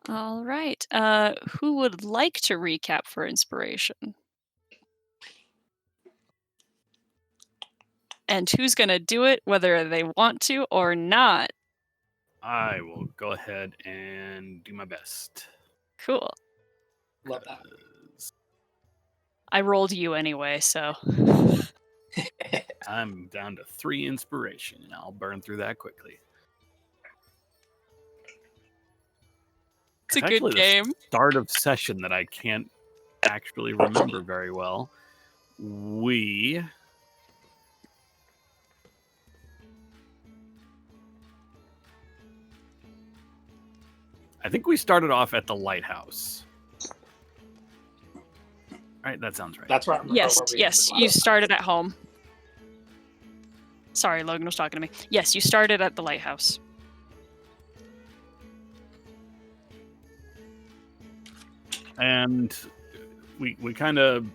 All right. Who would like to recap for inspiration? And who's gonna do it, whether they want to or not? I will go ahead and do my best. Cool. Love that. I rolled you anyway, so I'm down to 3 inspiration, and I'll burn through that quickly. it's a good Actually, game. the start of session that I can't actually remember very well. I think we started off at the lighthouse. Right, that sounds right. That's right. Yes, you started at home. Sorry, Logan was talking to me. Yes, you started at the lighthouse. And we kind of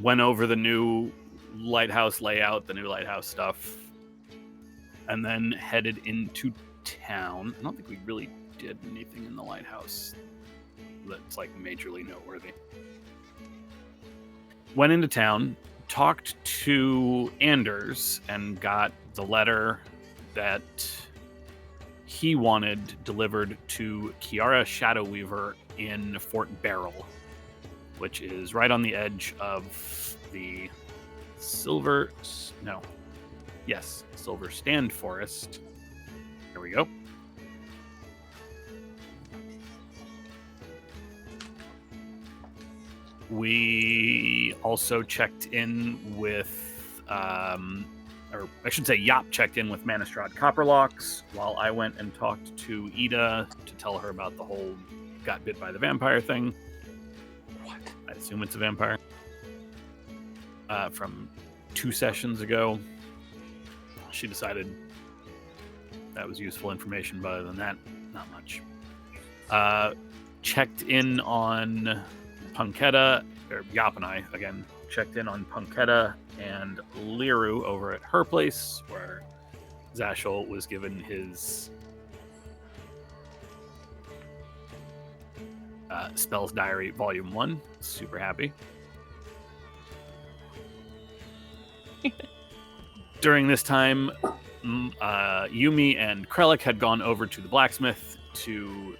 went over the new lighthouse layout, the new lighthouse stuff, and then headed into town. I don't think we really did anything in the lighthouse that's like majorly noteworthy. Went into town, talked to Anders, and got the letter that he wanted delivered to Kiara Shadowweaver in Fort Beryl, which is right on the edge of the Silver Stand Forest. Here we go. We also checked in with, or I should say, Yop checked in with Manistrad Copperlocks while I went and talked to Ida to tell her about the whole got bit by the vampire thing. What? I assume it's a vampire. From 2 sessions ago. She decided that was useful information, but other than that, not much. Checked in on Punketta, or Yop and I, again, checked in on Punketta and Liru over at her place, where Zashel was given his Spells Diary Volume 1. Super happy. During this time, Yumi and Krellick had gone over to the blacksmith to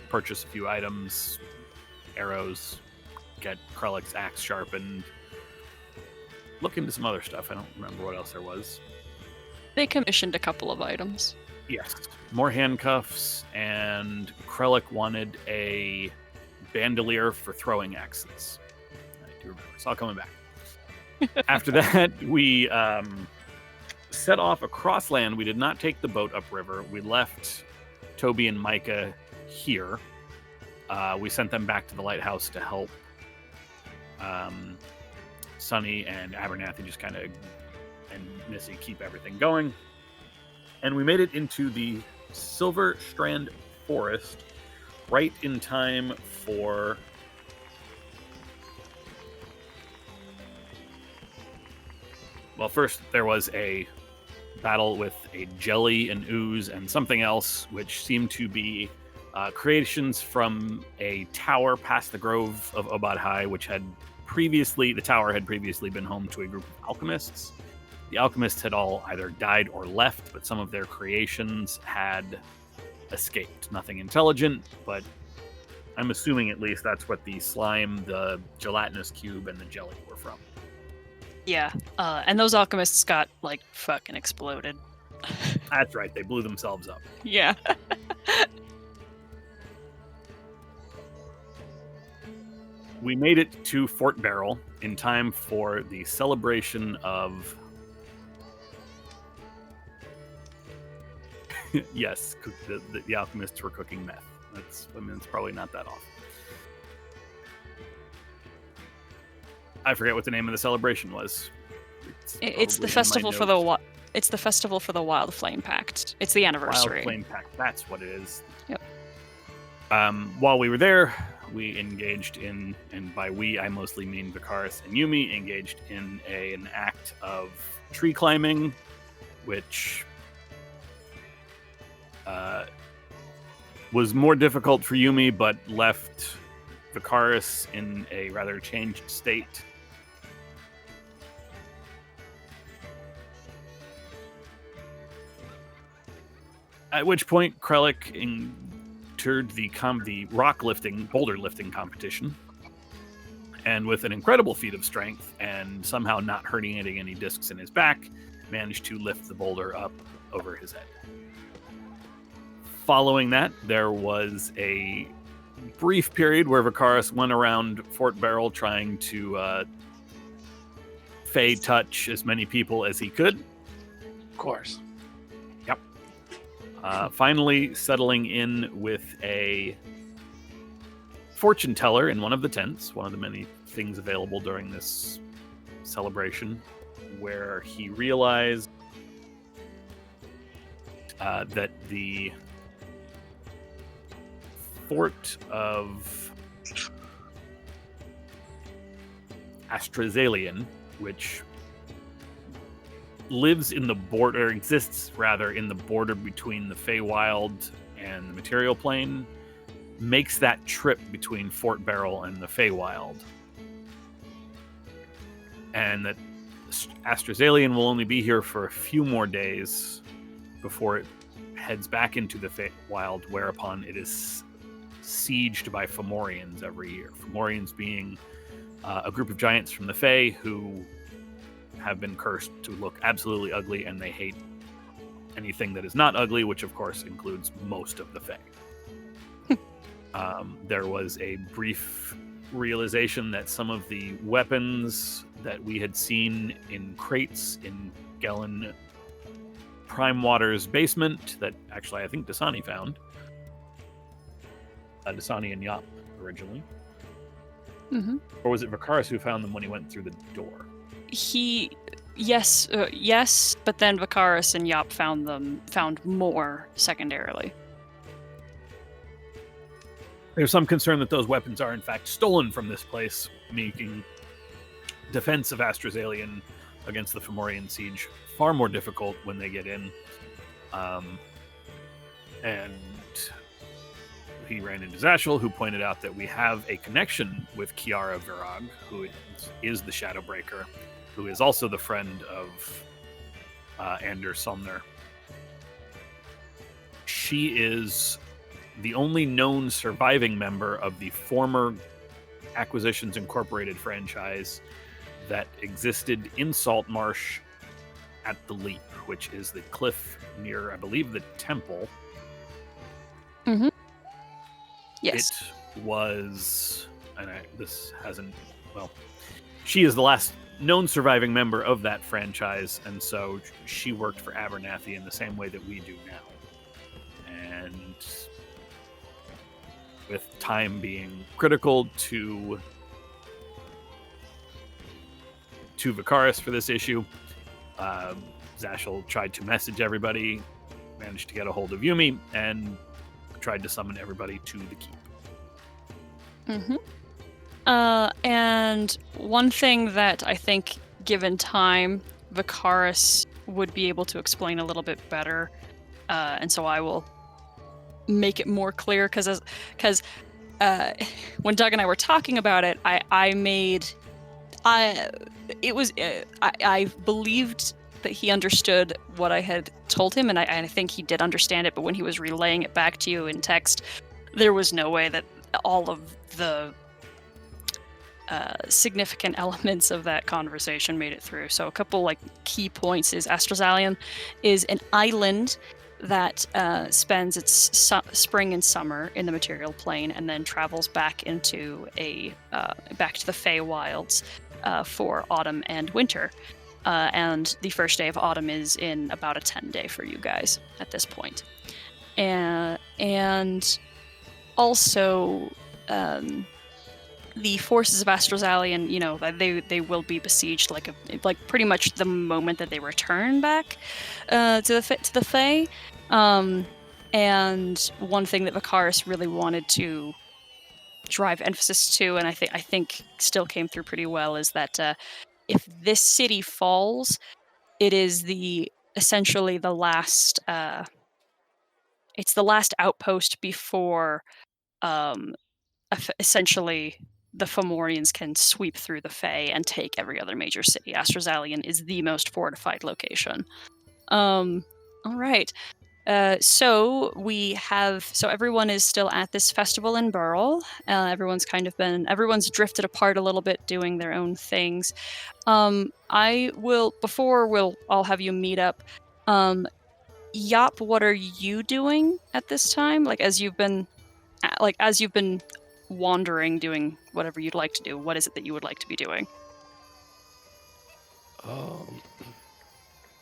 purchase a few items, arrows, get Krellick's axe sharpened, look into some other stuff. I don't remember what else there was. They commissioned a couple of items. Yes, more handcuffs, and Krellick wanted a bandolier for throwing axes. I do remember. It's all coming back. After that, we set off across land. We did not take the boat upriver. We left Toby and Micah here. We sent them back to the lighthouse to help Sunny and Abernathy and Missy keep everything going. And we made it into the Silver Strand Forest right in time for first there was a battle with a jelly, an ooze, and something else, which seemed to be creations from a tower past the Grove of Obad High, which the tower had previously been home to a group of alchemists. The alchemists had all either died or left, but some of their creations had escaped. Nothing intelligent, but I'm assuming at least that's what the slime, the gelatinous cube, and the jelly were from. Yeah, and those alchemists got, fucking exploded. That's right, they blew themselves up. Yeah. We made it to Fort Beryl in time for the celebration of... yes, the alchemists were cooking meth. It's probably not that off. I forget what the name of the celebration was. It's the festival for it's the festival for the Wild Flame Pact. It's the anniversary. Wild Flame Pact, that's what it is. Yep. While we were there, we engaged in, and by we I mostly mean Vikaris and Yumi, engaged in an act of tree climbing, which was more difficult for Yumi, but left Vicaris in a rather changed state. At which point, Krellick entered the rock lifting, boulder lifting competition, and with an incredible feat of strength and somehow not hurting any discs in his back, managed to lift the boulder up over his head. Following that, there was a brief period where Vicaris went around Fort Beryl trying to Fey touch as many people as he could. Of course. Yep. Finally settling in with a fortune teller in one of the tents, one of the many things available during this celebration, where he realized that the fort of Astrazalian, which lives in the border, exists rather in the border between the Feywild and the material plane, makes that trip between Fort Beryl and the Feywild. And that Astrazalian will only be here for a few more days before it heads back into the Feywild, whereupon it is sieged by Fomorians every year. Fomorians being a group of giants from the Fey who have been cursed to look absolutely ugly, and they hate anything that is not ugly, which of course includes most of the Fey. There was a brief realization that some of the weapons that we had seen in crates in Gelen Prime Water's basement, that actually I think Dasani found, Dasani and Yop originally. Mm-hmm. Or was it Vicaris who found them when he went through the door? Yes, but then Vicaris and Yop found more secondarily. There's some concern that those weapons are in fact stolen from this place, making defense of Astrazalian against the Fomorian siege far more difficult when they get in. And he ran into Zashel, who pointed out that we have a connection with Kiara Virag, who is the Shadowbreaker, who is also the friend of Ander Somner. She is the only known surviving member of the former Acquisitions Incorporated franchise that existed in Saltmarsh at the Leap, which is the cliff near, I believe, the temple. Mm-hmm. Yes. It was, and she is the last known surviving member of that franchise, and so she worked for Abernathy in the same way that we do now. And with time being critical to Vicaris for this issue, Zashel tried to message everybody, managed to get a hold of Yumi, and tried to summon everybody to the keep. Mm-hmm. And one thing that I think, given time, Vicaris would be able to explain a little bit better, and so I will make it more clear, because when Doug and I were talking about it, I believed that he understood what I had told him, and I think he did understand it, but when he was relaying it back to you in text, there was no way that all of the significant elements of that conversation made it through. So a couple key points is Astrazalian is an island that spends its spring and summer in the material plane, and then travels back into back to the Feywilds for autumn and winter. And the first day of autumn is in about a 10-day for you guys at this point. And also, the forces of Astrazalian, they will be besieged like pretty much the moment that they return back to the Fae. And one thing that Vicaris really wanted to drive emphasis to, and I think still came through pretty well, is that if this city falls, it is essentially the last it's the last outpost before essentially the Fomorians can sweep through the Fae and take every other major city. Astrozalian is the most fortified location. All right. So everyone is still at this festival in Burl. Everyone's everyone's drifted apart a little bit, doing their own things. I'll have you meet up. Yop, what are you doing at this time? As you've been wandering, doing whatever you'd like to do. What is it that you would like to be doing?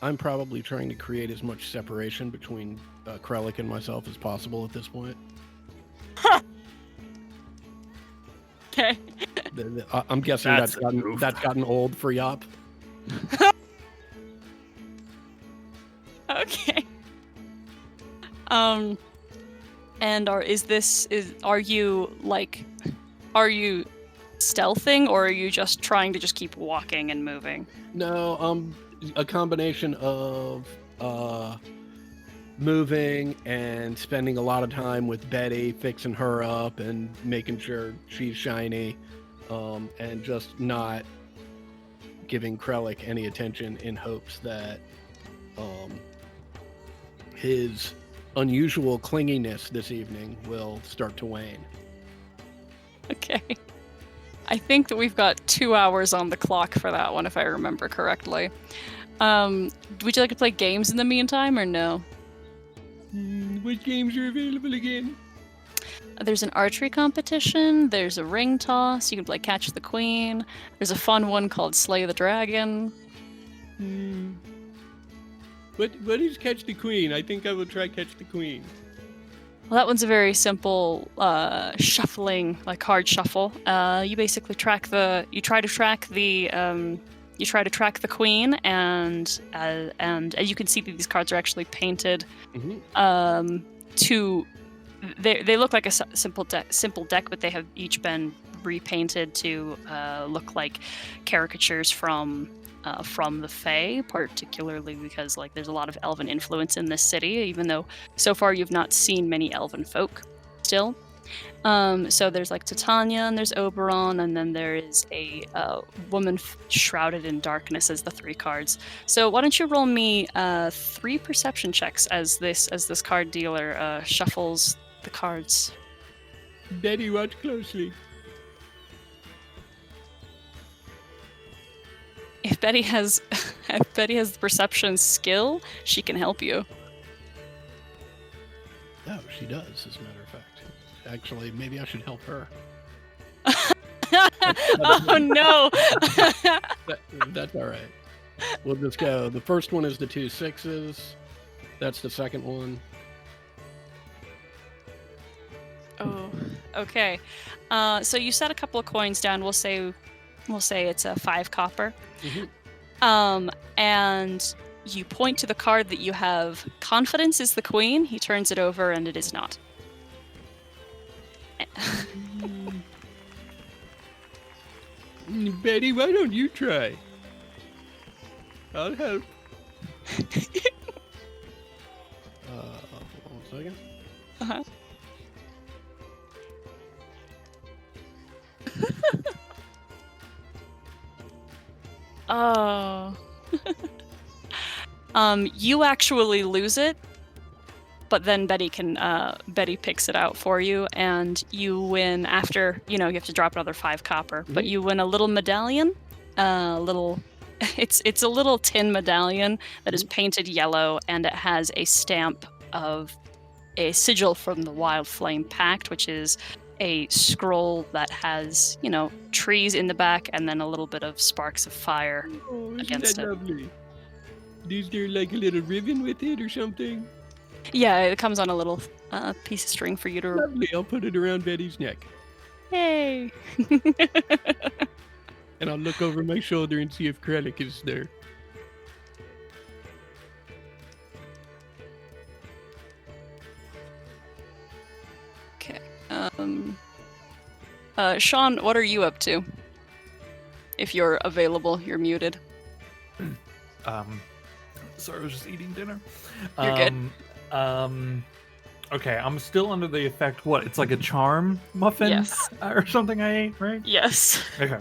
I'm probably trying to create as much separation between Krellick and myself as possible at this point. Okay. I'm guessing that's gotten old for Yop. Okay. And are you stealthing, or are you just trying to just keep walking and moving? No, a combination of moving and spending a lot of time with Betty, fixing her up and making sure she's shiny, and just not giving Krellick any attention in hopes that his unusual clinginess this evening will start to wane. Okay. I think that we've got 2 hours on the clock for that one, if I remember correctly. Would you like to play games in the meantime, or no? What games are available again? There's an archery competition, there's a ring toss, you can play Catch the Queen, there's a fun one called Slay the Dragon. What is Catch the Queen? I think I will try Catch the Queen. Well, that one's a very simple shuffling, card shuffle. You basically try to track the queen, and you can see that these cards are actually painted. They look like a simple deck, but they have each been repainted to look like caricatures from the Fae, particularly because there's a lot of elven influence in this city, even though so far you've not seen many elven folk still. So there's Titania, and there's Oberon, and then there is a woman shrouded in darkness as the 3 cards. So why don't you roll me 3 perception checks as this card dealer shuffles the cards. Betty, watch closely. If Betty has the perception skill, she can help you. Oh, she does, as a matter of fact. Actually, maybe I should help her. Oh no! That's all right. We'll just go. The first one is the 2 6s. That's the second one. Oh, okay. So you set a couple of coins down. We'll say it's a 5 copper. And you point to the card that you have confidence is the queen. He turns it over, and it is not. Betty, why don't you try? I'll help. Hold on a second. Uh-huh. Oh. You actually lose it, but then Betty picks it out for you, and you win after, you have to drop another 5 copper, but you win a little medallion, it's a little tin medallion that is painted yellow, and it has a stamp of a sigil from the Wild Flame Pact, which is a scroll that has, trees in the back and then a little bit of sparks of fire against it. Lovely? Is there a little ribbon with it or something? Yeah, it comes on a little piece of string for you to... Lovely, I'll put it around Betty's neck. Yay! And I'll look over my shoulder and see if Krellick is there. Okay. Sean, what are you up to? If you're available, you're muted. Sorry, I was just eating dinner. You're good. Okay, I'm still under the effect. What? It's like a charm muffin Yes. or something I ate, right? Yes. Okay.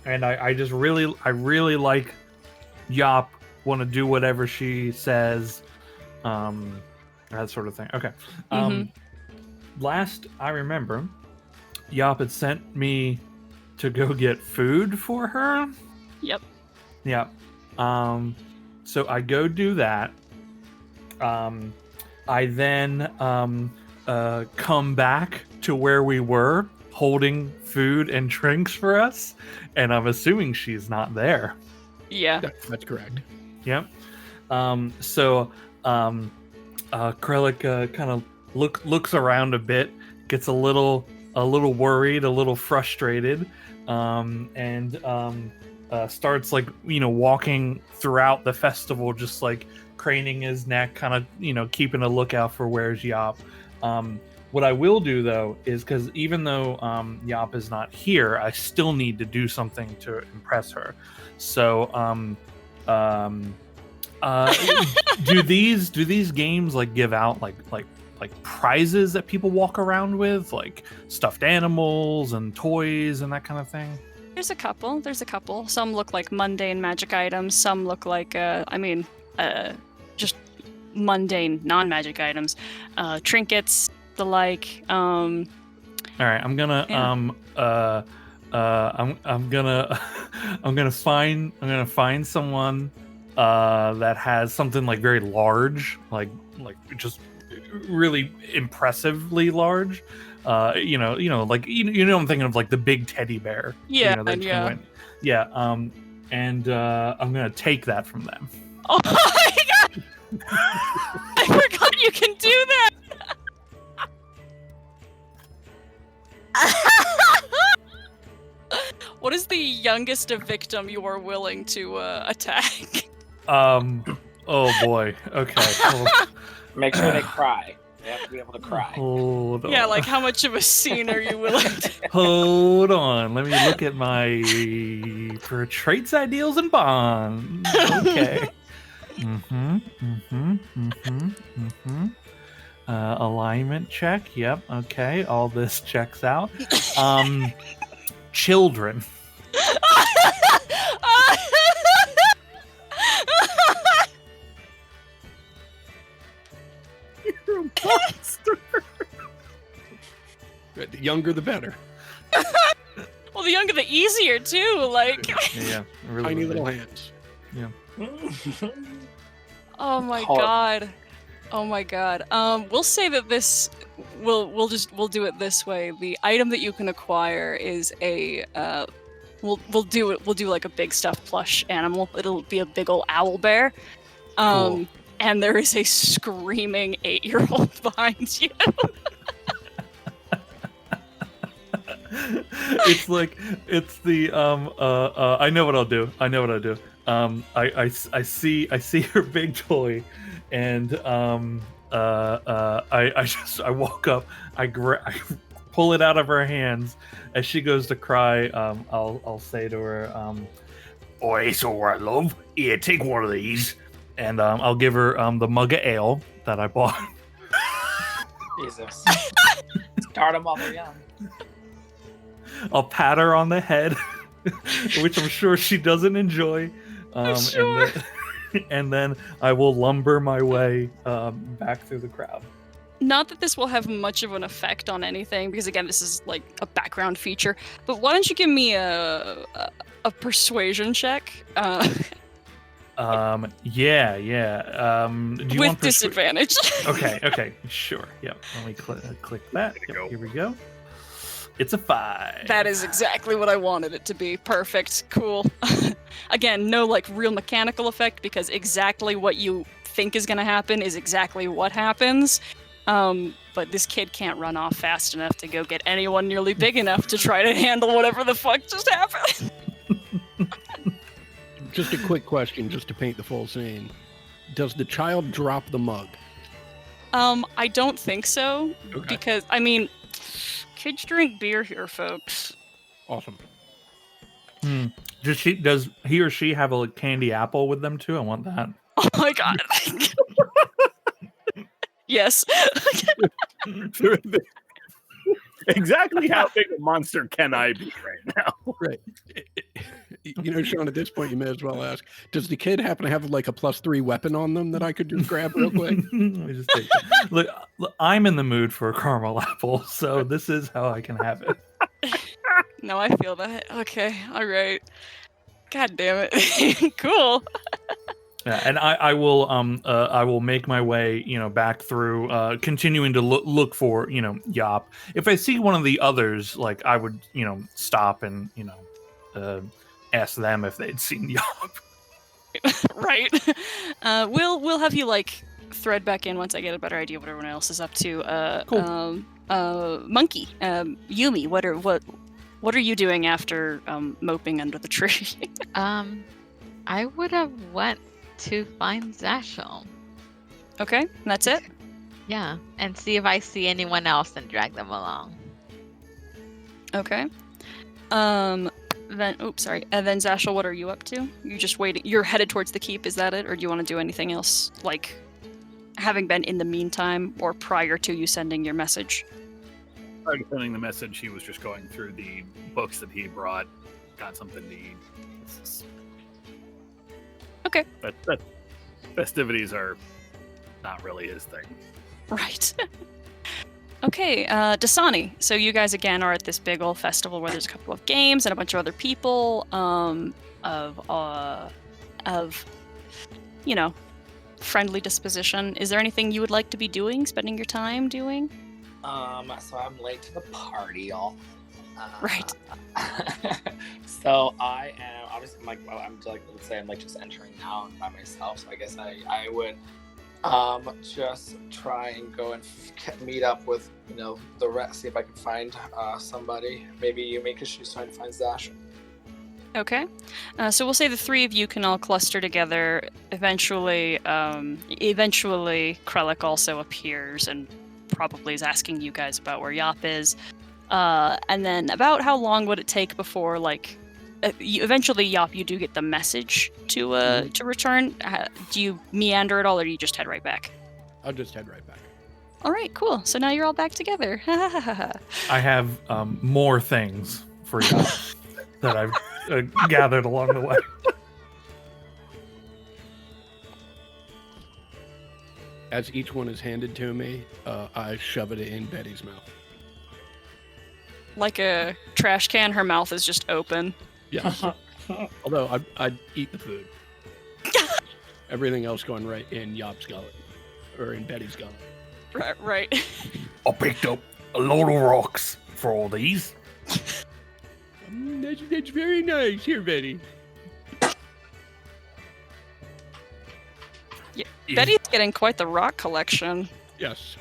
And I just really like Yop. Want to do whatever she says, that sort of thing. Okay. Last I remember, Yop had sent me to go get food for her. Yep. Yeah. So I go do that. I then come back to where we were, holding food and drinks for us, and I'm assuming she's not there. Yeah. That's correct. Yep. Krellick kind of looks around a bit, gets a little worried, a little frustrated, and starts walking throughout the festival, just like craning his neck, kind of keeping a lookout for where's Yop. What I will do though is, because even though Yop is not here, I still need to do something to impress her. So do these games give out like prizes that people walk around with, like stuffed animals and toys and that kind of thing? There's a couple. Some look like mundane magic items. Some look like, just mundane non-magic items. Trinkets, the like. All right, I'm gonna I'm gonna find someone that has something very large, like just really impressively large. I'm thinking of the big teddy bear. Yeah, yeah. And I'm gonna take that from them. Oh my god! I forgot you can do that. What is the youngest victim you are willing to attack? Oh boy. Okay. Make sure they cry. They have to be able to cry. Hold on. Yeah, how much of a scene are you willing to? Hold on. Let me look at my for traits, ideals, and bonds. Okay. Alignment check. Yep. Okay. All this checks out. Children. You're a monster. The younger, the better. Well, the younger, the easier too. Yeah. Really Tiny would be. little hands. Yeah. Oh my Hard. god. Oh my god. We'll say that this we'll do it this way. The item that you can acquire is a we'll do a big stuffed plush animal. It'll be a big old owl bear. Cool. And there is a screaming 8-year-old behind you. it's the I know what I'll do. I see her big toy, and I walk up, I pull it out of her hands. As she goes to cry, I'll say to her, "Oh, it's all right, love. Here, take one of these." And I'll give her the mug of ale that I bought. Jesus. Start them while they're young. I'll pat her on the head, which I'm sure she doesn't enjoy. Sure. And then I will lumber my way back through the crowd. Not that this will have much of an effect on anything, because again, this is a background feature. But why don't you give me a persuasion check? Yeah. Do you With want disadvantage. Okay, sure. Yep. Let me click that. Yep, here we go. It's a 5. That is exactly what I wanted it to be. Perfect. Cool. Again, no real mechanical effect, because exactly what you think is going to happen is exactly what happens. But this kid can't run off fast enough to go get anyone nearly big enough to try to handle whatever the fuck just happened. Just a quick question, just to paint the full scene. Does the child drop the mug? I don't think so, Okay. because kids drink beer here, folks. Awesome. Does he or she have a candy apple with them too? I want that. Oh my god. Yes. Exactly how big a monster can I be right now? Right. Sean, at this point, you may as well ask, does the kid happen to have like a +3 weapon on them that I could just grab real quick? Let me just take that. Look, I'm in the mood for a caramel apple, so this is how I can have it. No, I feel that. Okay, all right. God damn it. Cool. Yeah, and I will make my way, back through, continuing to look for, Yop. If I see one of the others, like I would, stop and, ask them if they'd seen Yop. Right. We'll have you like thread back in once I get a better idea of what everyone else is up to. Cool. Monkey, Yumi, what are you doing after moping under the tree? I would have went to find Zashel. Okay, that's it. Yeah, and see if I see anyone else and drag them along. Okay. Then, oops, sorry. And then Zashel, what are you up to? You're just waiting. You're headed towards the keep. Is that it, or do you want to do anything else? Like, having been in the meantime or prior to you sending your message. Prior to sending the message, he was just going through the books that he brought, got something to eat. Okay. But festivities are not really his thing. Right. Okay, Dasani. So you guys again are at this big old festival where there's a couple of games and a bunch of other people of friendly disposition. Is there anything you would like to be doing, spending your time doing? So I'm late to the party, y'all. Right. So I am obviously let's say I'm just entering town by myself. So I guess I would just try and go and meet up with the rest. See if I can find somebody. Maybe Yumi, because she's trying to find Zash. Okay. So we'll say the three of you can all cluster together. Eventually, Krellick also appears and probably is asking you guys about where Yop is. And then about how long would it take before, eventually, Yop, you do get the message to return. Do you meander at all, or do you just head right back? I'll just head right back. All right, cool. So now you're all back together. I have more things for Yop that I've gathered along the way. As each one is handed to me, I shove it in Betty's mouth. Like a trash can, her mouth is just open. Yes. Although I'd eat the food. Everything else going right in Yop's gullet. Or in Betty's gullet. Right. I picked up a load of rocks for all these. That's very nice. Here, Betty. Yeah, Betty's getting quite the rock collection. Yes.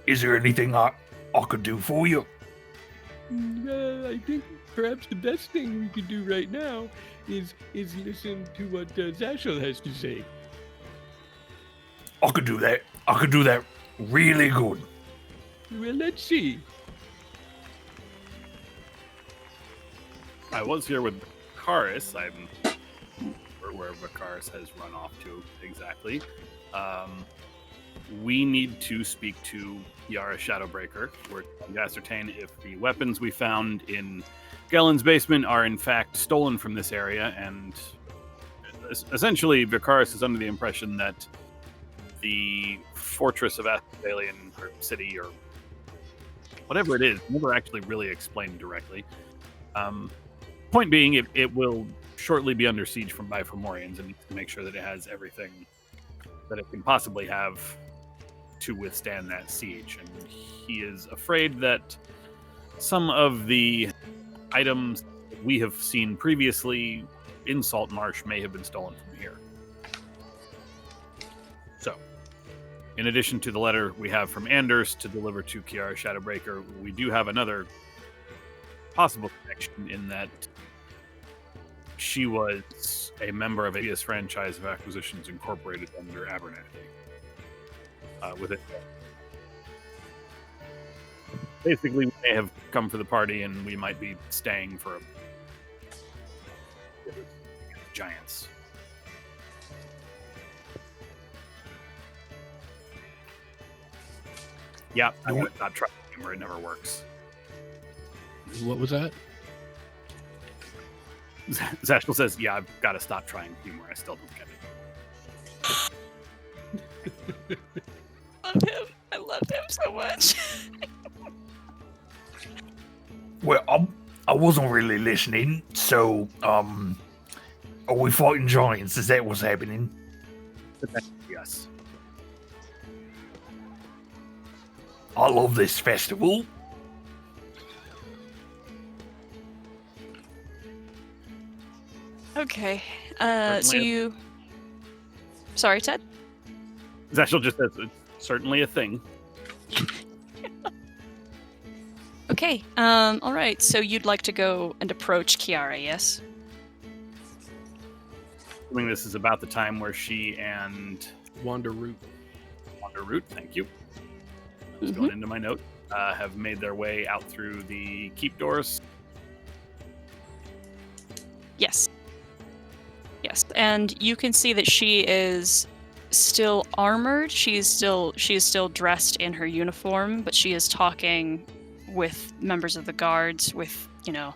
Is there anything I could do for you? I think perhaps the best thing we could do right now is listen to what Zashel has to say. I could do that. I could do that really good. Well, let's see. I was here with Vakaris. I'm where Vakaris has run off to exactly. We need to speak to Yara Shadowbreaker. We're trying to ascertain if the weapons we found in Gellen's basement are in fact stolen from this area, and essentially Vakaris is under the impression that the fortress of Athalian, or city, or whatever it is, never actually really explained directly. Point being, it will shortly be under siege from Bifomorians, and needs to make sure that it has everything that it can possibly have to withstand that siege. And he is afraid that some of the items we have seen previously in Saltmarsh may have been stolen from here. So, in addition to the letter we have from Anders to deliver to Kiara Shadowbreaker, we do have another possible connection in that she was a member of a previous franchise of Acquisitions Incorporated under Abernathy. With it, basically, we may have come for the party, and we might be staying for giants. Yeah, I gotta stop trying humor. It never works. What was that? Zashel says, yeah, I've got to stop trying humor. I still don't get it. Love him. I love him so much. Well, I wasn't really listening, so, are we fighting giants? Is that what's happening? Yes. I love this festival. Okay. So Certainly. you. Sorry, Ted? Zashel just says, it's certainly a thing. Okay. All right. So you'd like to go and approach Kiara, yes? Assuming this is about the time where she and Wander Root. Wander Root, thank you. I was going into my note. Have made their way out through the keep doors. Yes. Yes. And you can see that she is still armored. She is still dressed in her uniform, but she is talking with members of the guards with, a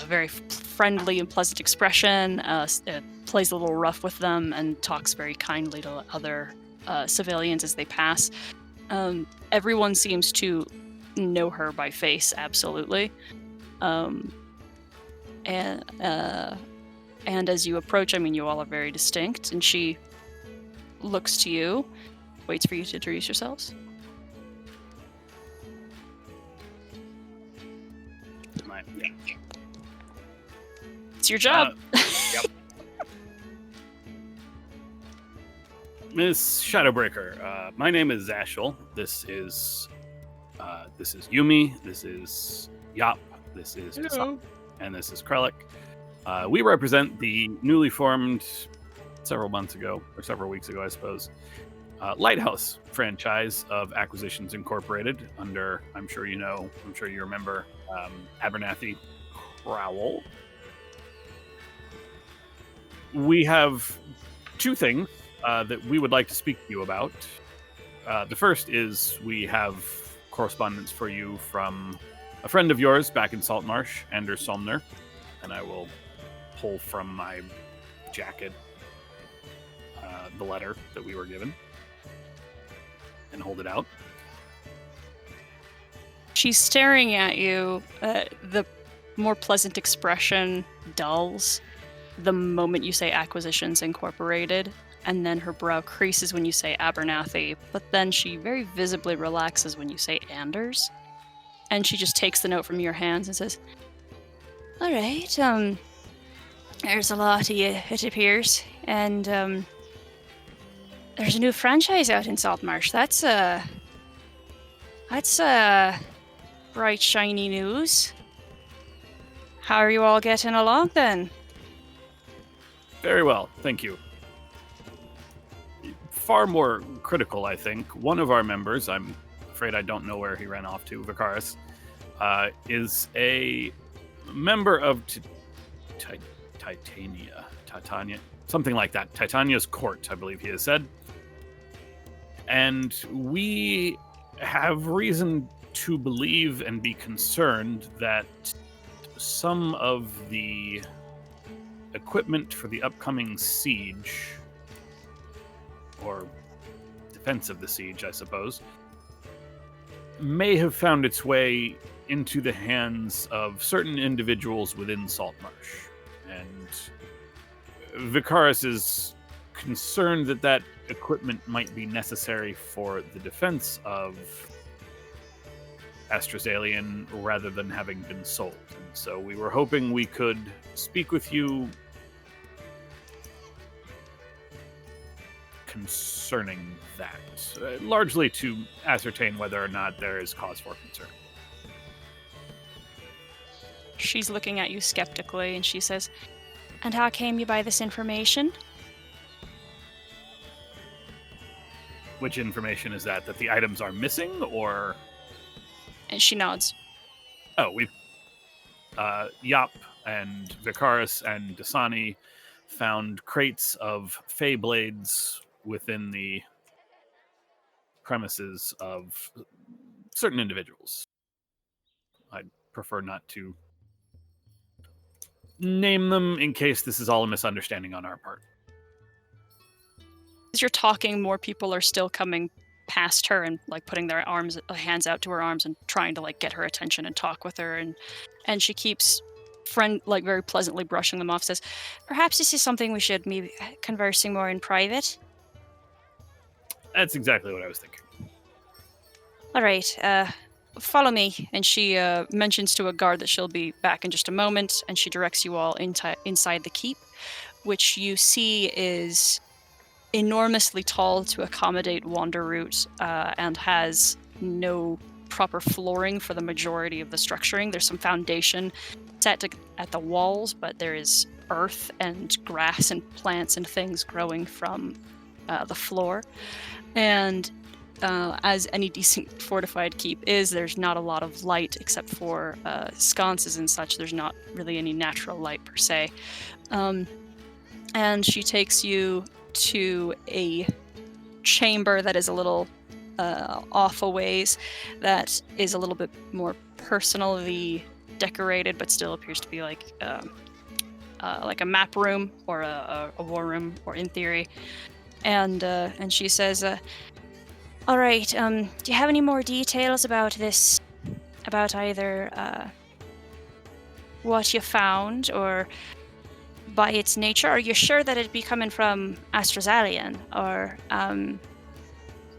very friendly and pleasant expression, plays a little rough with them and talks very kindly to other civilians as they pass. Everyone seems to know her by face, absolutely. And as you approach, you all are very distinct, and she looks to you, waits for you to introduce yourselves. It's your job. Yep. Miss Shadowbreaker, my name is Zashel. This is Yumi. This is Yop. This is Tasani, and this is Krellik. We represent the newly formed, several months ago, or several weeks ago, I suppose, Lighthouse franchise of Acquisitions Incorporated under, I'm sure you remember, Abernathy Crowell. We have two things that we would like to speak to you about. The first is we have correspondence for you from a friend of yours back in Saltmarsh, Anders Somner, and I will pull from my jacket the letter that we were given and hold it out. She's staring at you. The more pleasant expression dulls the moment you say Acquisitions Incorporated, and then her brow creases when you say Abernathy, but then she very visibly relaxes when you say Anders. And she just takes the note from your hands and says, all right, there's a lot of you, it appears, and there's a new franchise out in Saltmarsh. That's bright, shiny news. How are you all getting along then? Very well, thank you. Far more critical, I think. One of our members, I'm afraid I don't know where he ran off to, Vicaris, is a member of Titania, something like that. Titania's court, I believe he has said. And we have reason to believe and be concerned that some of the equipment for the upcoming siege, or defense of the siege, I suppose, may have found its way into the hands of certain individuals within Saltmarsh. And Vicaris is concerned that that equipment might be necessary for the defense of Astrosalian rather than having been sold. And so we were hoping we could speak with you concerning that, largely to ascertain whether or not there is cause for concern. She's looking at you skeptically, and she says, and how came you by this information? Which information is that? That the items are missing, or? And she nods. Oh, we've Yop and Vicaris and Dasani found crates of Fey blades within the premises of certain individuals. I'd prefer not to name them in case this is all a misunderstanding on our part. As you're talking, more people are still coming past her and like putting their hands out to her arms and trying to like get her attention and talk with her, and she keeps very pleasantly brushing them off, says, perhaps this is something we should be conversing more in private. That's exactly what I was thinking. All right, follow me. And she mentions to a guard that she'll be back in just a moment, and she directs you all inside the keep, which you see is enormously tall to accommodate Wanderroot, and has no proper flooring for the majority of the structuring. There's some foundation set at the walls, but there is earth and grass and plants and things growing from the floor. And as any decent fortified keep is, there's not a lot of light except for sconces and such. There's not really any natural light per se. And she takes you to a chamber that is a little off a ways, that is a little bit more personally decorated, but still appears to be like a map room or a war room, or in theory. And she says, all right, do you have any more details about this, about either what you found or by its nature? Are you sure that it'd be coming from Astrozalian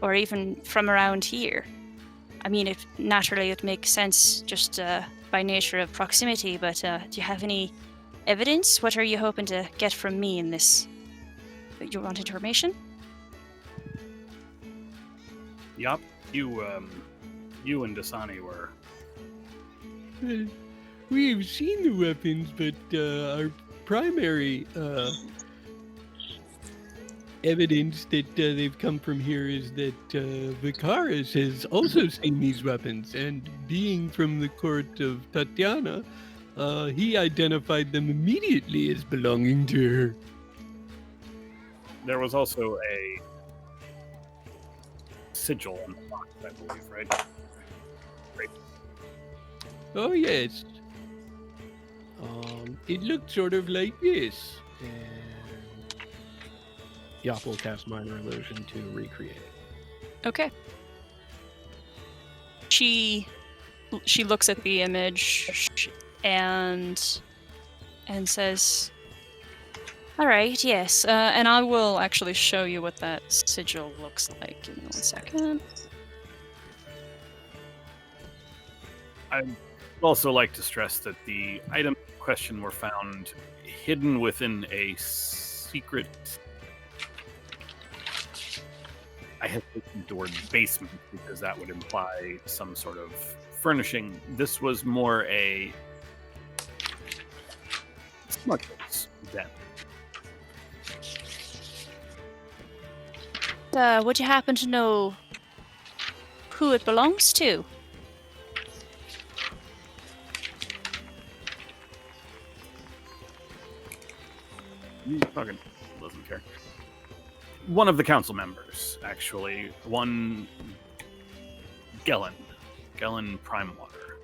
or even from around here? I mean, it makes sense just by nature of proximity, but do you have any evidence? What are you hoping to get from me in this? You want information? Yup. You and Dasani were... Well, we've seen the weapons, but our primary evidence that they've come from here is that Vicaris has also seen these weapons, and being from the court of Tatiana, he identified them immediately as belonging to her. There was also a sigil on the box, I believe, right? Great. Oh, yes. It looked sort of like this. And Yop will cast Minor Illusion to recreate it. Okay. She looks at the image and says, all right, yes, and I will actually show you what that sigil looks like. Give me 1 second. I'd also like to stress that the items in question were found hidden within a secret... I hesitate the word basement because that would imply some sort of furnishing. This was more a smuggler's den. Would you happen to know who it belongs to? Fucking doesn't care. One of the council members, actually. One Gellin Primewater.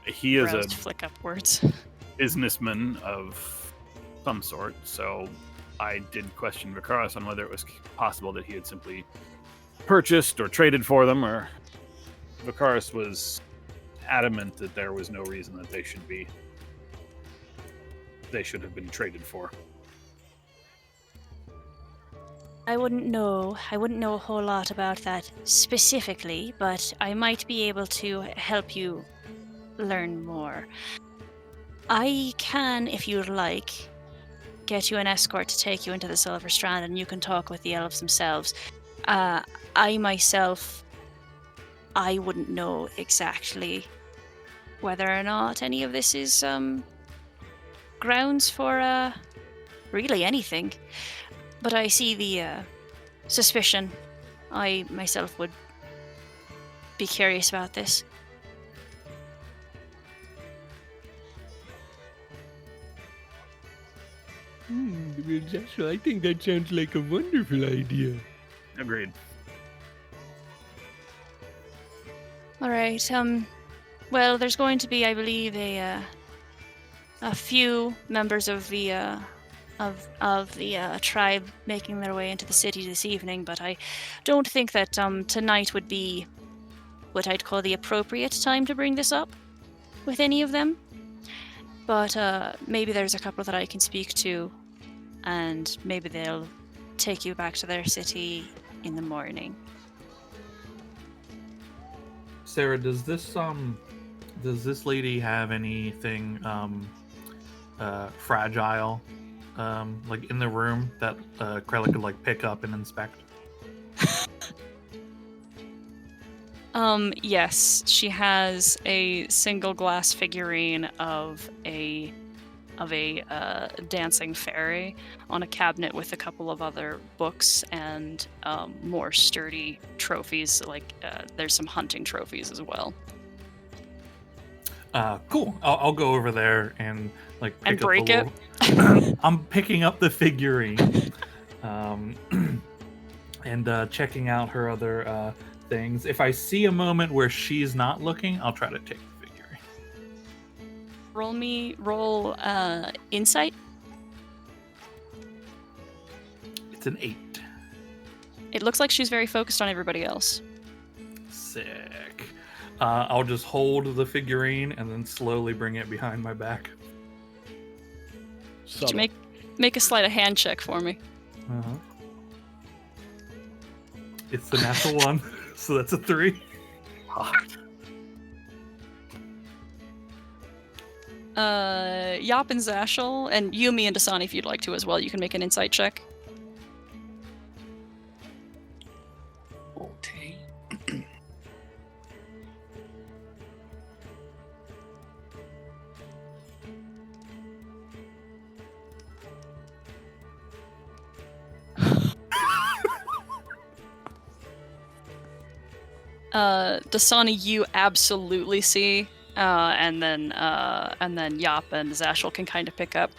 He is Brows a flick upwards. businessman of some sort, so I did question Vicaris on whether it was possible that he had simply purchased or traded for them, or Vicaris was adamant that there was no reason that they should have been traded for. I wouldn't know a whole lot about that specifically, but I might be able to help you learn more. I can, if you'd like, get you an escort to take you into the Silver Strand, and you can talk with the elves themselves. I myself, I wouldn't know exactly whether or not any of this is grounds for really anything. But I see the suspicion. I myself would be curious about this. Well, Joshua, I think that sounds like a wonderful idea. Agreed. All right. Well, there's going to be, I believe, a few members of the tribe making their way into the city this evening, but I don't think that tonight would be what I'd call the appropriate time to bring this up with any of them. But maybe there's a couple that I can speak to, and maybe they'll take you back to their city in the morning. Sarah, does this lady have anything fragile like in the room that Krellick could like pick up and inspect? Yes, she has a single glass figurine of a dancing fairy on a cabinet with a couple of other books and more sturdy trophies. Like there's some hunting trophies as well. Cool. I'll go over there and like pick And break up it. I'm picking up the figurine, and checking out her other things. If I see a moment where she's not looking, I'll try to take the figurine. Roll insight. It's an 8. It looks like she's very focused on everybody else. Sick. I'll just hold the figurine and then slowly bring it behind my back. Could you make a sleight of hand check for me? Uh-huh. It's the natural one, so that's a 3. Yop and Zashel, and Yumi and Dasani if you'd like to as well. You can make an insight check. Okay. Dasani, you absolutely see, and then Yop and Zashel can kind of pick up.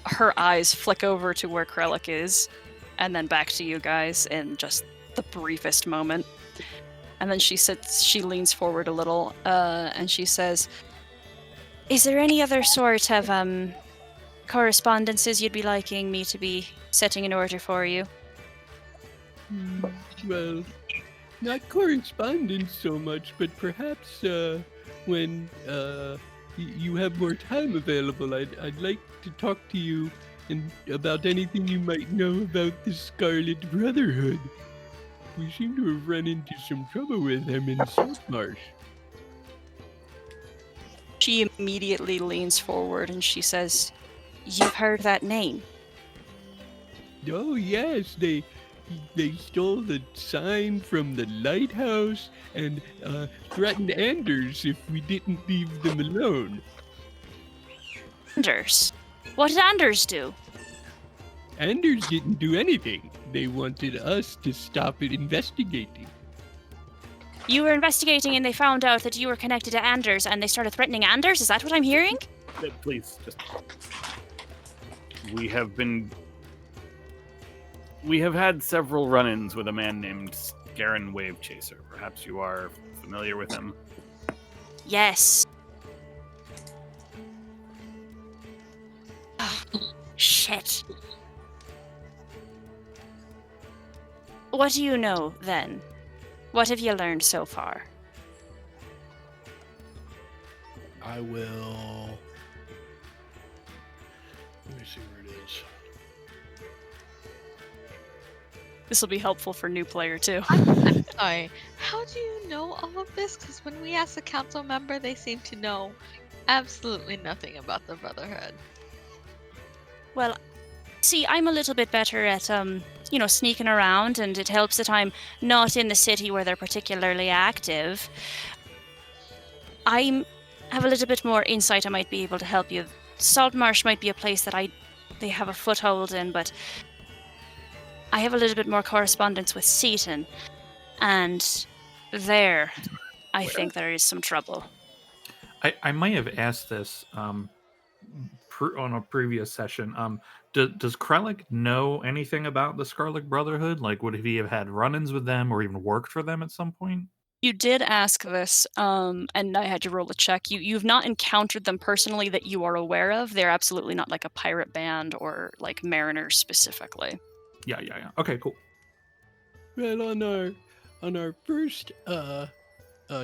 Her eyes flick over to where Krellick is, and then back to you guys in just the briefest moment. And then she leans forward a little, and she says, "Is there any other sort of correspondences you'd be liking me to be setting in order for you?" Well, not correspondence so much, but perhaps when you have more time available, I'd like to talk to you about anything you might know about the Scarlet Brotherhood. We seem to have run into some trouble with them in Saltmarsh. She immediately leans forward and she says, "You've heard that name?" Oh yes, they stole the sign from the lighthouse and threatened Anders if we didn't leave them alone. Anders? What did Anders do? Anders didn't do anything. They wanted us to stop it investigating. You were investigating and they found out that you were connected to Anders and they started threatening Anders? Is that what I'm hearing? Please, just... We have had several run-ins with a man named Garen Wavechaser. Perhaps you are familiar with him? Yes. Shit. What do you know, then? What have you learned so far? I will... Let me see where it is. This will be helpful for new player, too. I'm sorry. How do you know all of this? Because when we asked a council member, they seem to know absolutely nothing about the Brotherhood. Well, see, I'm a little bit better at, sneaking around, and it helps that I'm not in the city where they're particularly active. I have a little bit more insight. I might be able to help you. Saltmarsh might be a place that they have a foothold in, but I have a little bit more correspondence with Seaton, and there, I think there is some trouble. I might have asked this on a previous session. Does Krellick know anything about the Scarlet Brotherhood? Like, would he have had run-ins with them or even worked for them at some point? You did ask this, and I had to roll a check. You've not encountered them personally that you are aware of. They're absolutely not like a pirate band or like mariners specifically. Yeah. Okay, cool. Well, on our first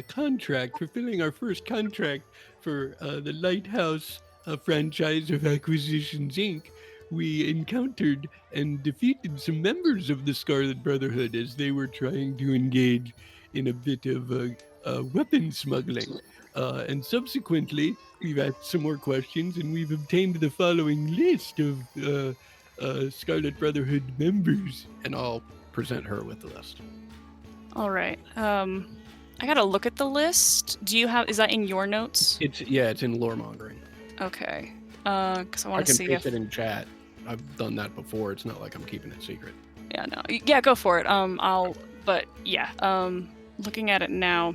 contract, fulfilling our first contract for the Lighthouse franchise of Acquisitions Inc., we encountered and defeated some members of the Scarlet Brotherhood as they were trying to engage in a bit of weapon smuggling. And subsequently, we've asked some more questions, and we've obtained the following list of Scarlet Brotherhood members. And I'll present her with the list. All right. I gotta look at the list. Is that in your notes? It's in lore mongering. Okay. Because I I want to can see paste if. it in chat. I've done that before. It's not like I'm keeping it secret. Yeah, no. Yeah, go for it. But yeah. Looking at it now.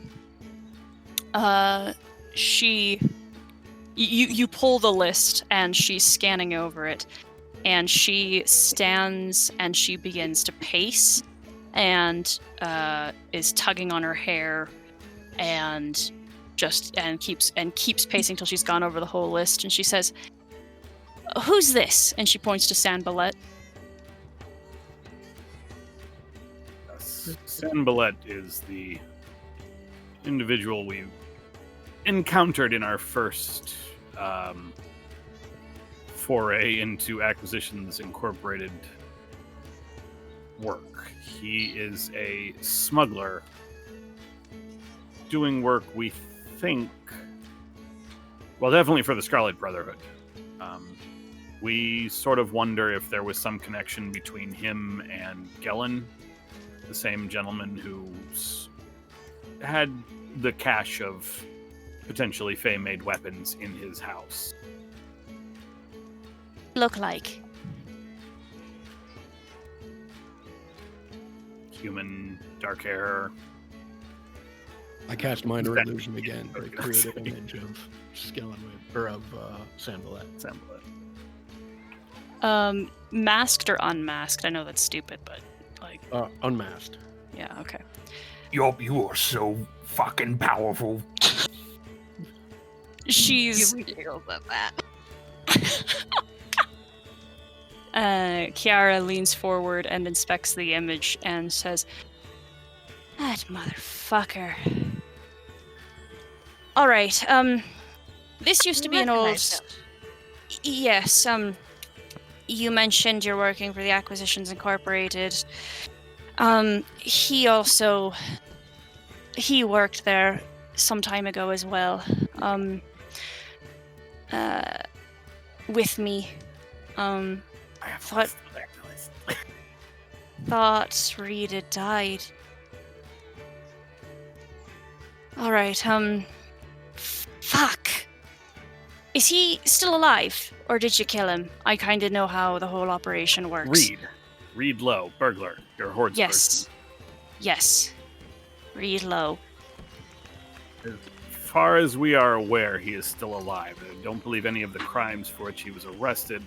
You pull the list and she's scanning over it, and she stands and she begins to pace, and is tugging on her hair, and keeps pacing till she's gone over the whole list, and she says, "Who's this?" And she points to Sanballat. Sanballat is the individual we encountered in our first foray into Acquisitions Incorporated work. He is a smuggler doing work we think, well, definitely for the Scarlet Brotherhood. We sort of wonder if there was some connection between him and Gellin, the same gentleman who's had the cache of potentially Fey-made weapons in his house. Look like. Human, dark hair. I cast Minor That- Illusion again to create an image of Sanballat. Masked or unmasked? I know that's stupid, but like, Unmasked. yeah, okay. You are so fucking powerful. She's You giggles at that. Kiara leans forward and inspects the image and says, "That motherfucker." All right. This used to be an old. Recognize him. Yes. You mentioned you're working for the Acquisitions Incorporated. He worked there some time ago as well. With me. Thought Reed had died. Alright, fuck. Is he still alive? Or did you kill him? I kinda know how the whole operation works. Reed Lowe, burglar. Your horde's Yes. Yes. Reed Lowe. As far as we are aware, he is still alive. I don't believe any of the crimes for which he was arrested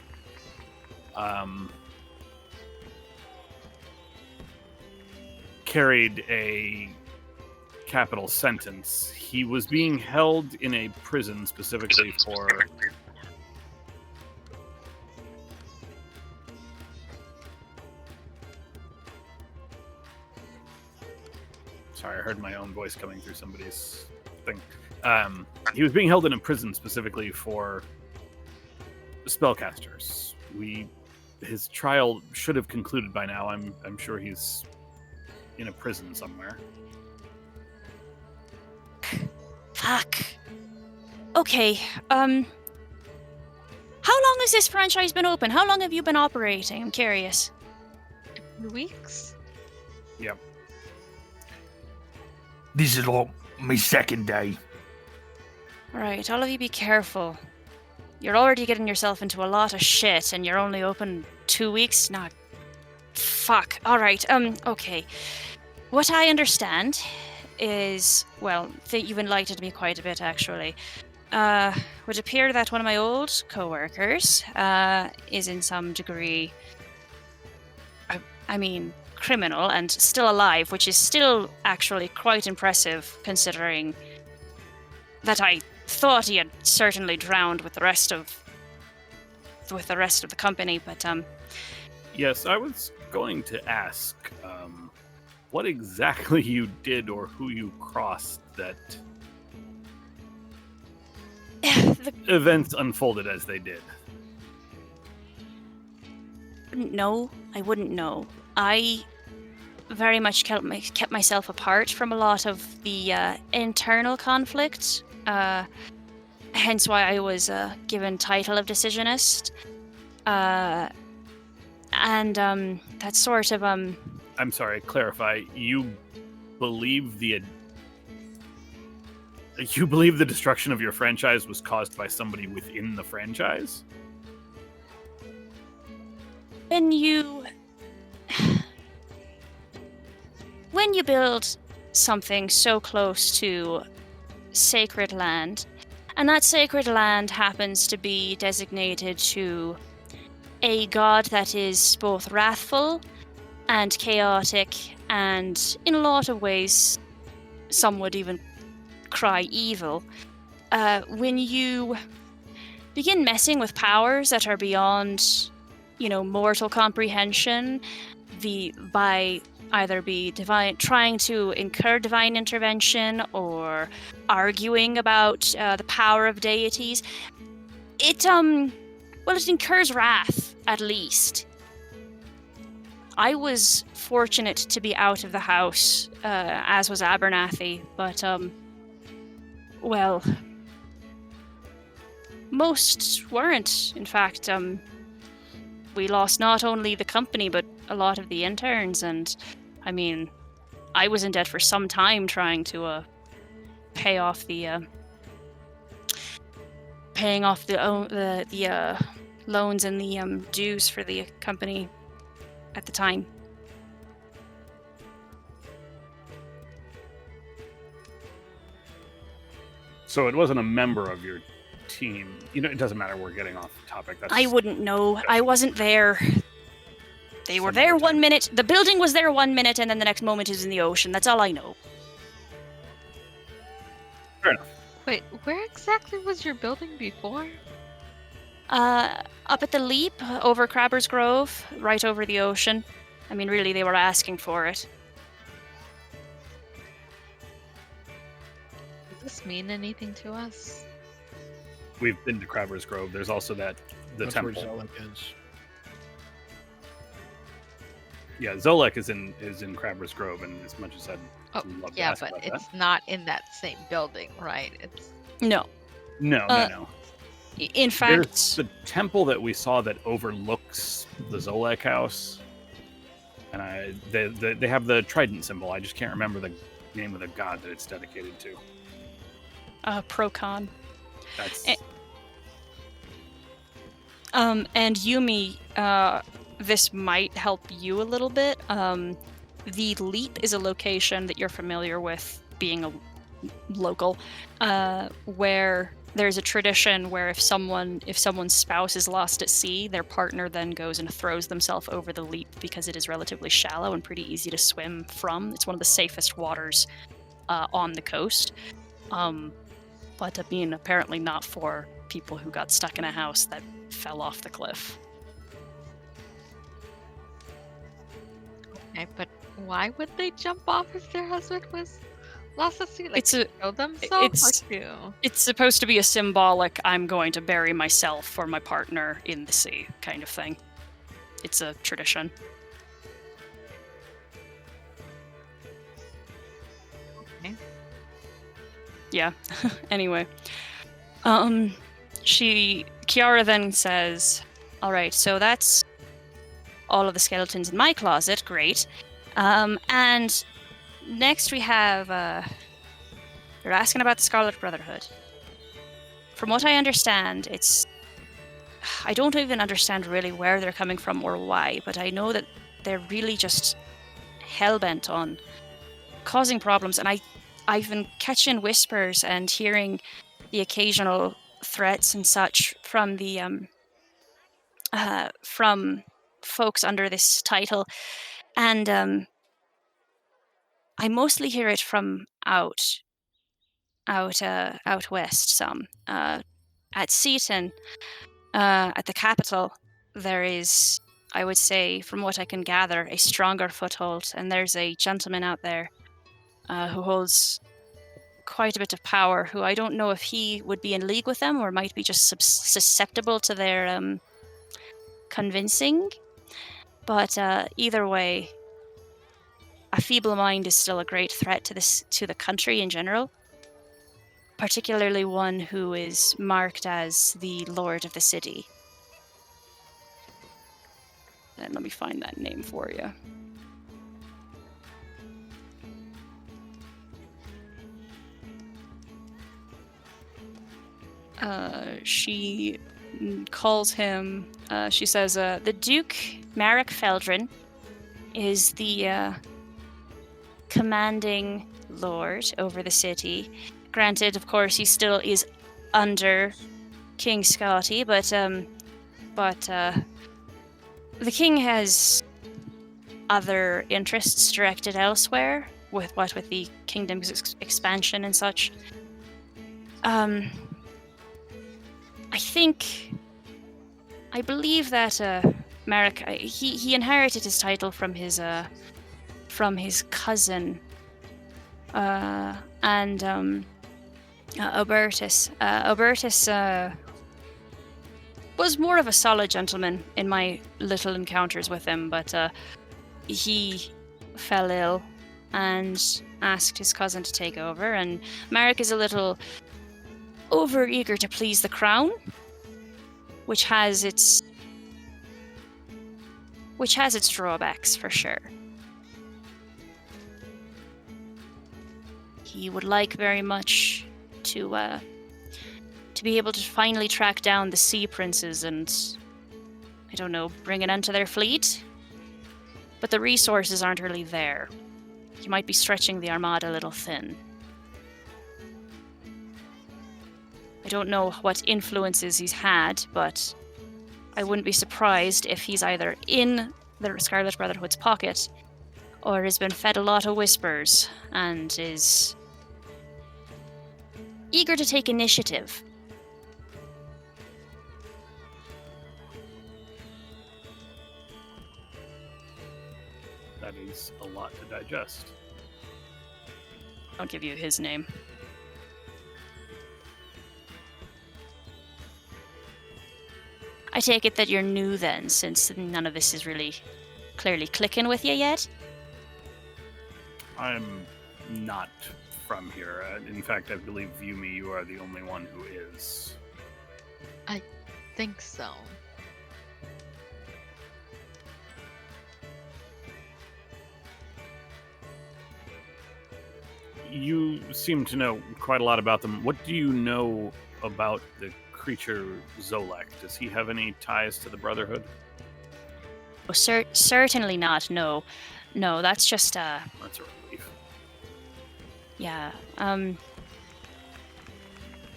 carried a capital sentence. He was being held in a prison specifically for sorry, I heard my own voice coming through somebody's thing. He was being held in a prison specifically for spellcasters. His trial should have concluded by now. I'm sure he's in a prison somewhere. Fuck. Okay, how long has this franchise been open? How long have you been operating? I'm curious. Weeks? Yep. This is like my second day. Alright, all of you be careful. You're already getting yourself into a lot of shit, and you're only open 2 weeks? Nah. Fuck. Alright, okay. What I understand is, well, you've enlightened me quite a bit, actually. Would appear that one of my old co-workers is in some degree, I mean, criminal and still alive, which is still actually quite impressive considering that I thought he had certainly drowned with the rest of the company, but Yes, I was going to ask what exactly you did or who you crossed that the events unfolded as they did. I wouldn't know. I very much kept myself apart from a lot of the internal conflict, hence why I was given title of decisionist. And that sort of I'm sorry, clarify. You believe the destruction of your franchise was caused by somebody within the franchise? when you build something so close to sacred land, and that sacred land happens to be designated to a god that is both wrathful and chaotic, and in a lot of ways, some would even cry evil. When you begin messing with powers that are beyond, mortal comprehension, by either be trying to incur divine intervention or arguing about the power of deities, it incurs wrath, at least. I was fortunate to be out of the house, as was Abernathy, but, most weren't. In fact, we lost not only the company, but a lot of the interns, and, I was in debt for some time trying to, paying off the loans and the dues for the company at the time. So it wasn't a member of your team. It doesn't matter. We're getting off topic. I wouldn't know. I wasn't there. They were Some there other time. 1 minute. The building was there 1 minute, and then the next moment is in the ocean. That's all I know. Fair enough. Wait, where exactly was your building before? Up at the Leap, over Crabber's Grove, right over the ocean. Really, they were asking for it. Does this mean anything to us? We've been to Crabber's Grove. There's also the That's temple. where Zelek is. Yeah, Zolek is in Crabber's Grove, and as much as I'd Oh, love to yeah, ask but about it's not in that same building, right? It's No. that. No. In There's fact, the temple that we saw that overlooks the Zolek house, and they have the trident symbol. I just can't remember the name of the god that it's dedicated to. Procon. That's And Yumi, this might help you a little bit. The Leap is a location that you're familiar with, being a local, where there's a tradition where if someone's spouse is lost at sea, their partner then goes and throws themselves over the Leap because it is relatively shallow and pretty easy to swim from. It's one of the safest waters on the coast. But apparently not for people who got stuck in a house that fell off the cliff. okay, but why would they jump off if their husband was lost at sea? Like, It's a- kill themselves? it's- It's supposed to be a symbolic, I'm going to bury myself or my partner in the sea kind of thing. It's a tradition. Okay. Yeah. Anyway. Kiara then says, all right, so that's all of the skeletons in my closet. Great. And next we have, you're asking about the Scarlet Brotherhood. From what I understand, I don't even understand really where they're coming from or why, but I know that they're really just hell-bent on causing problems, and I've been catching whispers and hearing the occasional threats and such from from folks under this title, And I mostly hear it from out west some. At Seaton, at the capital, there is, I would say, from what I can gather, a stronger foothold, and there's a gentleman out there who holds quite a bit of power, who I don't know if he would be in league with them or might be just susceptible to their convincing. But either way, a feeble mind is still a great threat to the country in general, particularly one who is marked as the Lord of the City. And let me find that name for you. She calls him, she says, the Duke Marek Feldrin is the commanding lord over the city. Granted, of course, he still is under King Scotty, but the king has other interests directed elsewhere, with the kingdom's expansion and such. I believe that Marek, he inherited his title from his cousin, and Obertus. Obertus was more of a solid gentleman in my little encounters with him, but he fell ill and asked his cousin to take over, and Marek is a little over-eager to please the crown, which has its drawbacks for sure. He would like very much to be able to finally track down the Sea Princes and, I don't know, bring an end to their fleet. But the resources aren't really there. He might be stretching the Armada a little thin. I don't know what influences he's had, but I wouldn't be surprised if he's either in the Scarlet Brotherhood's pocket or has been fed a lot of whispers and is eager to take initiative. That is a lot to digest. I'll give you his name. I take it that you're new then, since none of this is really clearly clicking with you yet? I'm not from here. In fact, I believe, Yumi, you are the only one who is. I think so. You seem to know quite a lot about them. What do you know about the creature Zolek? Does he have any ties to the Brotherhood? Oh, certainly not. No, that's just That's a relief. yeah.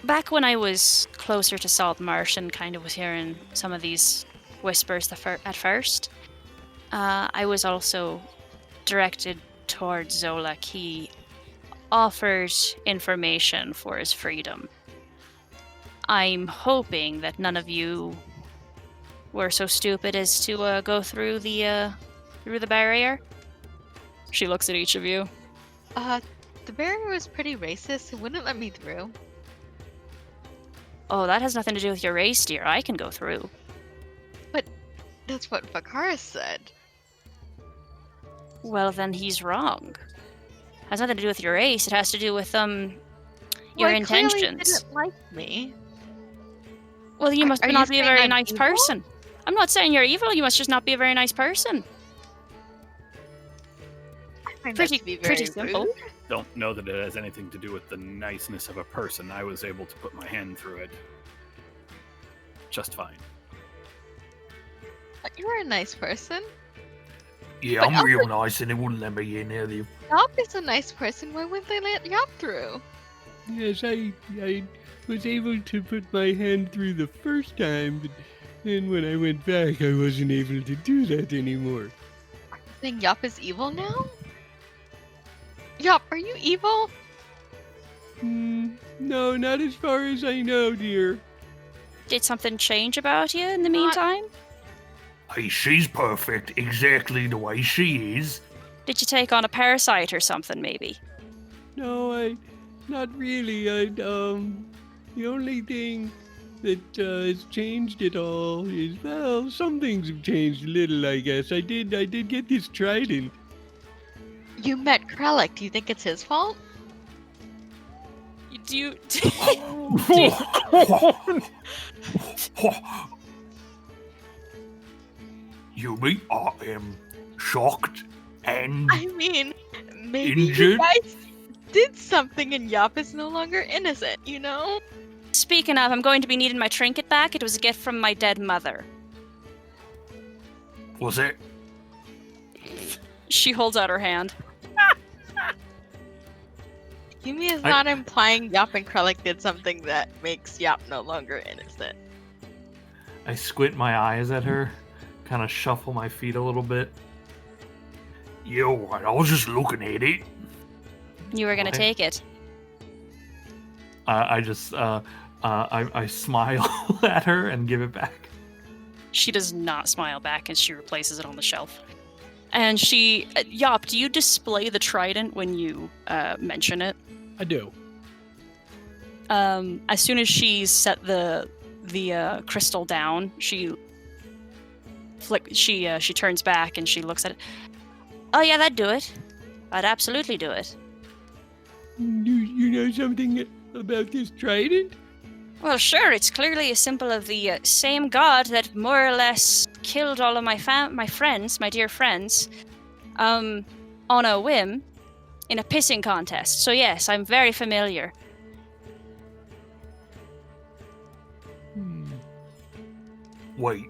Back when I was closer to Salt Marsh and kind of was hearing some of these whispers at first, I was also directed towards Zolek. He offered information for his freedom. I'm hoping that none of you were so stupid as to go through the barrier. She looks at each of you. The barrier was pretty racist. It wouldn't let me through. Oh, that has nothing to do with your race, dear. I can go through. But that's what Vakaris said. Well, then he's wrong. Has nothing to do with your race. It has to do with your Well, he intentions. clearly didn't like me. Well, you must Are not you be a saying very I'm nice evil? person. I'm not saying you're evil. You must just not be a very nice person. I find Pretty- that to be very pretty simple. rude. Don't know that it has anything to do with the niceness of a person. I was able to put my hand through it just fine. You're a nice person. Yeah, But I'm also- real nice, and they wouldn't let me in there. Yop is a nice person. Why wouldn't they let Yop through? Yes, I was able to put my hand through the first time, but then when I went back, I wasn't able to do that anymore. saying Yup is evil now? Yup, are you evil? No, not as far as I know, dear. Did something change about you in the Not- meantime? Hey, she's perfect, exactly the way she is. Did you take on a parasite or something, maybe? No, not really. The only thing that has changed at all is, well, some things have changed a little, I guess. I did get this trident. You met Krellick. Do you think it's his fault? Do you... Yumi, I am shocked and I mean, maybe you Injured? guys did something and Yup is no longer innocent, you know? Speaking of, I'm going to be needing my trinket back. It was a gift from my dead mother. was it? She holds out her hand. Yumi is I- not implying Yup and Krellick did something that makes Yup no longer innocent. I squint my eyes at her, kind of shuffle my feet a little bit. Yeah, alright, I was just looking at it. You were going to Okay. take it. I just I smile at her and give it back. She does not smile back and she replaces it on the shelf. And she... Yop, do you display the trident when you mention it? I do. As soon as she's set the crystal down, she turns back and she looks at it. Oh yeah, that'd do it. I'd absolutely do it. You know something about this trident? Well, sure. It's clearly a symbol of the same god that more or less killed all of my friends, my dear friends, on a whim, in a pissing contest. So yes, I'm very familiar. Wait.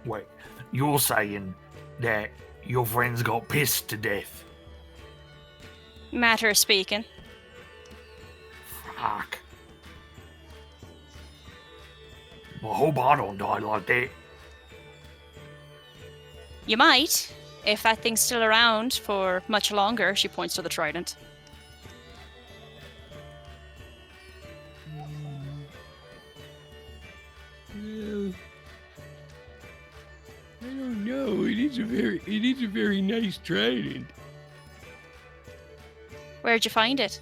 Wait. You're saying that your friends got pissed to death? Matter of speaking. Fuck. Well, I hope I don't die like that. You might, if that thing's still around for much longer. She points to the trident. Well, I don't know. It is a very nice trident. Where'd you find it?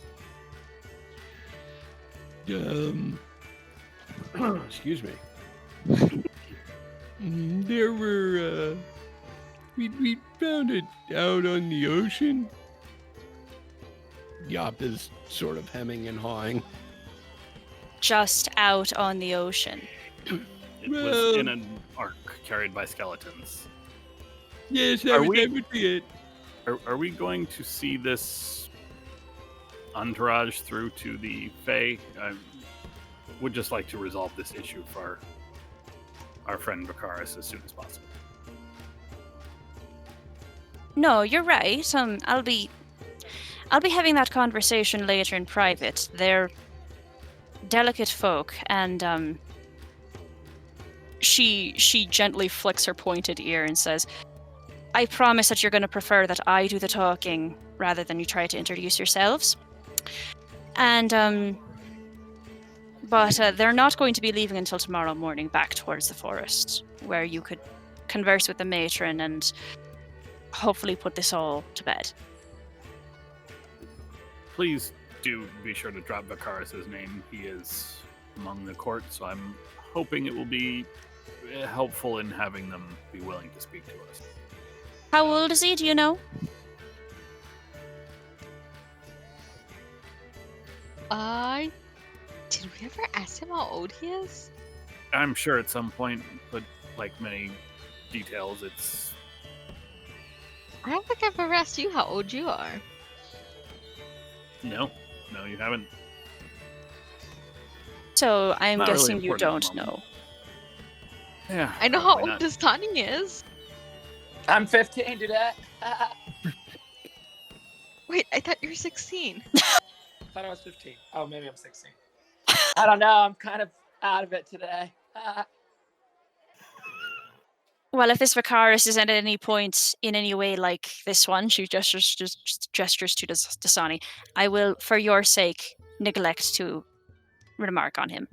Excuse me. There were, we found it out on the ocean. Yop is sort of hemming and hawing. Just out on the ocean. It Well- was in an ark carried by skeletons. Yes, Are we- that would be it. Are we going to see this entourage through to the Fae? I would just like to resolve this issue for our friend Vicaris as soon as possible. No, you're right. I'll be having that conversation later in private. They're delicate folk, and she gently flicks her pointed ear and says, I promise that you're going to prefer that I do the talking rather than you try to introduce yourselves. And but they're not going to be leaving until tomorrow morning back towards the forest, where you could converse with the matron and hopefully put this all to bed. Please do be sure to drop Vicaris' name. He is among the court, so I'm hoping it will be helpful in having them be willing to speak to us. How old is he, do you know? Did we ever ask him how old he is? I'm sure at some point, but like many details, it's I don't think I've ever asked you how old you are. no, you haven't. So I'm Not really guessing you important at don't the moment. know. Yeah, I know how probably old not. Dastani is. I'm 15 today. Wait, I thought you were 16. I thought I was 15. Oh, maybe I'm 16. I don't know. I'm kind of out of it today. Well, if this Vicaris is at any point in any way like this one, she gestures to Dasani, I will, for your sake, neglect to remark on him.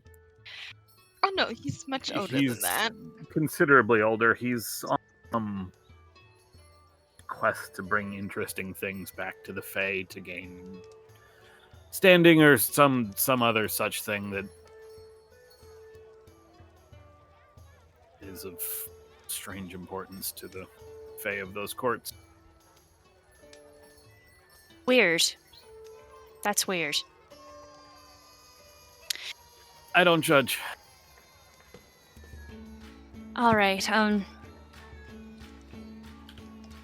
Oh no, he's much older He's than that. considerably older. He's on some quest to bring interesting things back to the Fae to gain standing or some other such thing that is of strange importance to the Fae of those courts. Weird. That's weird. I don't judge. All right.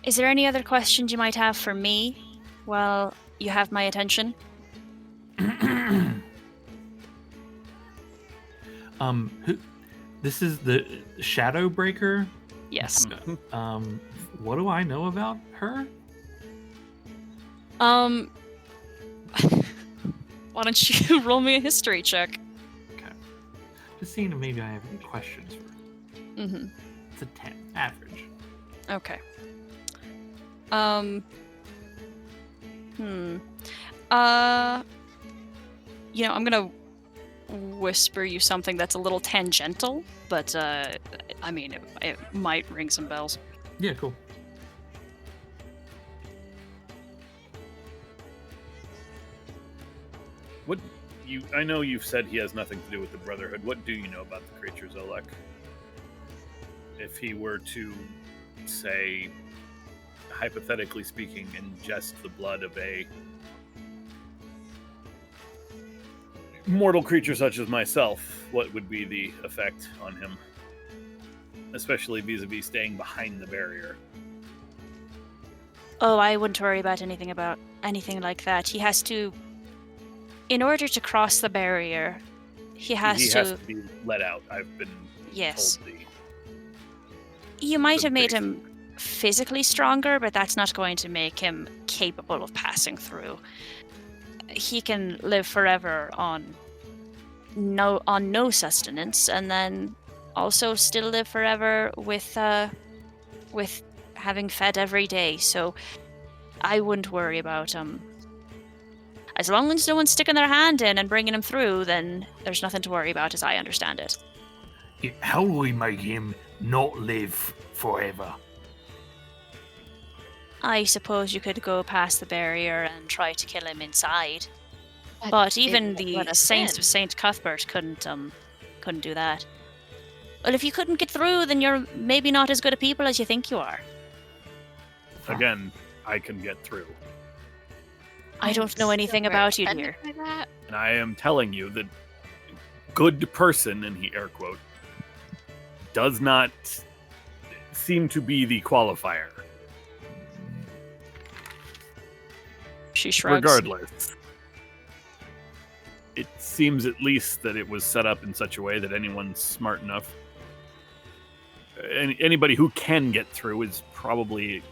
Is there any other questions you might have for me? Well, you have my attention. This is the Shadowbreaker. Yes. What do I know about her? Why don't you roll me a history check? Okay. Just seeing if maybe I have any questions for her. Mm-hmm. It's a 10, average. Okay. I'm gonna whisper you something that's a little tangential, but I mean, it might ring some bells. Yeah, cool. I know you've said he has nothing to do with the Brotherhood. What do you know about the creature Zolek? If he were to, say, hypothetically speaking, ingest the blood of a mortal creature such as myself, what would be the effect on him? Especially vis-a-vis staying behind the barrier. Oh, I wouldn't worry about anything like that. He has to, in order to cross the barrier, he has to be let out. I've been yes. told You might the have made basic- him physically stronger, but that's not going to make him capable of passing through. He can live forever on no sustenance, and then also still live forever with having fed every day. So I wouldn't worry about as long as no one's sticking their hand in and bringing him through, then there's nothing to worry about, as I understand it. How do we make him not live forever? I suppose you could go past the barrier and try to kill him inside. But even the Saints of Saint Cuthbert couldn't do that. Well, if you couldn't get through, then you're maybe not as good a people as you think you are. Again, I can get through. I don't know anything about you, dear. And I am telling you that good person, and he air quote, does not seem to be the qualifier. She shrugs. Regardless. It seems at least that it was set up in such a way that anyone smart enough, anybody who can get through is probably,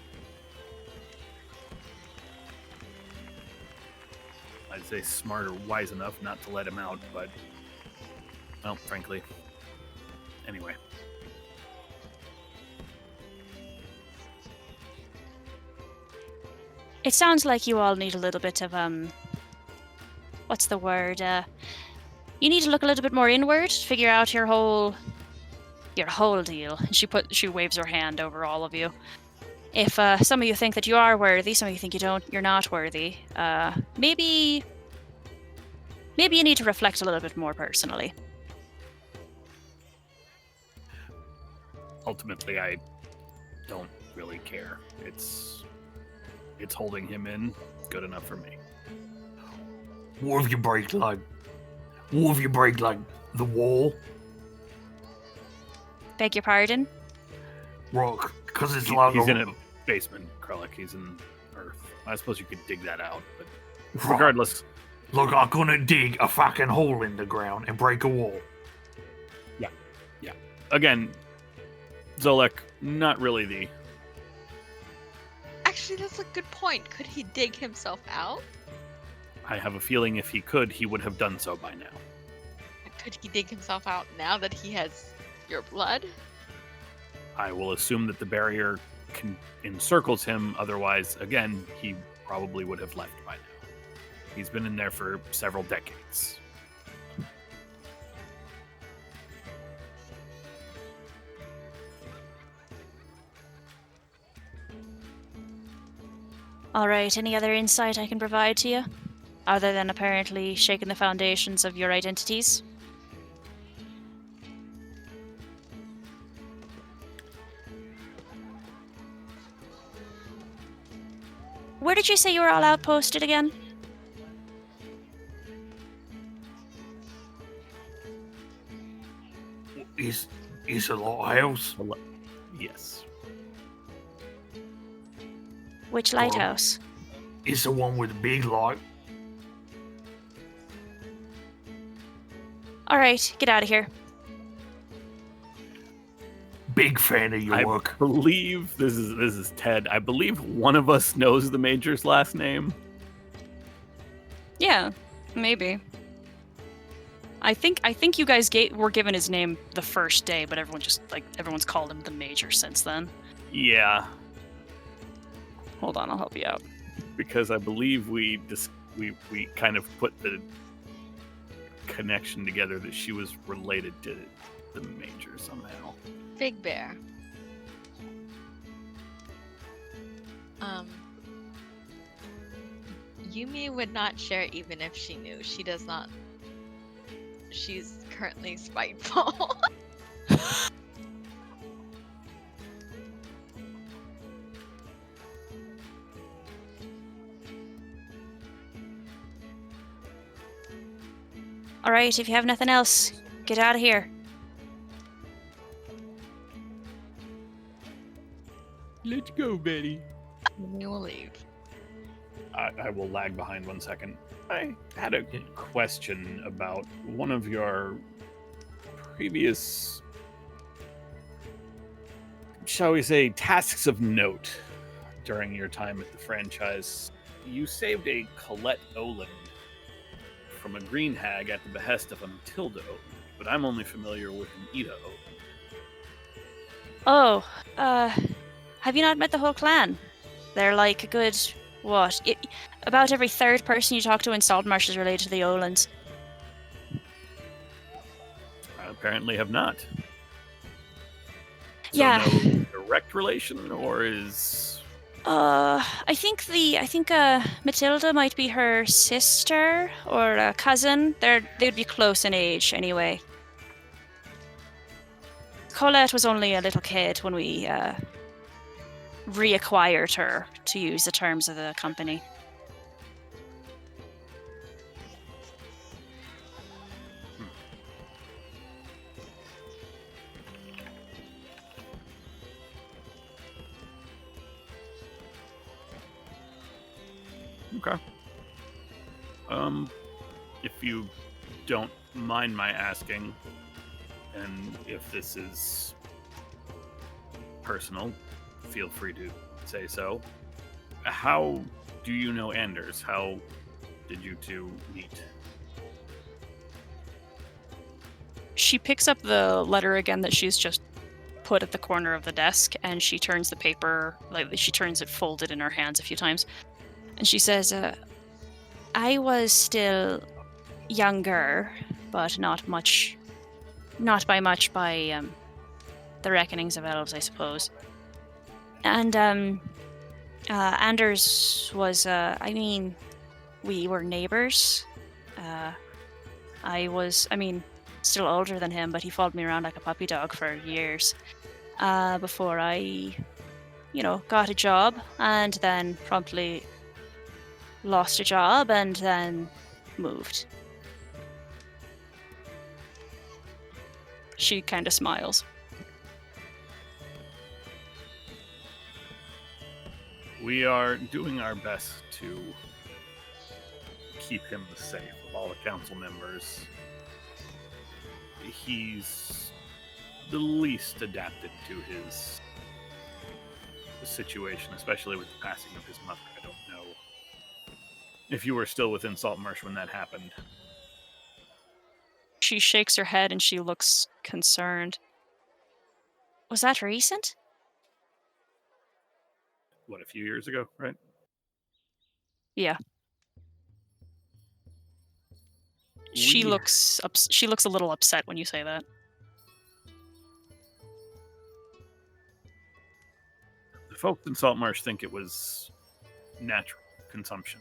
I'd say, smart or wise enough not to let him out, but, well, frankly. Anyway. It sounds like you all need a little bit of what's the word? You need to look a little bit more inward, figure out your whole deal. And she waves her hand over all of you. If some of you think that you are worthy, some of you think you're not worthy. Maybe you need to reflect a little bit more personally. Ultimately, I don't really care. It's holding him in good enough for me. What if you break, like, the wall? Beg your pardon? Rock, because it's He's like in a basement, Krellick. He's in Earth. I suppose you could dig that out, but Right. regardless, Look, I couldn't dig a fucking hole in the ground and break a wall. again, Zolek, not really the... Actually, that's a good point. Could he dig himself out? I have a feeling if he could, he would have done so by now. Could he dig himself out now that he has your blood? I will assume that the barrier encircles him. Otherwise, again, he probably would have left by now. He's been in there for several decades. All right, any other insight I can provide to you? Other than apparently shaking the foundations of your identities? Where did you say you were all outposted again? Is a lighthouse. Yes. Which lighthouse? It's the one with the big light. All right, get out of here. Big fan of your I work. believe this is Ted. I believe one of us knows the Major's last name. Yeah, maybe. I think you guys were given his name the first day, but everyone's called him the Major since then. Yeah, Hold on, I'll help you out. because I believe we kind of put the connection together that she was related to the Major somehow. Big Bear. Yumi would not share even if she knew. She does not. She's currently spiteful. All right, if you have nothing else, get out of here. Let's go, Betty. We will leave. I will lag behind 1 second. I had a question about one of your previous, shall we say, tasks of note during your time at the franchise. You saved a Colette Oland from a green hag at the behest of a Matilda Oland, but I'm only familiar with an Ida Oland. Oh, have you not met the whole clan? They're like a good, about every third person you talk to in Saltmarsh is related to the Olands. I apparently have not. So Yeah. no direct relation, or is... I think Matilda might be her sister or a cousin. They'd be close in age anyway. Colette was only a little kid when we reacquired her, to use the terms of the company. Okay. If you don't mind my asking, and if this is personal, feel free to say so. How do you know Anders? How did you two meet? She picks up the letter again that she's just put at the corner of the desk, and she turns the paper, she turns it folded in her hands a few times. And she says, I was still younger, but not by much by the reckonings of elves, I suppose. And Anders was, we were neighbors. I was, still older than him, but he followed me around like a puppy dog for years before I, got a job, and then promptly lost a job and then moved. She kind of smiles. We are doing our best to keep him safe of all the council members. He's the least adapted to his situation, especially with the passing of his mother. I don't know if you were still within Saltmarsh when that happened. She shakes her head and she looks concerned. Was that recent? What, a few years ago, right? Yeah. She We- looks she looks a little upset when you say that. The folks in Saltmarsh think it was natural consumption.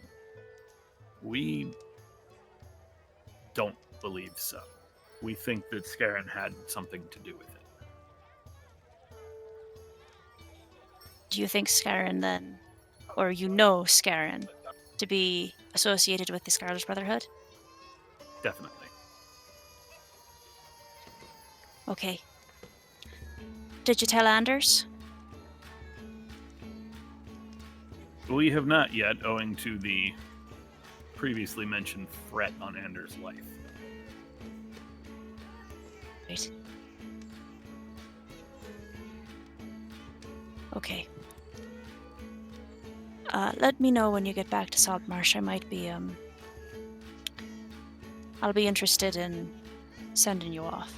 We don't believe so. We think that Scarron had something to do with it. Do you think Scarron then, or you know Scarron, to be associated with the Scarlet Brotherhood? Definitely. Okay. Did you tell Anders? We have not yet, owing to the previously mentioned threat on Anders' life. Right. Okay. Let me know when you get back to Saltmarsh. I might be, I'll be interested in sending you off.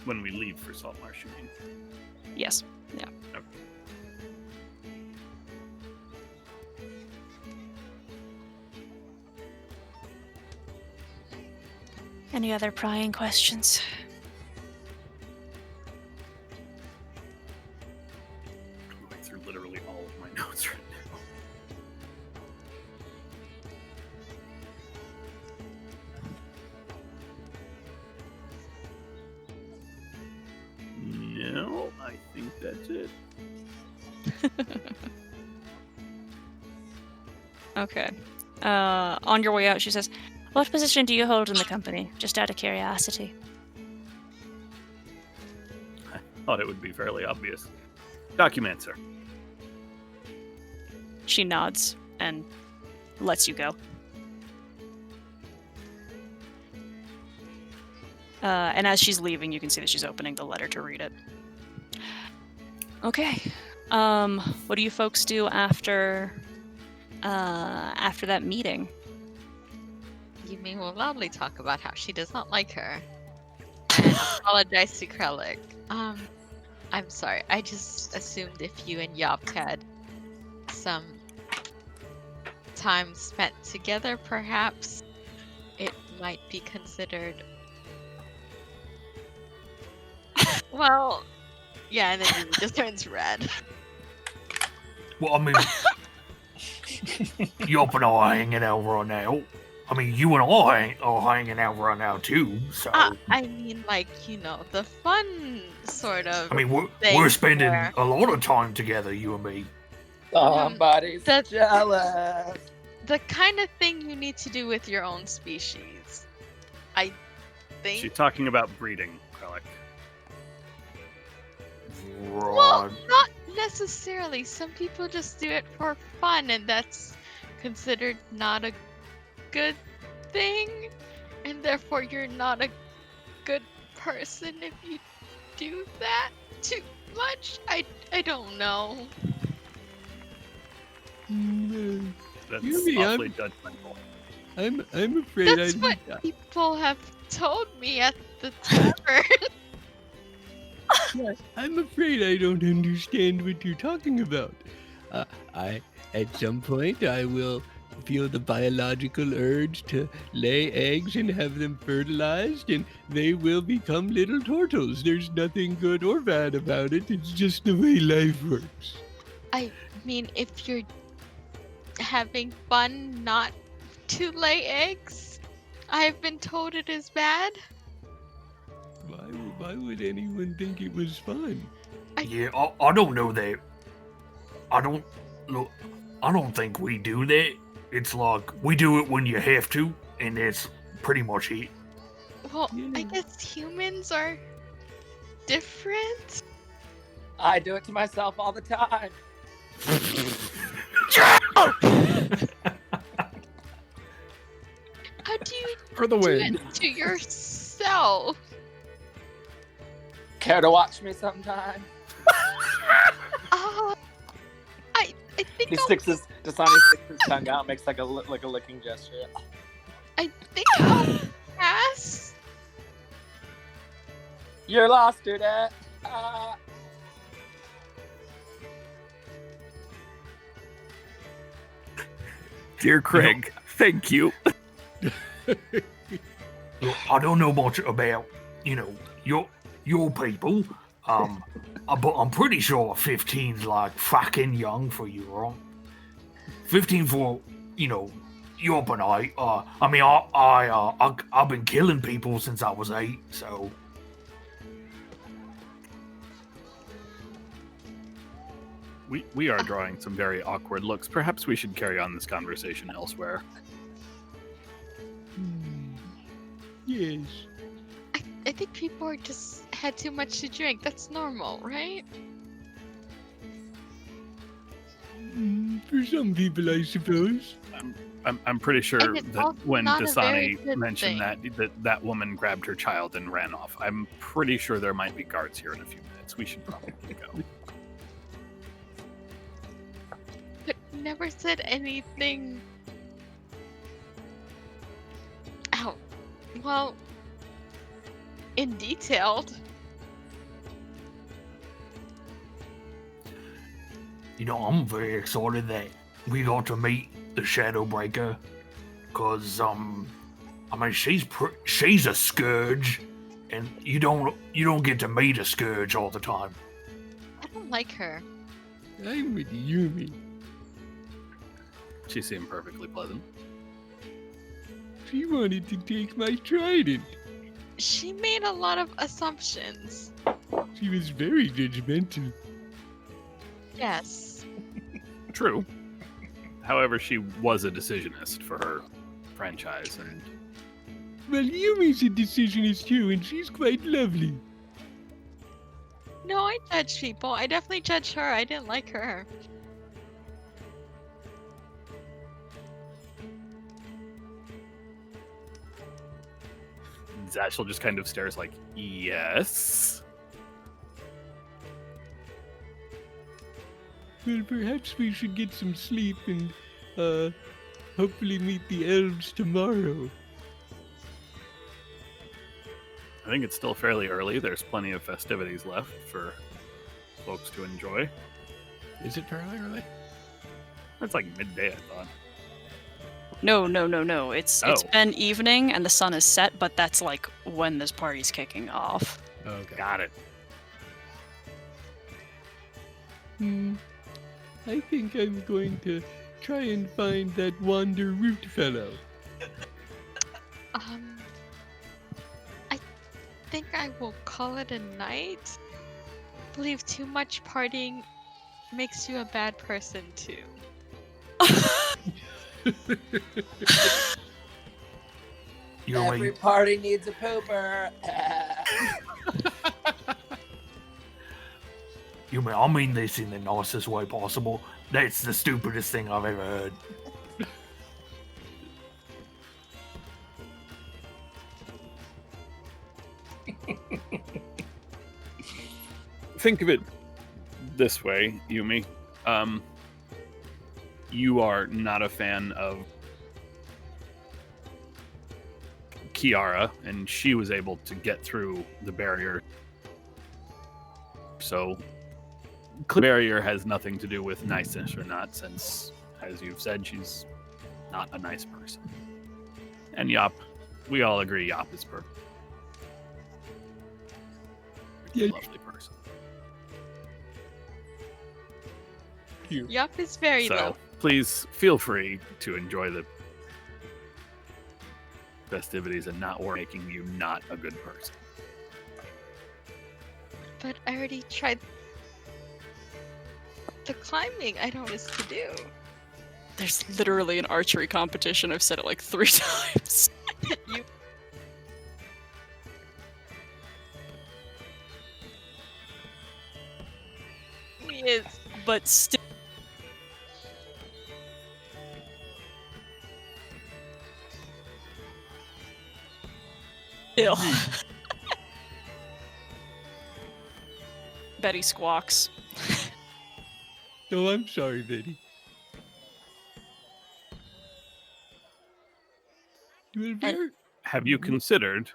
When we leave for Saltmarsh, you mean? Yes. Yeah. Okay. Any other prying questions? I'm going through literally all of my notes right now. No, I think that's it. Okay. On your way out, she says, "What position do you hold in the company? Just out of curiosity." I thought it would be fairly obvious. Documenter. She nods and lets you go. And as she's leaving, you can see that she's opening the letter to read it. Okay. What do you folks do after that meeting? You mean we'll loudly talk about how she does not like her and apologize to Krellick. I'm sorry. I just assumed if you and Yop had some time spent together, perhaps it might be considered. Well, yeah, and then he just turns red. Well, I mean, Yop and I are hanging out right now. I mean, you and I are hanging out right now too. So I mean, like, you know, the fun sort of. I mean, we're thing spending where- a lot of time together, you and me. Somebody's That's- jealous. The kind of thing you need to do with your own species. I think. She's talking about breeding, Krellick. Well, Right. not necessarily. Some people just do it for fun, and that's considered not a good thing, and therefore you're not a good person if you do that too much. I don't know. That's Yumi, awfully judgmental. I'm afraid That's what people have told me at the tavern. I'm afraid I don't understand what you're talking about. At some point, I will feel the biological urge to lay eggs and have them fertilized, and they will become little turtles. There's nothing good or bad about it. It's just the way life works. I mean, if you're having fun not to lay eggs, I've been told it is bad. Why would anyone think it was fun? Yeah, I don't know that. I don't think we do that. It's like we do it when you have to, and that's pretty much it. Well, I Yeah. guess humans are different. I do it to myself all the time. How do you For the do win. it to yourself? Care to watch me sometime? I think He I'll, sticks his tongue out, makes like a licking gesture. I think I'll pass. You're lost, student. Dear Craig, thank you. Look, I don't know much about, your people. But I'm pretty sure 15's like fucking young for you, right? 15 for, Yup and I've been killing people since I was 8, so. We are drawing some very awkward looks. Perhaps we should carry on this conversation elsewhere. Yes. I think people are just had too much to drink. That's normal, right? For some people, I suppose. I'm pretty sure And it's that also when not a very Dasani good mentioned thing. that woman grabbed her child and ran off. I'm pretty sure there might be guards here in a few minutes. We should probably go. But never said anything. Oh, well, in detailed. I'm very excited that we got to meet the Shadowbreaker, cause she's a scourge, and you don't get to meet a scourge all the time. I don't like her. I'm with Yumi. She seemed perfectly pleasant. She wanted to take my trident. She made a lot of assumptions. She was very judgmental. Yes. True. However, she was a decisionist for her franchise, and Well, Yumi's a decisionist too, and she's quite lovely. No, I judge people. I definitely judge her. I didn't like her. Zashel just kind of stares like, yes. Well, perhaps we should get some sleep and, hopefully meet the elves tomorrow. I think it's still fairly early. There's plenty of festivities left for folks to enjoy. Is it fairly early? It's like midday, I thought. No. It's Oh. been evening and the sun is set, but that's like when this party's kicking off. Okay. Got it. I think I'm going to try and find that Wander Root fellow. I think I will call it a night. I believe too much partying makes you a bad person too. Every party needs a pooper. I mean this in the nicest way possible. That's the stupidest thing I've ever heard. Think of it this way, Yumi. You are not a fan of Kiara, and she was able to get through the barrier. So, the barrier has nothing to do with niceness or not, since, as you've said, she's not a nice person. And Yop, we all agree Yop is perfect. Yeah. Lovely person. Yup is very So, low. please feel free to enjoy the festivities and not worry making you not a good person. But I already tried the climbing. I don't know what to do. There's literally an archery competition. I've said it like 3 times. You he is. But still. Betty squawks. Oh, I'm sorry, Betty. Well, And- Have you considered,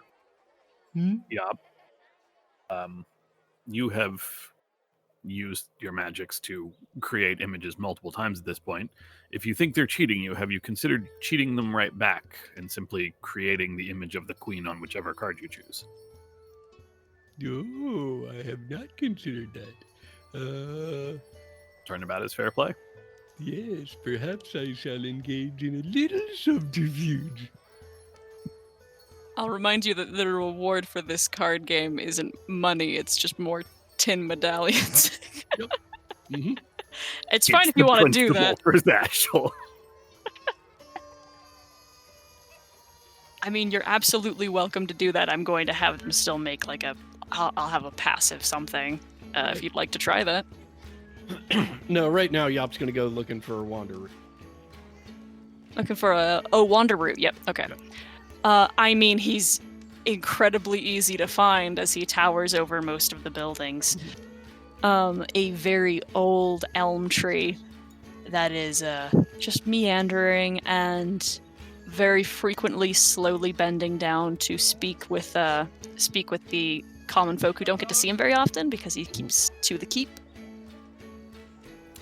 Hmm? Yop, You have used your magics to create images multiple times at this point. If you think they're cheating you, have you considered cheating them right back and simply creating the image of the queen on whichever card you choose? No, I have not considered that. Turnabout is fair play. Yes, perhaps I shall engage in a little subterfuge. I'll remind you that the reward for this card game isn't money, it's just more tin medallions. Mm-hmm. It's fine if you want to do that. Where's the actual? I mean, you're absolutely welcome to do that. I'm going to have them still make like I'll have a passive something if you'd like to try that. No, right now Yop's gonna go looking for a wander. Looking for a wander route. Yep. Okay. I mean, he's incredibly easy to find as he towers over most of the buildings. A very old elm tree that is just meandering and very frequently slowly bending down to speak with the common folk who don't get to see him very often because he keeps to the keep.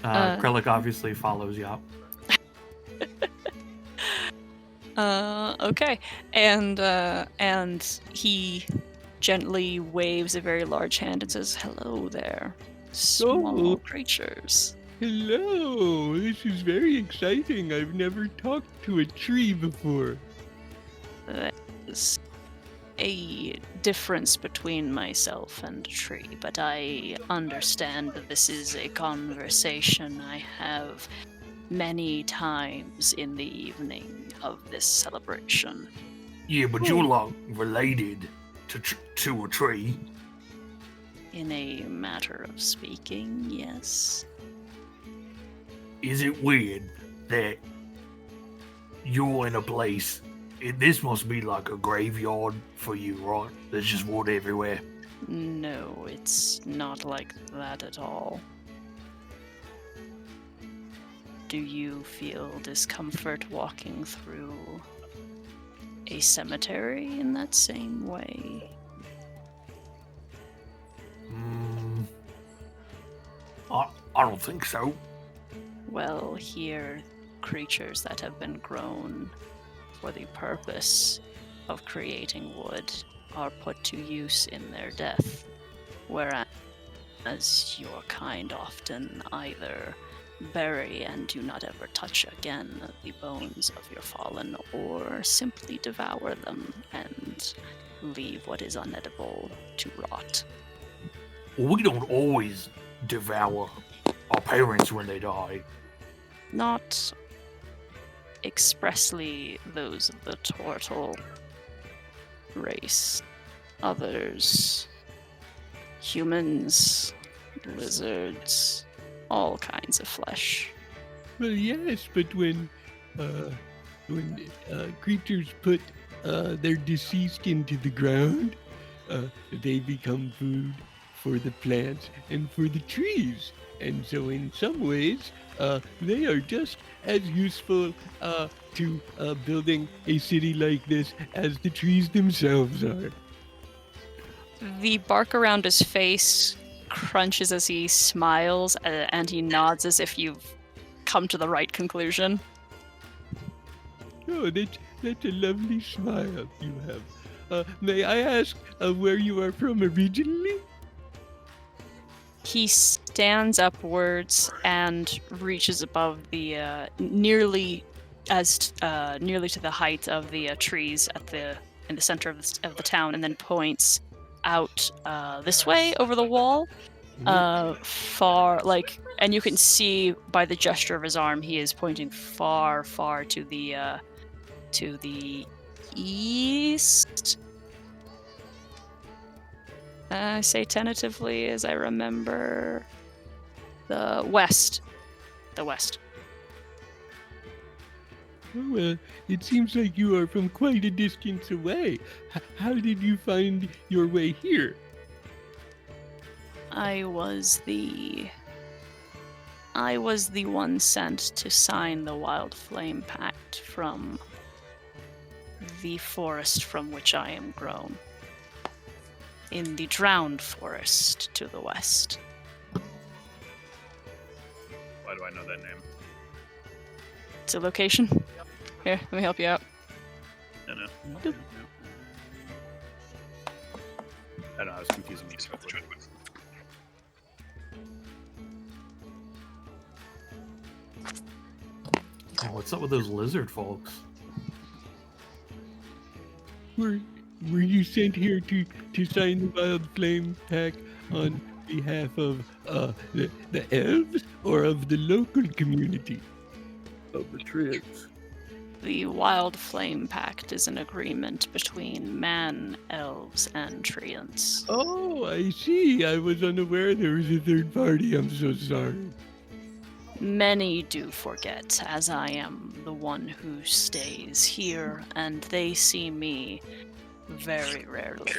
Krellick obviously follows Yop. Okay, and he gently waves a very large hand and says, "Hello there, small creatures." Hello, this is very exciting. I've never talked to a tree before. There's a difference between myself and a tree, but I understand that this is a conversation I have many times in the evening of this celebration. Yeah, but you're like related to a tree. In a matter of speaking, yes. Is it weird that you're in a place? This must be like a graveyard for you, right? There's just wood everywhere. No, it's not like that at all. Do you feel discomfort walking through a cemetery in that same way? I don't think so. Well, here, creatures that have been grown for the purpose of creating wood are put to use in their death, whereas your kind often either bury and do not ever touch again the bones of your fallen, or simply devour them and leave what is unedible to rot. Well, we don't always devour our parents when they die. Not expressly those of the turtle race. Others, humans, lizards, all kinds of flesh. Well, yes, but when creatures put their deceased into the ground, they become food for the plants and for the trees. And so in some ways, they are just as useful to building a city like this as the trees themselves are. The bark around his face crunches as he smiles, and he nods as if you've come to the right conclusion. Oh, that's a lovely smile you have. May I ask where you are from originally? He stands upwards and reaches above the nearly to the height of the trees in the center of the town, and then points out this way over the wall, far, like, and you can see by the gesture of his arm he is pointing far, far to the east. I say tentatively as I remember. The west. The west. Oh, well, it seems like you are from quite a distance away. How did you find your way here? I was the one sent to sign the Wild Flame Pact from the forest from which I am grown. in the Drowned Forest to the west. Why do I know that name? It's a location. Here, let me help you out. No. I know, I was confusing these. Oh, what's up with those lizard folks? Were you sent here to sign the Wild Flame Pact on behalf of the elves or of the local community? Of the trees. The Wild Flame Pact is an agreement between man, elves, and treants. Oh, I see. I was unaware there was a third party. I'm so sorry. Many do forget, as I am the one who stays here, and they see me very rarely.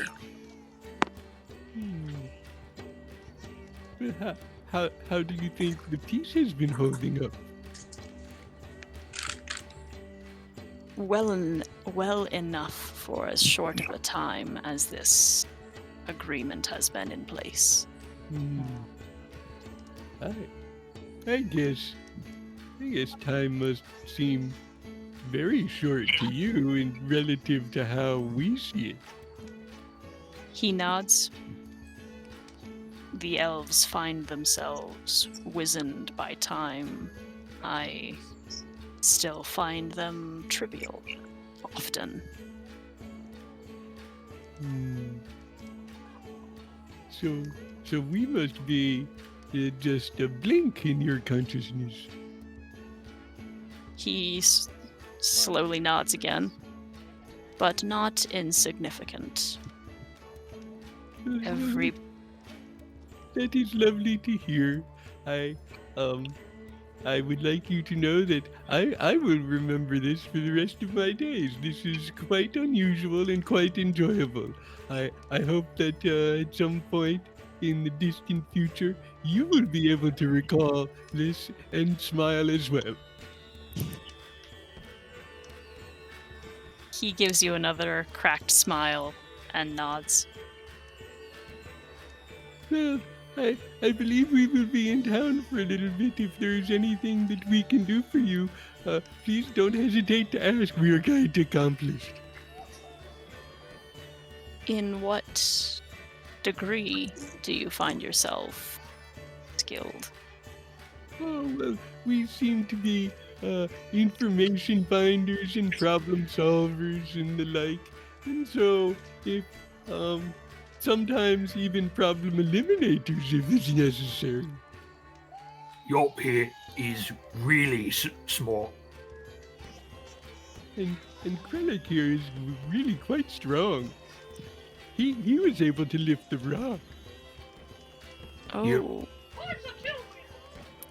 But how do you think the peace has been holding up? Well enough for as short of a time as this agreement has been in place. I guess time must seem very short to you in relative to how we see it. He nods. The elves find themselves wizened by time. I still find them trivial, often. So we must be just a blink in your consciousness. He slowly nods again, but not insignificant. Every That is lovely to hear. I would like you to know that I will remember this for the rest of my days. This is quite unusual and quite enjoyable. I hope that at some point in the distant future, you will be able to recall this and smile as well. He gives you another cracked smile and nods. Well, I believe we will be in town for a little bit. If there's anything that we can do for you, please don't hesitate to ask. We are quite accomplished. In what degree do you find yourself skilled? Oh, well, we seem to be information finders and problem solvers and the like. And so, if, sometimes even problem eliminators if it's necessary. Yop here is really smart. And Krellick here is really quite strong. He was able to lift the rock. Oh.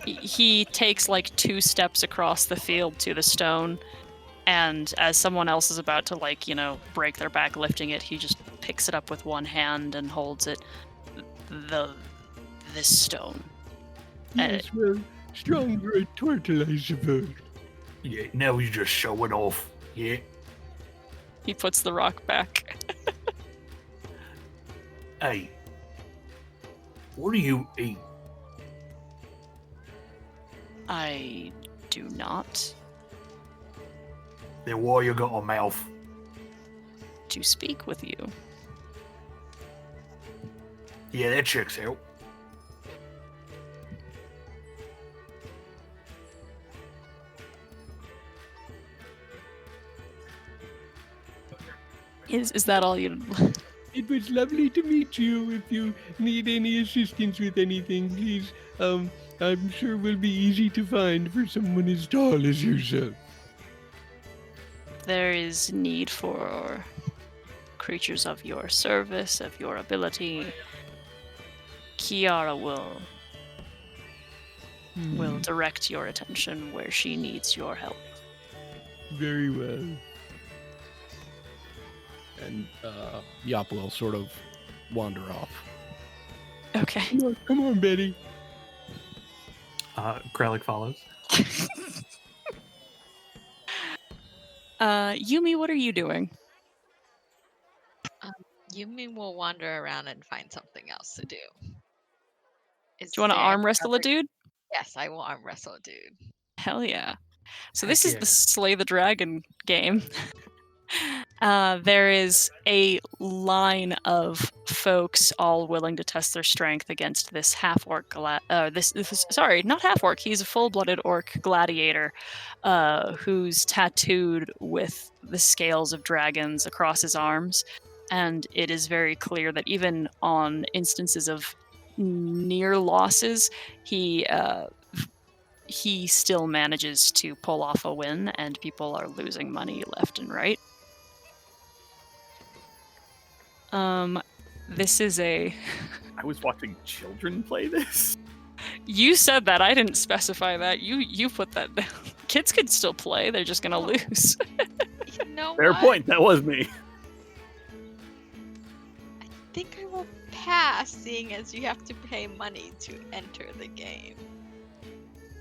He takes like 2 steps across the field to the stone, and as someone else is about to break their back lifting it, he just picks it up with one hand and holds it. This stone. Yes, well, strong for a turtle, I suppose. Yeah, now he's just showing off. Yeah. He puts the rock back. Hey, what do you eat? I do not. Then why you got a mouth? To speak with you. Yeah, that checks out. Is that all you... It was lovely to meet you. If you need any assistance with anything, please, I'm sure we'll be easy to find for someone as tall as yourself. There is need for creatures of your service, of your ability. Kiara will direct your attention where she needs your help. Very well. And Yop will sort of wander off. Okay. Come on, Betty. Kralik follows. Yumi, what are you doing? Yumi will wander around and find something else to do. Do you want to arm wrestle a dude? Yes, I will arm wrestle a dude. Hell yeah. So Heck this is yeah. the Slay the Dragon game. There is a line of folks all willing to test their strength against this half-orc sorry, not half-orc, he's a full-blooded orc gladiator who's tattooed with the scales of dragons across his arms, and it is very clear that even on instances of near losses, he still manages to pull off a win, and people are losing money left and right. This is a... I was watching children play this. You said that. I didn't specify that. You put that down. Kids could still play. They're just gonna lose. You know Fair what? point. That was me. I think I will pass, seeing as you have to pay money to enter the game.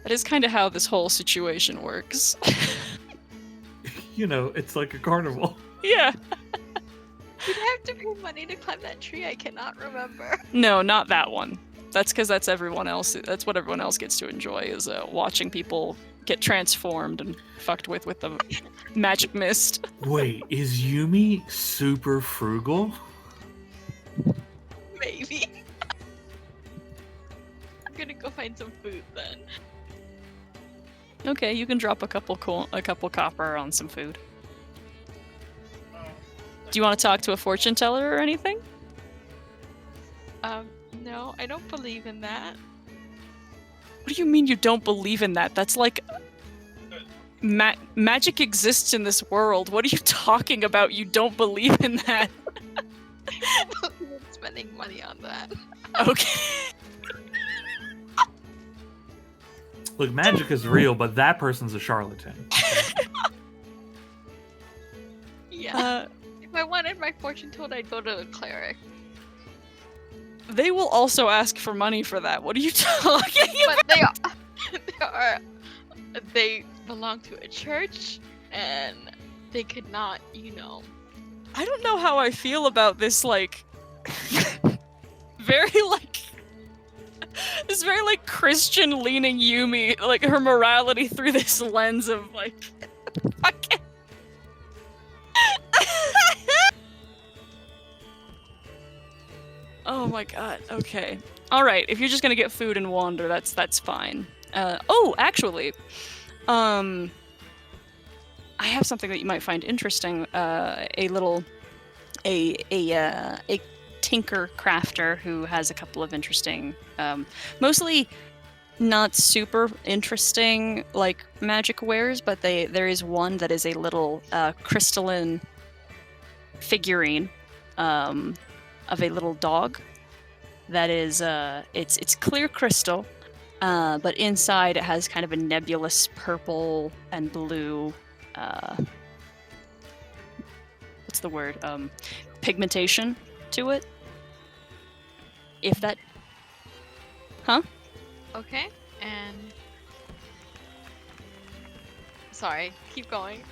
That is kind of how this whole situation works. You know, it's like a carnival. Yeah. Did I have to pay money to climb that tree? I cannot remember. No, not that one. That's because that's everyone else. That's what everyone else gets to enjoy is watching people get transformed and fucked with the magic mist. Wait, is Yumi super frugal? Maybe. I'm gonna go find some food then. Okay, you can drop a couple copper on some food. Do you want to talk to a fortune teller or anything? No, I don't believe in that. What do you mean you don't believe in that? That's like... magic exists in this world. What are you talking about? You don't believe in that. I'm spending money on that. Okay. Look, magic is real, but that person's a charlatan. Yeah. If I wanted my fortune told, I'd go to a cleric. They will also ask for money for that. What are you talking about? But they belong to a church, and they could not, I don't know how I feel about this, like... very, like... This very, like, Christian-leaning Yumi, like, her morality through this lens of, like... fucking... Oh my god, okay. Alright, if you're just gonna get food and wander, that's fine. Actually, I have something that you might find interesting. A tinker crafter who has a couple of interesting, mostly not super interesting, like, magic wares, but there is one that is a little crystalline figurine of a little dog that is it's clear crystal, but inside it has kind of a nebulous purple and blue what's the word, pigmentation to it, if that... Okay, and... Sorry, keep going.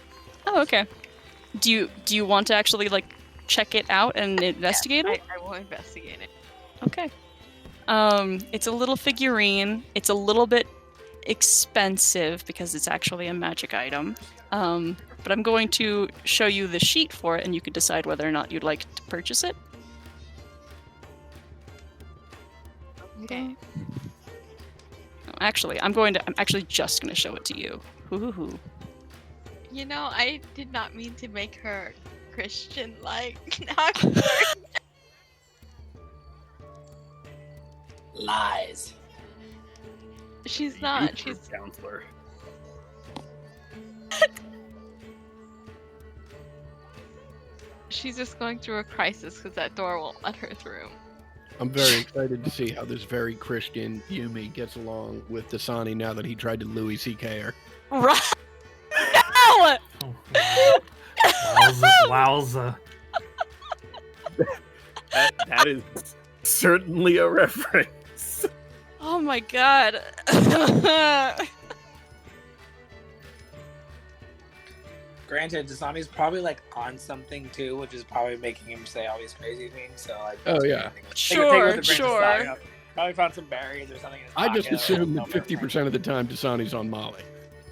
Oh, okay. Do you want to actually, like, check it out and investigate it? I will investigate it. Okay. It's a little figurine. It's a little bit expensive because it's actually a magic item. But I'm going to show you the sheet for it, and you can decide whether or not you'd like to purchase it. Okay. Actually, I'm actually just going to show it to you. Hoo-hoo-hoo. I did not mean to make her Christian-like. Lies. She's not. She's counselor. She's just going through a crisis because that door won't let her through. I'm very excited to see how this very Christian Yumi gets along with Dasani now that he tried to Louis C.K. her. Right. No! Oh, wowza. That is certainly a reference. Oh my god. granted, Dasani's probably like on something too, which is probably making him say all these crazy things. So like, Oh, yeah. take it with a Sure, grain of sure. salt, you know. Probably found some berries or something. In his I just pocket. assume No, that 50% of the time Dasani's on Molly.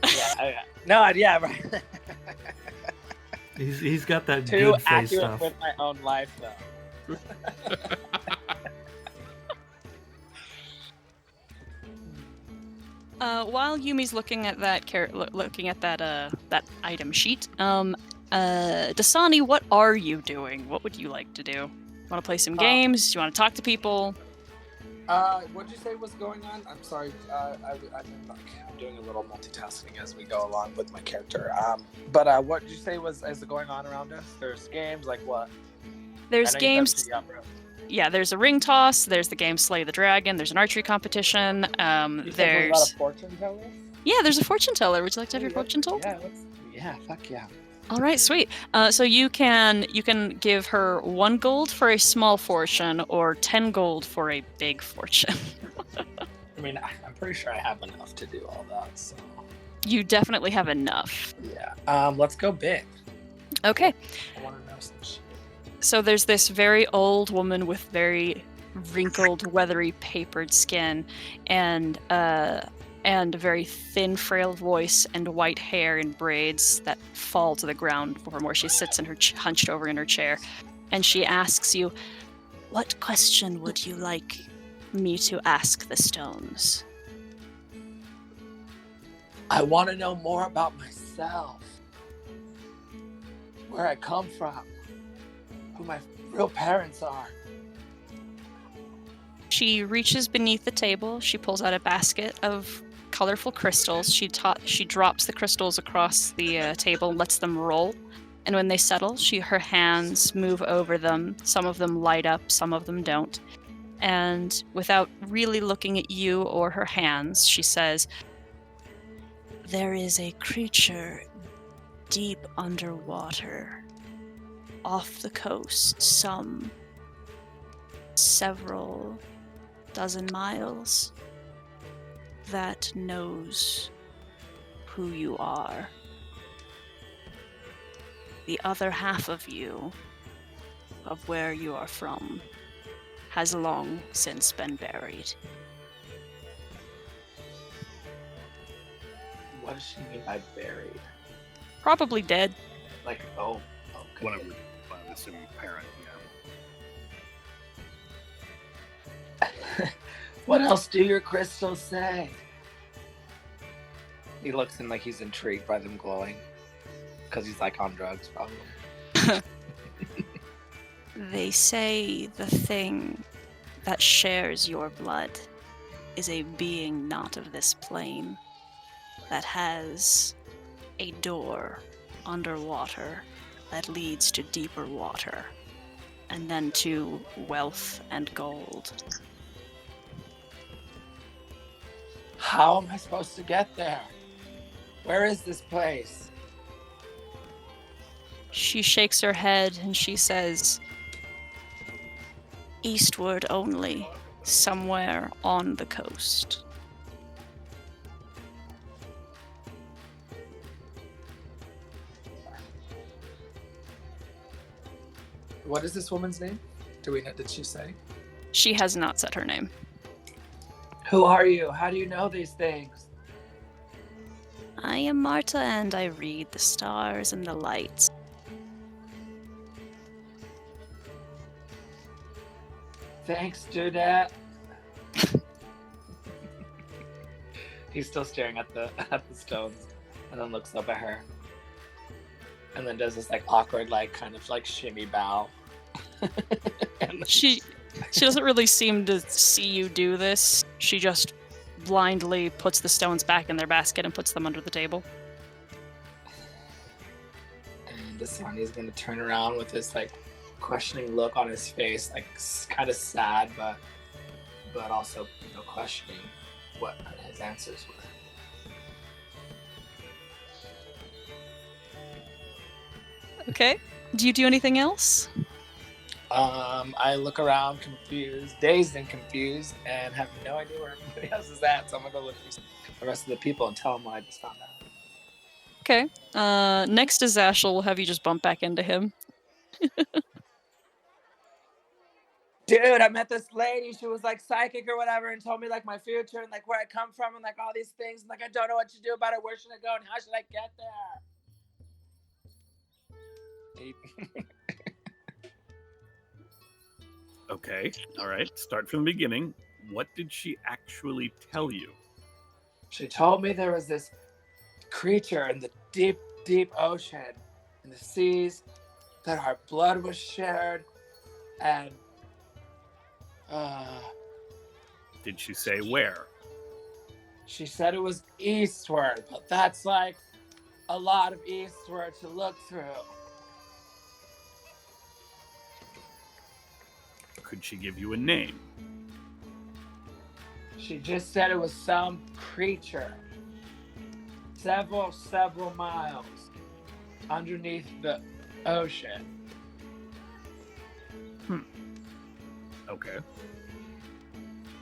Yeah. No, yeah, right. He's got that Too good face accurate stuff. with my own life, though. While Yumi's looking at that that item sheet, Dasani, what are you doing? What would you like to do? Want to play some games? Do you want to talk to people? What'd you say was going on? I'm sorry. I'm doing a little multitasking as we go along with my character. But what did you say is going on around us? There's games like what? There's I know you games. said the opera. Yeah, there's a ring toss. There's the game Slay the Dragon. There's an archery competition. You said something about There's a fortune teller? there's a fortune teller. Would you like to have your fortune told? Yeah, fuck yeah. All right, sweet. So you can give her 1 gold for a small fortune, or 10 gold for a big fortune. I mean, I'm pretty sure I have enough to do all that. So You definitely have enough. yeah. Let's go big. Okay. I want to know some shit. So there's this very old woman with very wrinkled, weathery, papered skin, and a very thin, frail voice, and white hair in braids that fall to the ground from where she sits in her hunched over in her chair. And she asks you, "What question would you like me to ask the stones?" I want to know more about myself. Where I come from. Who my real parents are. She reaches beneath the table. She pulls out a basket of colorful crystals. She drops the crystals across the table and lets them roll. And when they settle, her hands move over them. Some of them light up, some of them don't. And without really looking at you or her hands, she says, "There is a creature deep underwater, off the coast, some several dozen miles, that knows who you are. The other half of you, of where you are from, has long since been buried." What does she mean by buried? Probably dead. Like, oh, okay. One of her, I assume, parent. What else do your crystals say? He looks in like he's intrigued by them glowing. Because he's like on drugs, probably. They say the thing that shares your blood is a being not of this plane, that has a door underwater that leads to deeper water, and then to wealth and gold. How am I supposed to get there? Where is this place? She shakes her head and she says, "Eastward only, somewhere on the coast." What is this woman's name? Did she say? She has not said her name. Who are you? How do you know these things? I am Marta, and I read the stars and the lights. Thanks, Dudette. He's still staring at the stones, and then looks up at her, and then does this like awkward, like kind of like shimmy bow. And She doesn't really seem to see you do this. She just blindly puts the stones back in their basket and puts them under the table. And Dasani's gonna turn around with this like questioning look on his face, like kind of sad, but also questioning what his answers were. Okay. Do you do anything else? I look around dazed and confused, and have no idea where everybody else is at. So I'm gonna go look for the rest of the people and tell them what I just found out. Okay. Next is Zashel. We'll have you just bump back into him. Dude, I met this lady. She was like psychic or whatever, and told me like my future and like where I come from and like all these things. And like I don't know what to do about it. Where should I go and how should I get there? Okay, all right. Start from the beginning. What did she actually tell you? She told me there was this creature in the deep, deep ocean, in the seas, that our blood was shared, and Did she say where? she said it was eastward, but that's like a lot of eastward to look through. Could she give you a name? She just said it was some creature several miles underneath the ocean. Okay.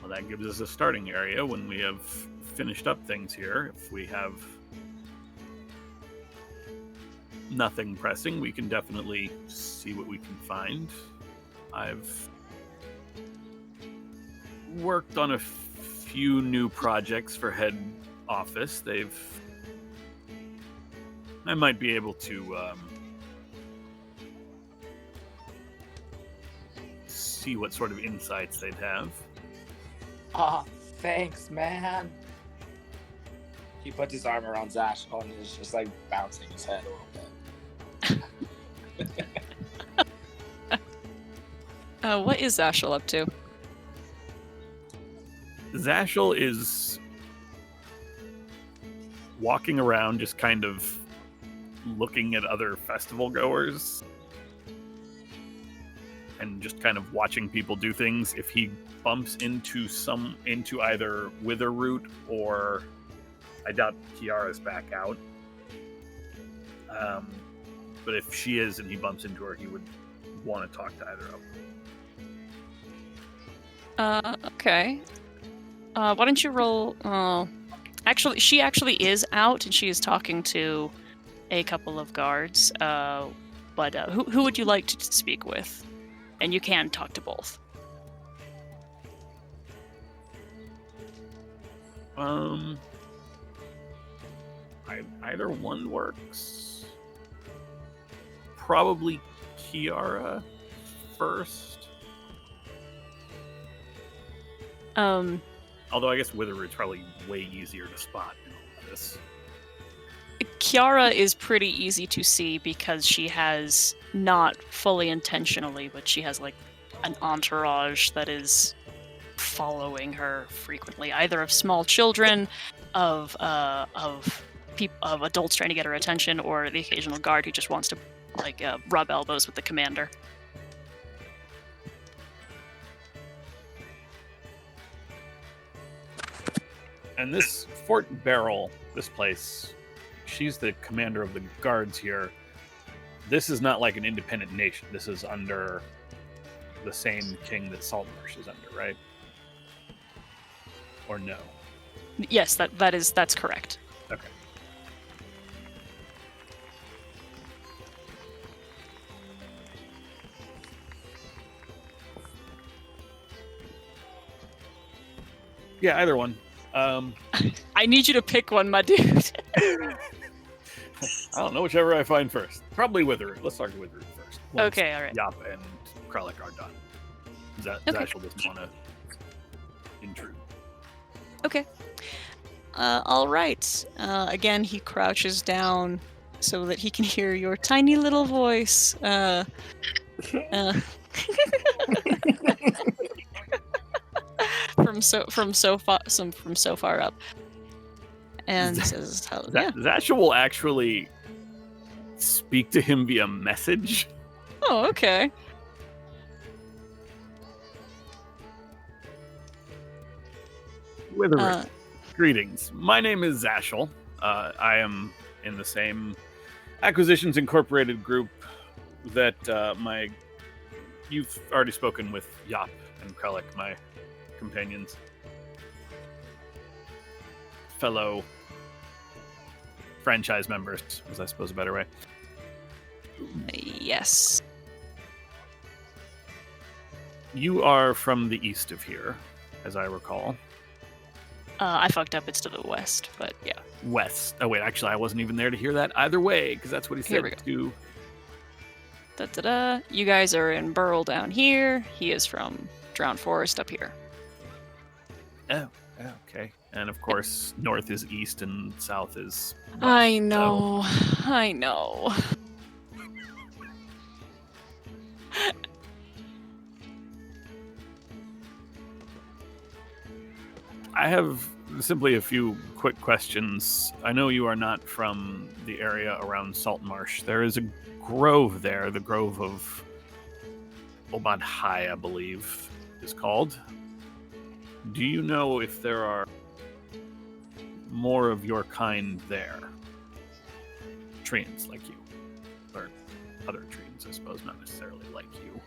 Well, that gives us a starting area when we have finished up things here. If we have nothing pressing, we can definitely see what we can find. I've worked on a few new projects for head office. I might be able to see what sort of insights they'd have. Oh, thanks, man. He puts his arm around Zashel and is just like bouncing his head a little bit. What is Zashel up to? Zashel is walking around just kind of looking at other festival goers and just kind of watching people do things. If he bumps into either Witherroot or I doubt Kiara's back out. But if she is and he bumps into her, he would want to talk to either of them. Okay. Why don't you roll? Actually, she actually is out, and she is talking to a couple of guards. But who would you like to speak with? And you can talk to both. Either one works. Probably Kiara first. Although I guess Witherroot's probably way easier to spot in all of this. Kiara is pretty easy to see because she has, not fully intentionally, but she has like an entourage that is following her frequently, either of small children, of adults trying to get her attention, or the occasional guard who just wants to like rub elbows with the commander. And this Fort Beryl, this place, she's the commander of the guards here. This is not like an independent nation. This is under the same king that Saltmarsh is under, right? Or no? Yes, that's correct. Okay. Yeah, either one. I need you to pick one, my dude. I don't know, whichever I find first. Probably Witherroot. Let's start with Witherroot first. Once Okay, all right. Yop and Kralik are done. Zashel doesn't want to intrude. Okay. All right. Again, he crouches down so that he can hear your tiny little voice. From so far up, and says, yeah. Zashel will actually speak to him via message. Oh, okay. Witherroot. Greetings. My name is Zashel. I am in the same Acquisitions Incorporated group that you've already spoken with Yop and Kralik, my companions. Fellow franchise members, is I suppose a better way. Yes. You are from the east of here, as I recall. I fucked up. It's to the west, but yeah. West. Oh, wait, actually, I wasn't even there to hear that either way, because that's what he Here said we to... Da-da-da. You guys are in Burl down here. He is from Drowned Forest up here. Oh, okay. And of course, north is east and south is west. I know. I know. I have simply a few quick questions. I know you are not from the area around Saltmarsh. There is a grove there, the Grove of Obad High, I believe, is called. Do you know if there are more of your kind there? Treants like you. Or other treants, I suppose, not necessarily like you.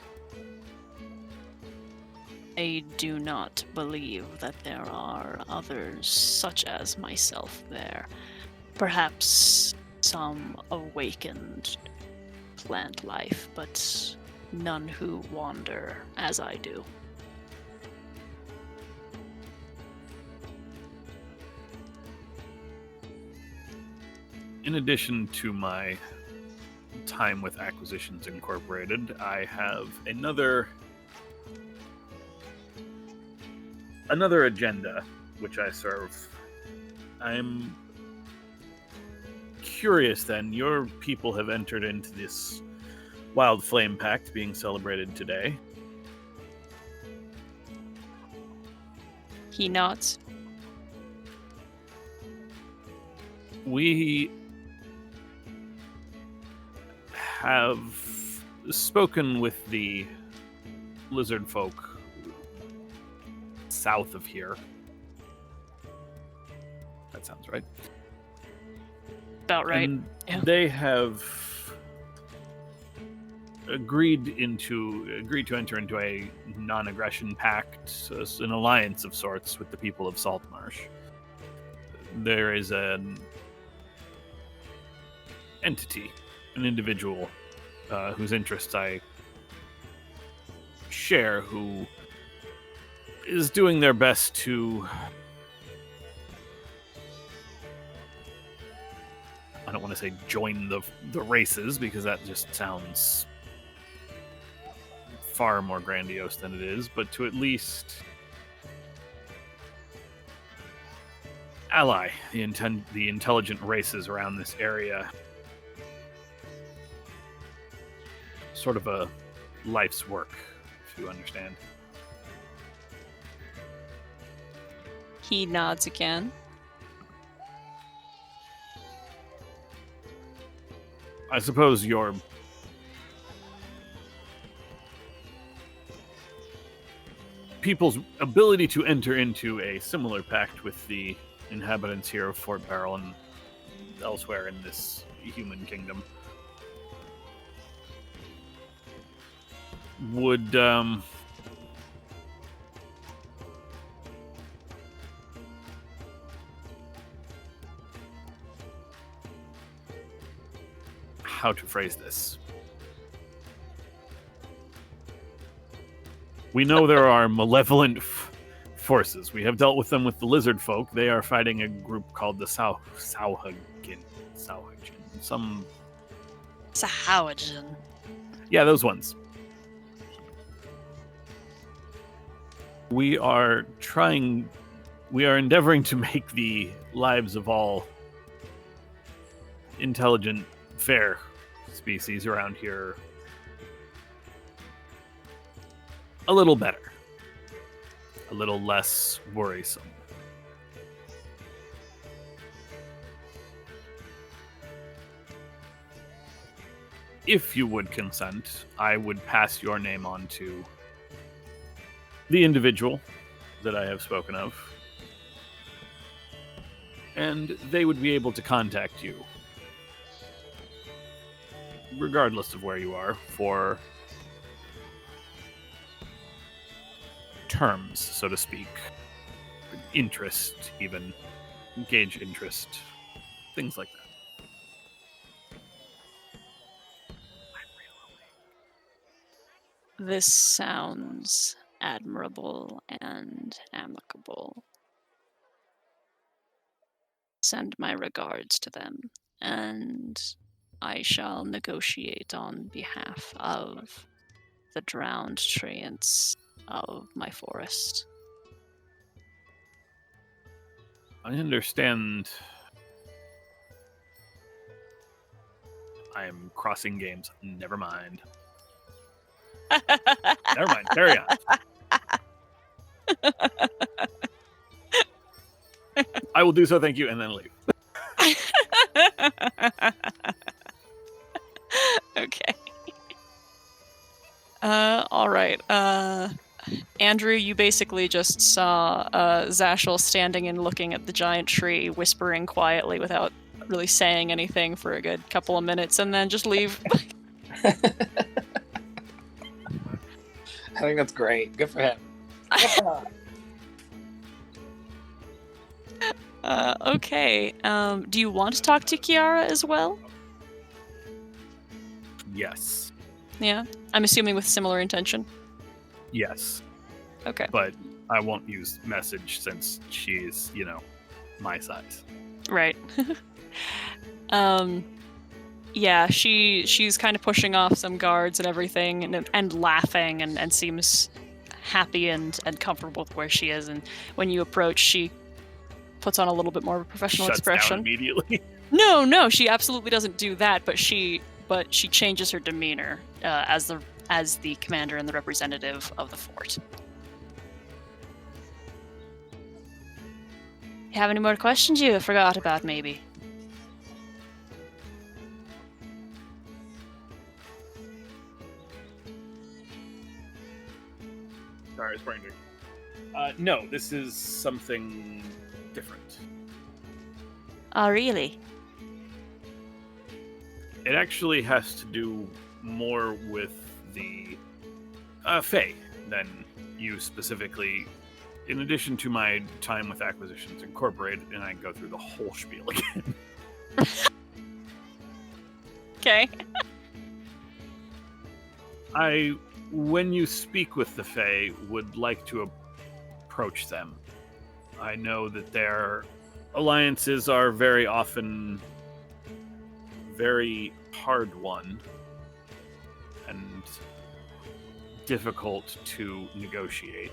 I do not believe that there are others such as myself there. Perhaps some awakened plant life, but none who wander as I do. In addition to my time with Acquisitions Incorporated, I have another agenda which I serve. I'm curious then, your people have entered into this Wild Flame Pact being celebrated today. He nods. We have spoken with the lizard folk south of here. That sounds right. About right. And Yeah. they have agreed to enter into a non-aggression pact, so it's an alliance of sorts with the people of Saltmarsh. There is an entity, an individual whose interests I share, who is doing their best to, I don't want to say join the races, because that just sounds far more grandiose than it is, but to at least ally the intelligent races around this area. Sort of a life's work, if you understand. He nods again. I suppose your people's ability to enter into a similar pact with the inhabitants here of Fort Barrel and elsewhere in this human kingdom would how to phrase this. We know there are malevolent forces. We have dealt with them with the lizard folk. They are fighting a group called the Sauhagin. Some... Sahawajan. Yeah, those ones. We are endeavoring to make the lives of all intelligent, fair species around here a little better, a little less worrisome. If you would consent, I would pass your name on to the individual that I have spoken of, and they would be able to contact you, regardless of where you are, for terms, so to speak. Interest, even. Gauge interest. Things like that. This sounds admirable and amicable. Send my regards to them, and I shall negotiate on behalf of the drowned treants of my forest. I understand. I am crossing games. Never mind. Never mind. Carry on. I will do so, thank you, and then leave. Okay. All right. Andrew, you basically just saw Zashel standing and looking at the giant tree, whispering quietly without really saying anything for a good couple of minutes, and then just leave. I think that's great. Good for him. Okay. Do you want to talk to Kiara as well? Yes. Yeah. I'm assuming with similar intention. Yes. Okay. But I won't use message since she's, my size. Right. Yeah, she's kind of pushing off some guards and everything and laughing and seems happy and comfortable with where she is, and when you approach she puts on a little bit more of a professional Shuts expression. down immediately. No, she absolutely doesn't do that, but she changes her demeanor as the commander and the representative of the fort. You have any more questions you forgot about, maybe? Sorry, it's brain drink. No, this is something different. Oh, really? It actually has to do more with the Fae than you specifically. In addition to my time with Acquisitions Incorporated, and I go through the whole spiel again. Okay. When you speak with the Fae, would like to approach them. I know that their alliances are very often very hard won and difficult to negotiate.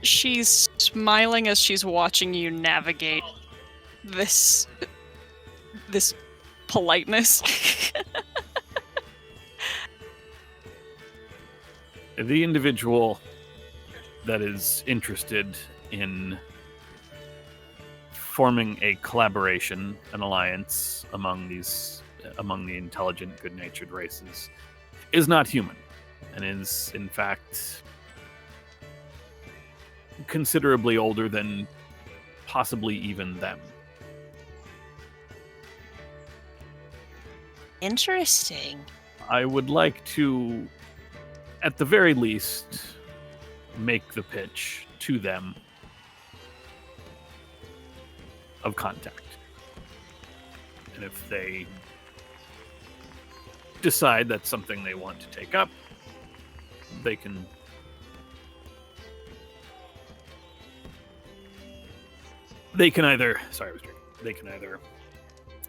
She's smiling as she's watching you navigate this politeness. The individual that is interested in forming a collaboration, an alliance among the intelligent, good-natured races, is not human, and is, in fact, considerably older than possibly even them. Interesting. I would like to, at the very least, make the pitch to them of contact. And if they decide that's something they want to take up, they can either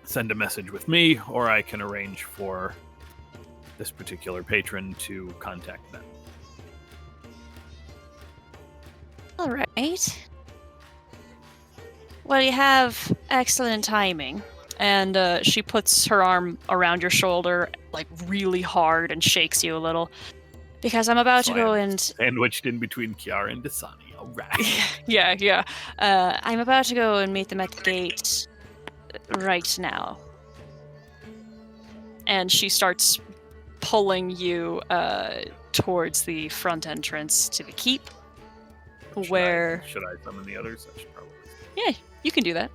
send a message with me, or I can arrange for this particular patron to contact them. All right. Well, you have excellent timing. And she puts her arm around your shoulder, like really hard, and shakes you a little. Because I'm about to go and... Sandwiched in between Kiara and Dasani. All right. Yeah. I'm about to go and meet them at the gate right now. And she starts pulling you towards the front entrance to the keep. Should I summon the others? I should probably. Yeah, you can do that.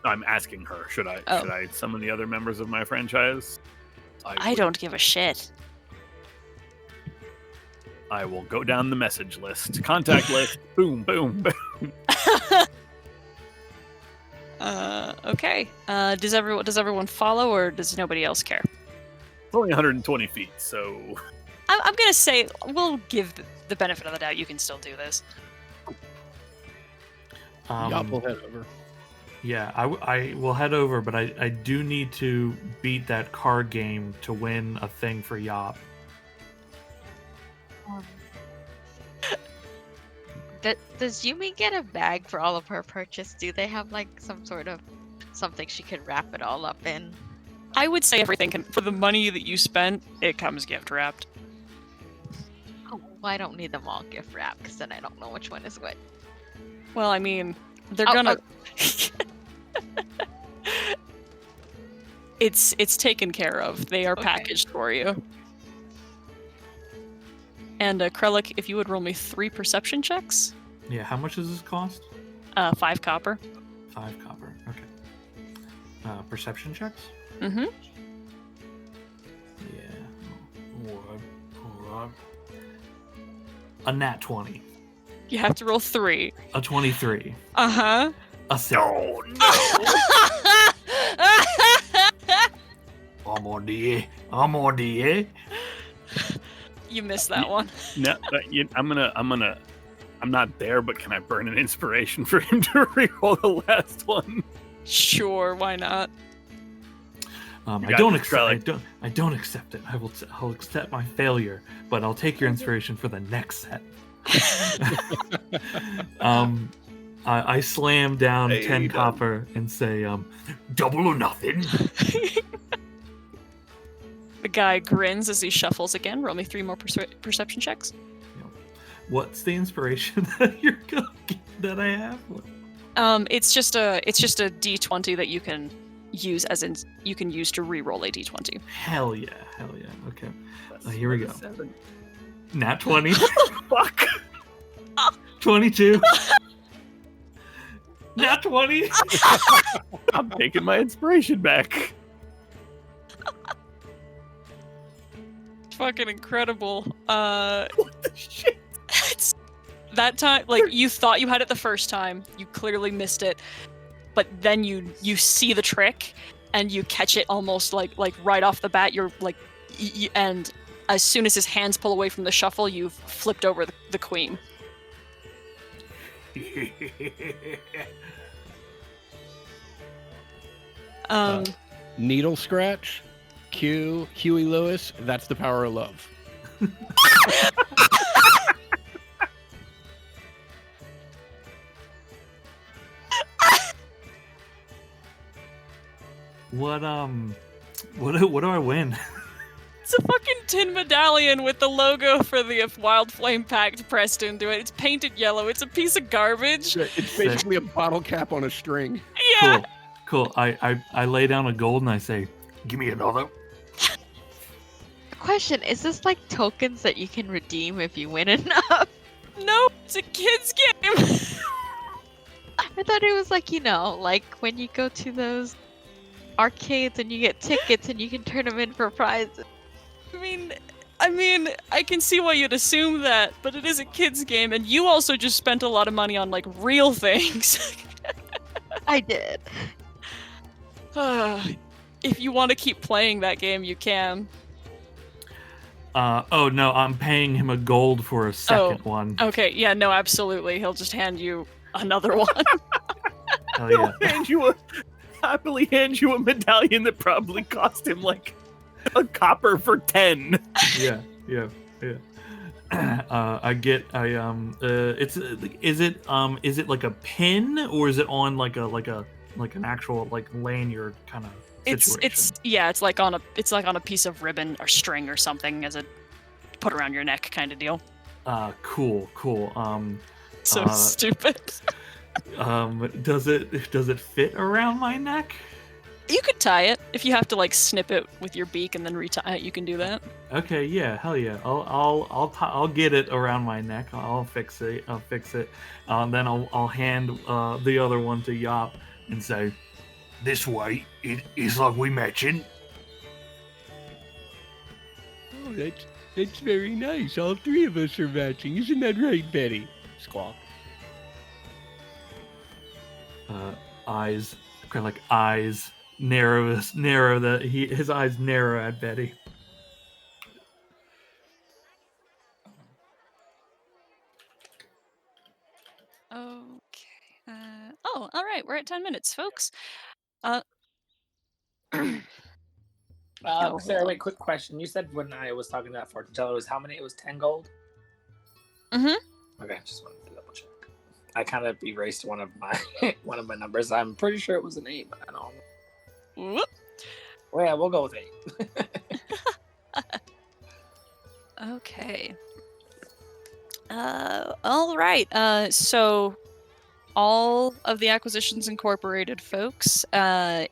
I'm asking her. Should I summon the other members of my franchise? I don't give a shit. I will go down the message list, contact list. Boom, boom, boom. Okay. Does everyone follow, or does nobody else care? It's only 120 feet, so. I'm gonna say we'll give the benefit of the doubt. You can still do this. Yop will head over. Yeah, I will head over, but I do need to beat that card game to win a thing for Yop. Does Yumi get a bag for all of her purchase? Do they have like some sort of something she can wrap it all up in? I would say everything can, for the money that you spent, it comes gift wrapped. Oh, well, I don't need them all gift wrapped because then I don't know which one is what. Well, I mean, they're Oh, gonna. It's taken care of. They are Okay. packaged for you. And Krellick, if you would roll me 3 perception checks, Yeah, how much does this cost? 5 copper. 5 copper. Okay. Perception checks? Mm-hmm. Yeah. Alright. A nat 20. You have to roll 3. A 23. Uh-huh. A 7. I'm on the air. I'm on the air. You missed that one. No, I'm not there, but can I burn an inspiration for him to reroll the last one? Sure, why not? I got don't this, accept. Krellick. I don't accept it. I'll accept my failure, but I'll take your inspiration for the next set. I slam down Hey, 10 you copper and say, Double or nothing. The guy grins as he shuffles again. Roll me 3 more perception checks. "What's the inspiration that you're gonna get that I have?" It's just a D20 that you can use you can use to re-roll a D20. Hell yeah! Okay, here we go. 7. Nat 20, Fuck. 22, nat 20. I'm taking my inspiration back. Fucking incredible. What the shit? It's that time, like, you thought you had it the first time, you clearly missed it, but then you see the trick and you catch it almost like right off the bat. You're like, and as soon as his hands pull away from the shuffle, you've flipped over the queen. Needle scratch. Q. Huey Lewis. That's the power of love. What do I win? It's a fucking tin medallion with the logo for the Wild Flame Pact pressed into it. It's painted yellow. It's a piece of garbage. It's basically a bottle cap on a string. Yeah. Cool. I lay down a gold and I say, Give me another. Question: is this like tokens that you can redeem if you win enough? No, it's a kid's game. I thought it was like, like when you go to those arcades and you get tickets and you can turn them in for prizes. I mean, I can see why you'd assume that, but it is a kid's game, and you also just spent a lot of money on like real things. I did. If you want to keep playing that game, you can. oh no, I'm paying him a gold for a second one. Okay, yeah, no, absolutely. He'll just hand you another one. Hell yeah. He'll happily hand you a medallion that probably cost him like a copper for 10. Yeah. Is it like a pin or is it on like an actual like lanyard kind of situation? It's like on a piece of ribbon or string or something as a put around your neck kind of deal. Cool. So stupid. Does it fit around my neck? You could tie it if you have to like snip it with your beak and then retie it. You can do that. Okay, yeah, hell yeah. I'll get it around my neck. I'll fix it. Then I'll hand the other one to Yop and say, This way, it is like we mentioned. Oh, that's very nice. All 3 of us are matching. Isn't that right, Betty? Squawk. Eyes, kind of like eyes narrow. His eyes narrow at Betty. at 10 minutes, folks. Sarah, wait, quick question. You said when I was talking to that fortune teller, it was how many? It was 10 gold? Mhm. Okay, just wanted to double check. I kind of erased one of my one of my numbers. I'm pretty sure it was an 8, but I don't know. Whoop. Well, yeah, we'll go with 8. Okay. All right. So all of the Acquisitions Incorporated folks,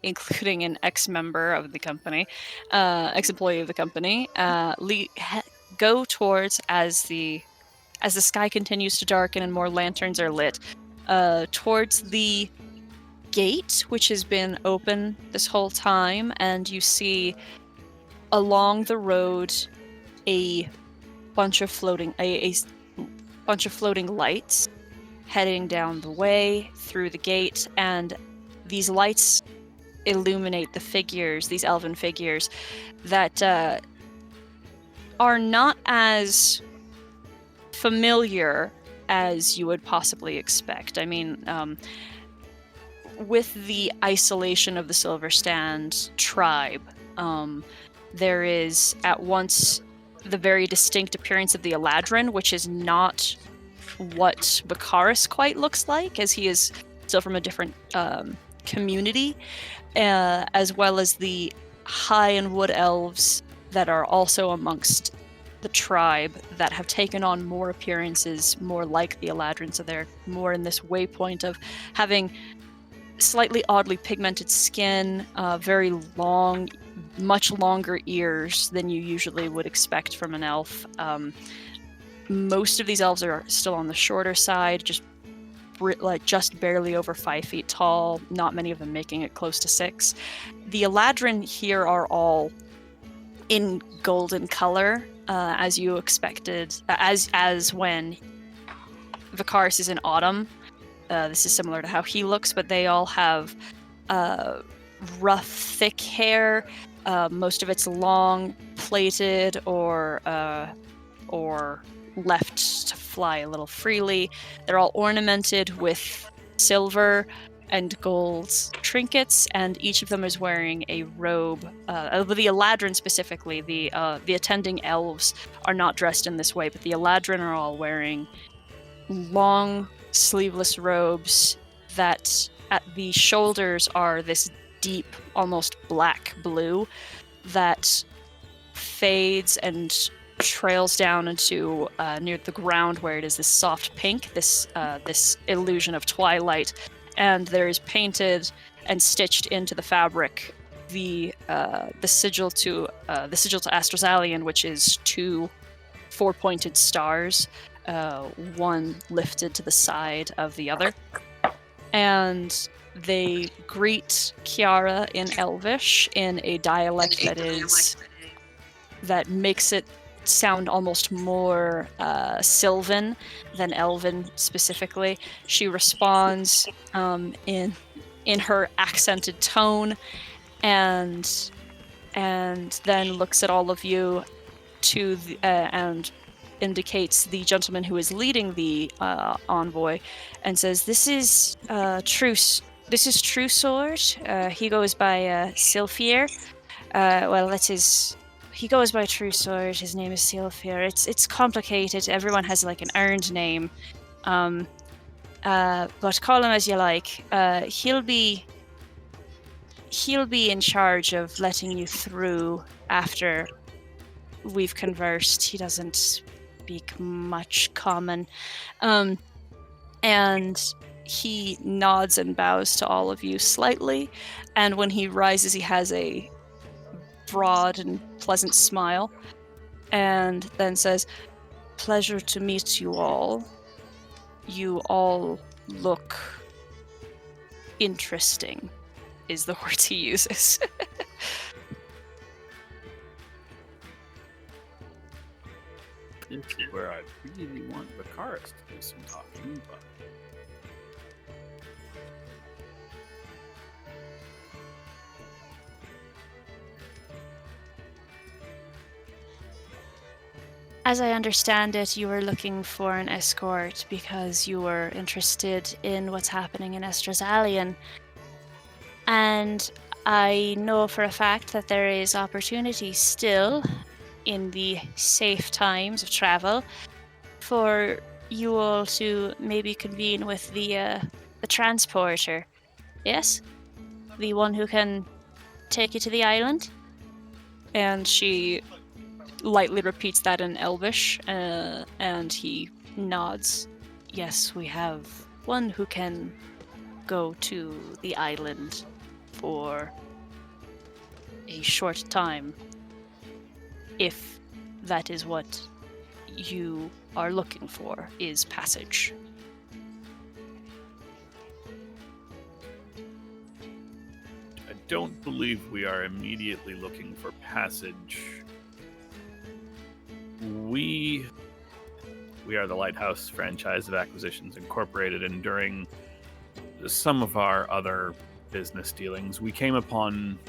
including an ex-member of the company, ex-employee of the company, go towards as the sky continues to darken and more lanterns are lit, towards the gate, which has been open this whole time, and you see along the road a bunch of floating lights heading down the way through the gate, and these lights illuminate the figures, these elven figures, that are not as familiar as you would possibly expect. I mean, with the isolation of the Silver Stand tribe, there is at once the very distinct appearance of the Eladrin, which is not what Bakaris quite looks like, as he is still from a different community, as well as the High and Wood Elves that are also amongst the tribe that have taken on more appearances more like the Eladrin, so they're more in this waypoint of having slightly oddly pigmented skin, very long, much longer ears than you usually would expect from an elf. Most of these elves are still on the shorter side, just barely over 5 feet tall, not many of them making it close to 6. The Eladrin here are all in golden color, as you expected, as when Vakaris is in autumn. This is similar to how he looks, but they all have rough, thick hair. Most of it's long, plaited, or left to fly a little freely. They're all ornamented with silver and gold trinkets, and each of them is wearing a robe. The Eladrin specifically, the attending elves are not dressed in this way, but the Eladrin are all wearing long, sleeveless robes that at the shoulders are this deep, almost black blue that fades and trails down into near the ground where it is this soft pink, this illusion of twilight, and there is painted and stitched into the fabric the sigil to Astrozalian, which is 2 4-pointed stars, one lifted to the side of the other, and they greet Kiara in Elvish in a dialect that makes it sound almost more Sylvan than Elven specifically. She responds in her accented tone, and then looks at all of you and indicates the gentleman who is leading the envoy, and says, "This is Truce. This is True Sword. He goes by Silfier. He goes by True Sword. His name is Silfier. It's complicated. Everyone has like an earned name, but call him as you like. He'll be in charge of letting you through after we've conversed. He doesn't speak much common." And he nods and bows to all of you slightly, and when he rises, he has a broad and pleasant smile, and then says, "Pleasure to meet you all. You all look interesting," is the words he uses. This is where I really want Vakaris to do some talking, but As I understand it, you were looking for an escort because you were interested in what's happening in Estrasalian. And I know for a fact that there is opportunity still in the safe times of travel for you all to maybe convene with the transporter. Yes? The one who can take you to the island? And she lightly repeats that in Elvish, and he nods. Yes, we have one who can go to the island for a short time, if that is what you are looking for, is passage. I don't believe we are immediately looking for passage. We are the Lighthouse franchise of Acquisitions Incorporated, and during some of our other business dealings, we came upon,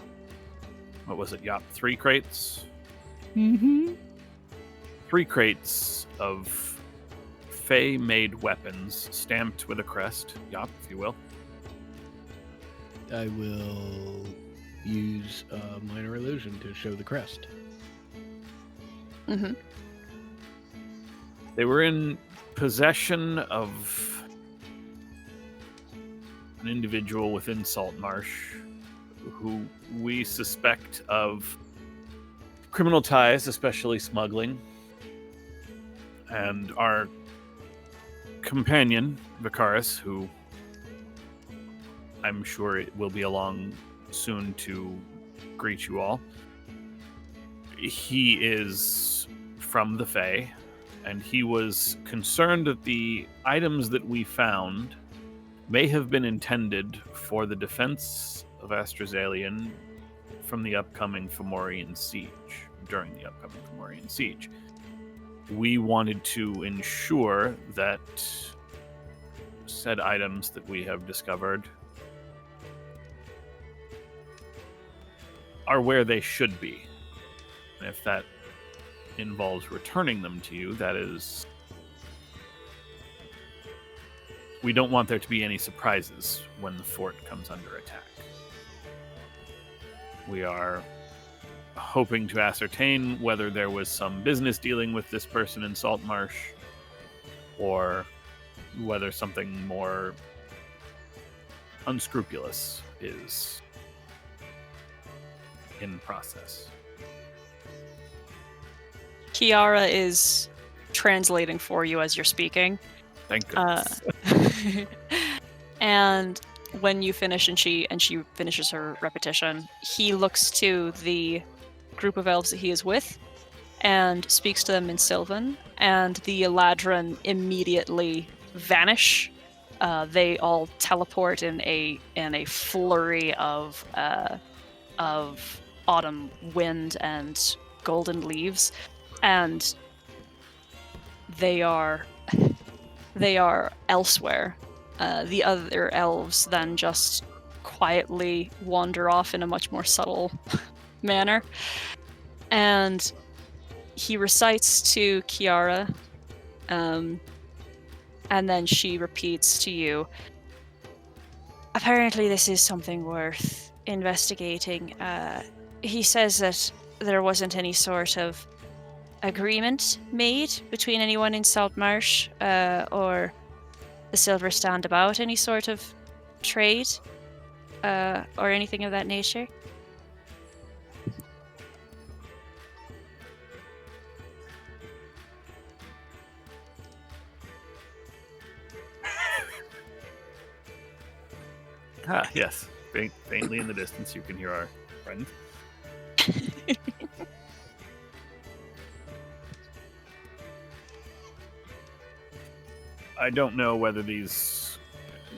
what was it, Yop? 3 crates? Mm-hmm. 3 crates of Fey-made weapons stamped with a crest. Yop, if you will. I will use a minor illusion to show the crest. Mm-hmm. They were in possession of an individual within Saltmarsh who we suspect of criminal ties, especially smuggling. And our companion, Vicaris, who I'm sure it will be along soon to greet you all. He is from the Fae, and he was concerned that the items that we found may have been intended for the defense of Astrasalian from the upcoming Fomorian siege, during the upcoming Fomorian siege. We wanted to ensure that said items that we have discovered are where they should be. And if that involves returning them to you, that is... We don't want there to be any surprises when the fort comes under attack. We are hoping to ascertain whether there was some business dealing with this person in Saltmarsh, or whether something more unscrupulous is in process. Kiara is translating for you as you're speaking. Thank goodness. And when you finish and she finishes her repetition, he looks to the group of elves that he is with and speaks to them in Sylvan, and the Eladrin immediately vanish. They all teleport in a flurry of autumn wind and golden leaves, and they are elsewhere. The other elves then just quietly wander off in a much more subtle manner. And he recites to Kiara, and then she repeats to you, apparently this is something worth investigating. He says that there wasn't any sort of agreement made between anyone in Saltmarsh or the Silver Stand about any sort of trade or anything of that nature. Yes. Faintly in the distance, you can hear our friend. I don't know whether these...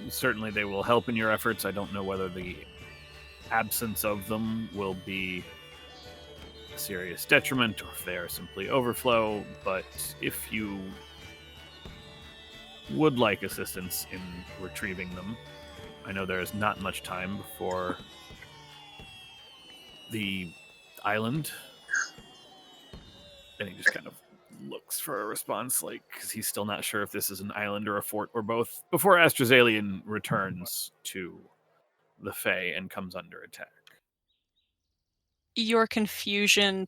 Certainly they will help in your efforts. I don't know whether the absence of them will be a serious detriment or if they are simply overflow, but if you would like assistance in retrieving them, I know there is not much time before the island. And he just kind of looks for a response, like, because he's still not sure if this is an island or a fort or both, before Astrazalian returns to the Fae and comes under attack. Your confusion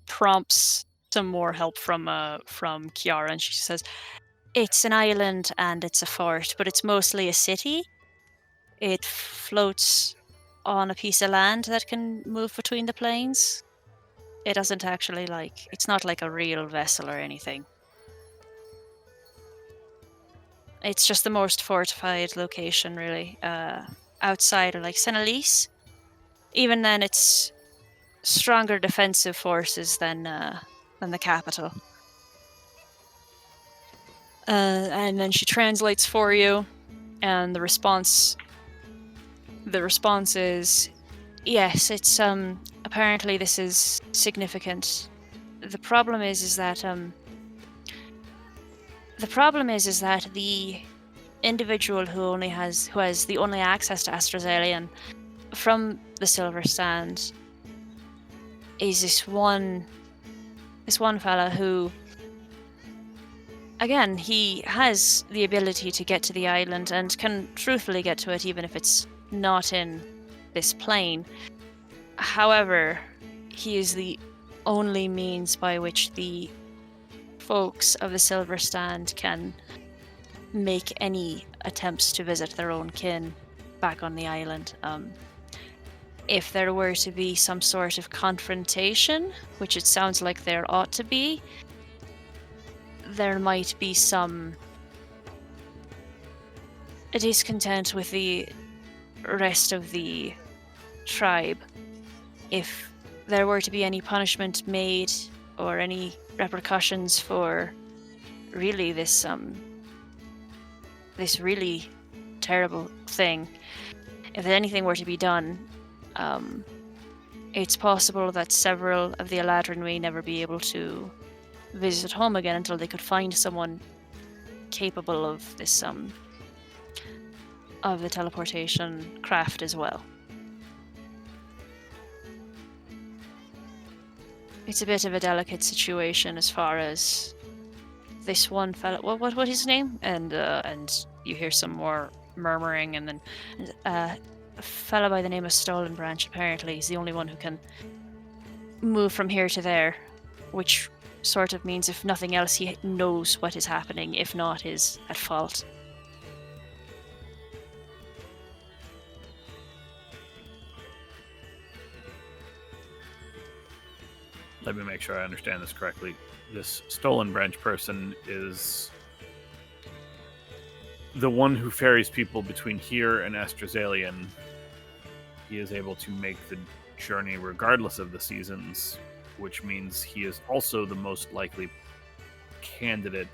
prompts some more help from Kiara, and she says, "It's an island and it's a fort, but it's mostly a city. It floats on a piece of land that can move between the planes. It doesn't actually it's not like a real vessel or anything. It's just the most fortified location, really, outside of Senelise. Even then, it's stronger defensive forces than the capital." And then she translates for you, and the response is, "Yes, it's apparently this is significant. The problem is that the individual who has the only access to Astrazalian from the Silver Stand is this one fella who, again, he has the ability to get to the island and can truthfully get to it even if it's not in this plane. However, he is the only means by which the folks of the Silver Stand can make any attempts to visit their own kin back on the island. If there were to be some sort of confrontation, which it sounds like there ought to be, there might be some discontent with the rest of the tribe. If there were to be any punishment made or any repercussions for really this really terrible thing, if anything were to be done, it's possible that several of the Eladrin may never be able to visit home again until they could find someone capable of this of the teleportation craft as well. It's a bit of a delicate situation as far as this one fella. What his name? And you hear some more murmuring, and then a fella by the name of Stolenbranch apparently is the only one who can move from here to there, which sort of means, if nothing else, he knows what is happening, if not is at fault. Let me make sure I understand this correctly. This Stolenbranch person is the one who ferries people between here and Astrazalian. He is able to make the journey regardless of the seasons, which means he is also the most likely candidate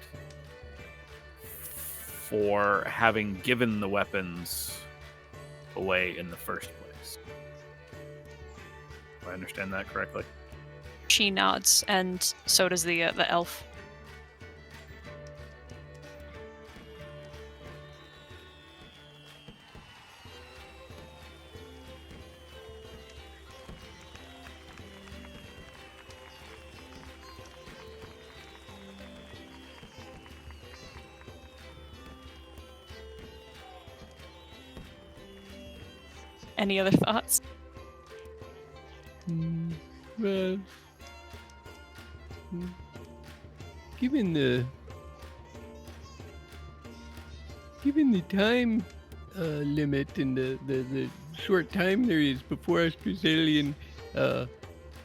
for having given the weapons away in the first place. Do I understand that correctly? She nods, and so does the elf. Any other thoughts? Well, given the time limit and the short time there is before Astrazalian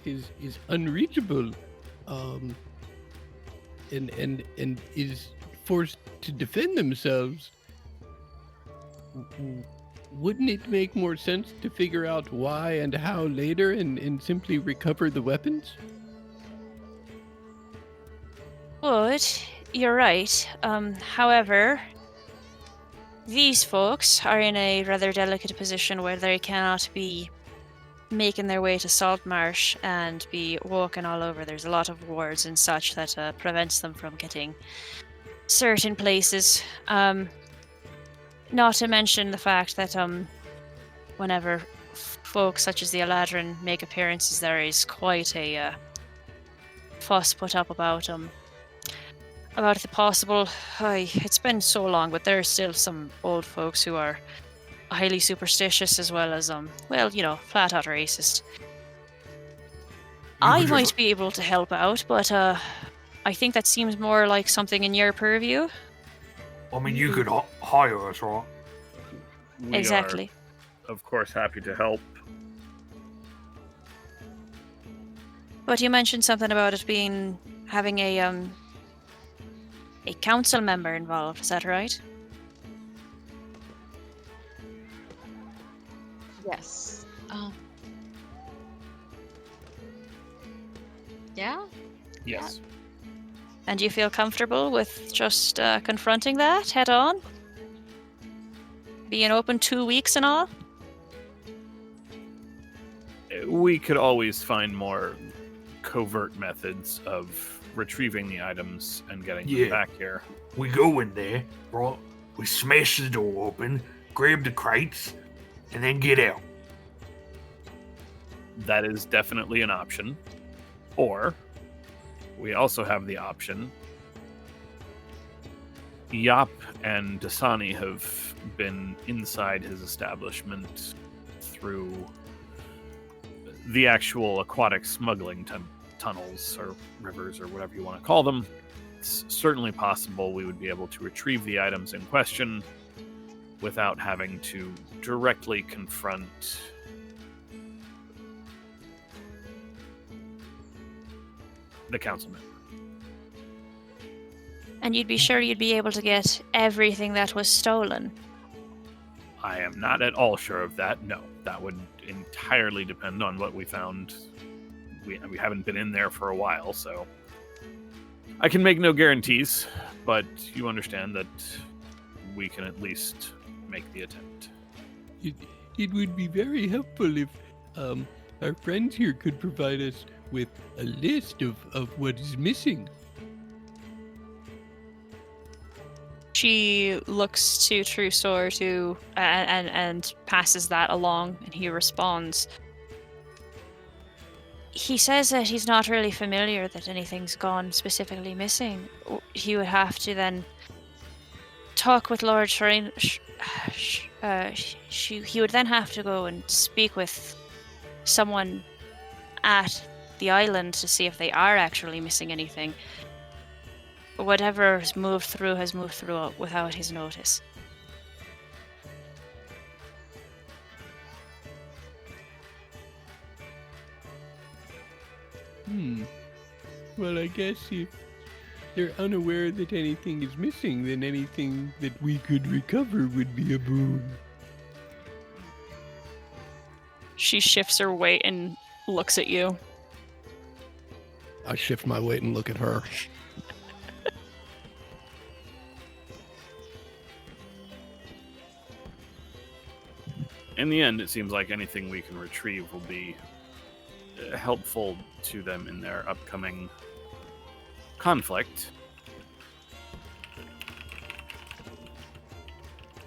is unreachable, and is forced to defend themselves, wouldn't it make more sense to figure out why and how later and simply recover the weapons? Would. You're right. However, these folks are in a rather delicate position where they cannot be making their way to Saltmarsh and be walking all over. There's a lot of wards and such that prevents them from getting certain places. Not to mention the fact that whenever folks such as the Eladrin make appearances, there is quite a fuss put up about about the possible. It's been so long, but there are still some old folks who are highly superstitious as well as flat out racist. I could might just- be able to help out, but I think that seems more like something in your purview. I mean, you could hire us, right? We Exactly. are, of course, happy to help. But you mentioned something about it having a council member involved. Is that right? Yes. Yeah. Yes. And do you feel comfortable with just confronting that head on? Being open 2 weeks and all? We could always find more covert methods of retrieving the items and getting Yeah. them back here. We go in there, right? We smash the door open, grab the crates, and then get out. That is definitely an option. Or we also have the option. Yap and Dasani have been inside his establishment through the actual aquatic smuggling tunnels or rivers or whatever you want to call them. It's certainly possible we would be able to retrieve the items in question without having to directly confront the councilman. And you'd be sure you'd be able to get everything that was stolen. I am not at all sure of that. No, that would entirely depend on what we found. We haven't been in there for a while, so I can make no guarantees, but you understand that we can at least make the attempt. It would be very helpful if our friends here could provide us with a list of what is missing. She looks to Trusor and passes that along, and he responds. He says that he's not really familiar that anything's gone specifically missing. He would have to then talk with Lord Shrain. He would then have to go and speak with someone at the island to see if they are actually missing anything. Whatever has moved through without his notice. Well, I guess if they're unaware that anything is missing, then anything that we could recover would be a boon. She shifts her weight and looks at you. I shift my weight and look at her. In the end, it seems like anything we can retrieve will be helpful to them in their upcoming conflict.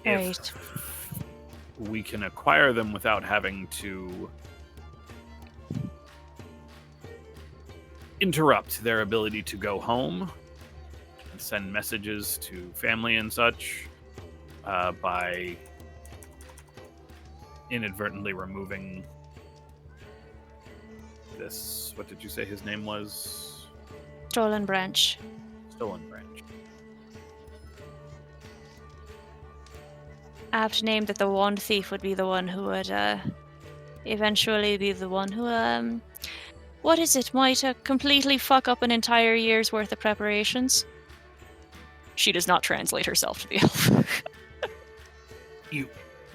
Right. If we can acquire them without having to interrupt their ability to go home and send messages to family and such by inadvertently removing this, what did you say his name was? Stolen Branch. Stolen Branch. Apt name that the wand thief would be the one who would eventually be the one who what is it, might completely fuck up an entire year's worth of preparations. She does not translate herself to the elf.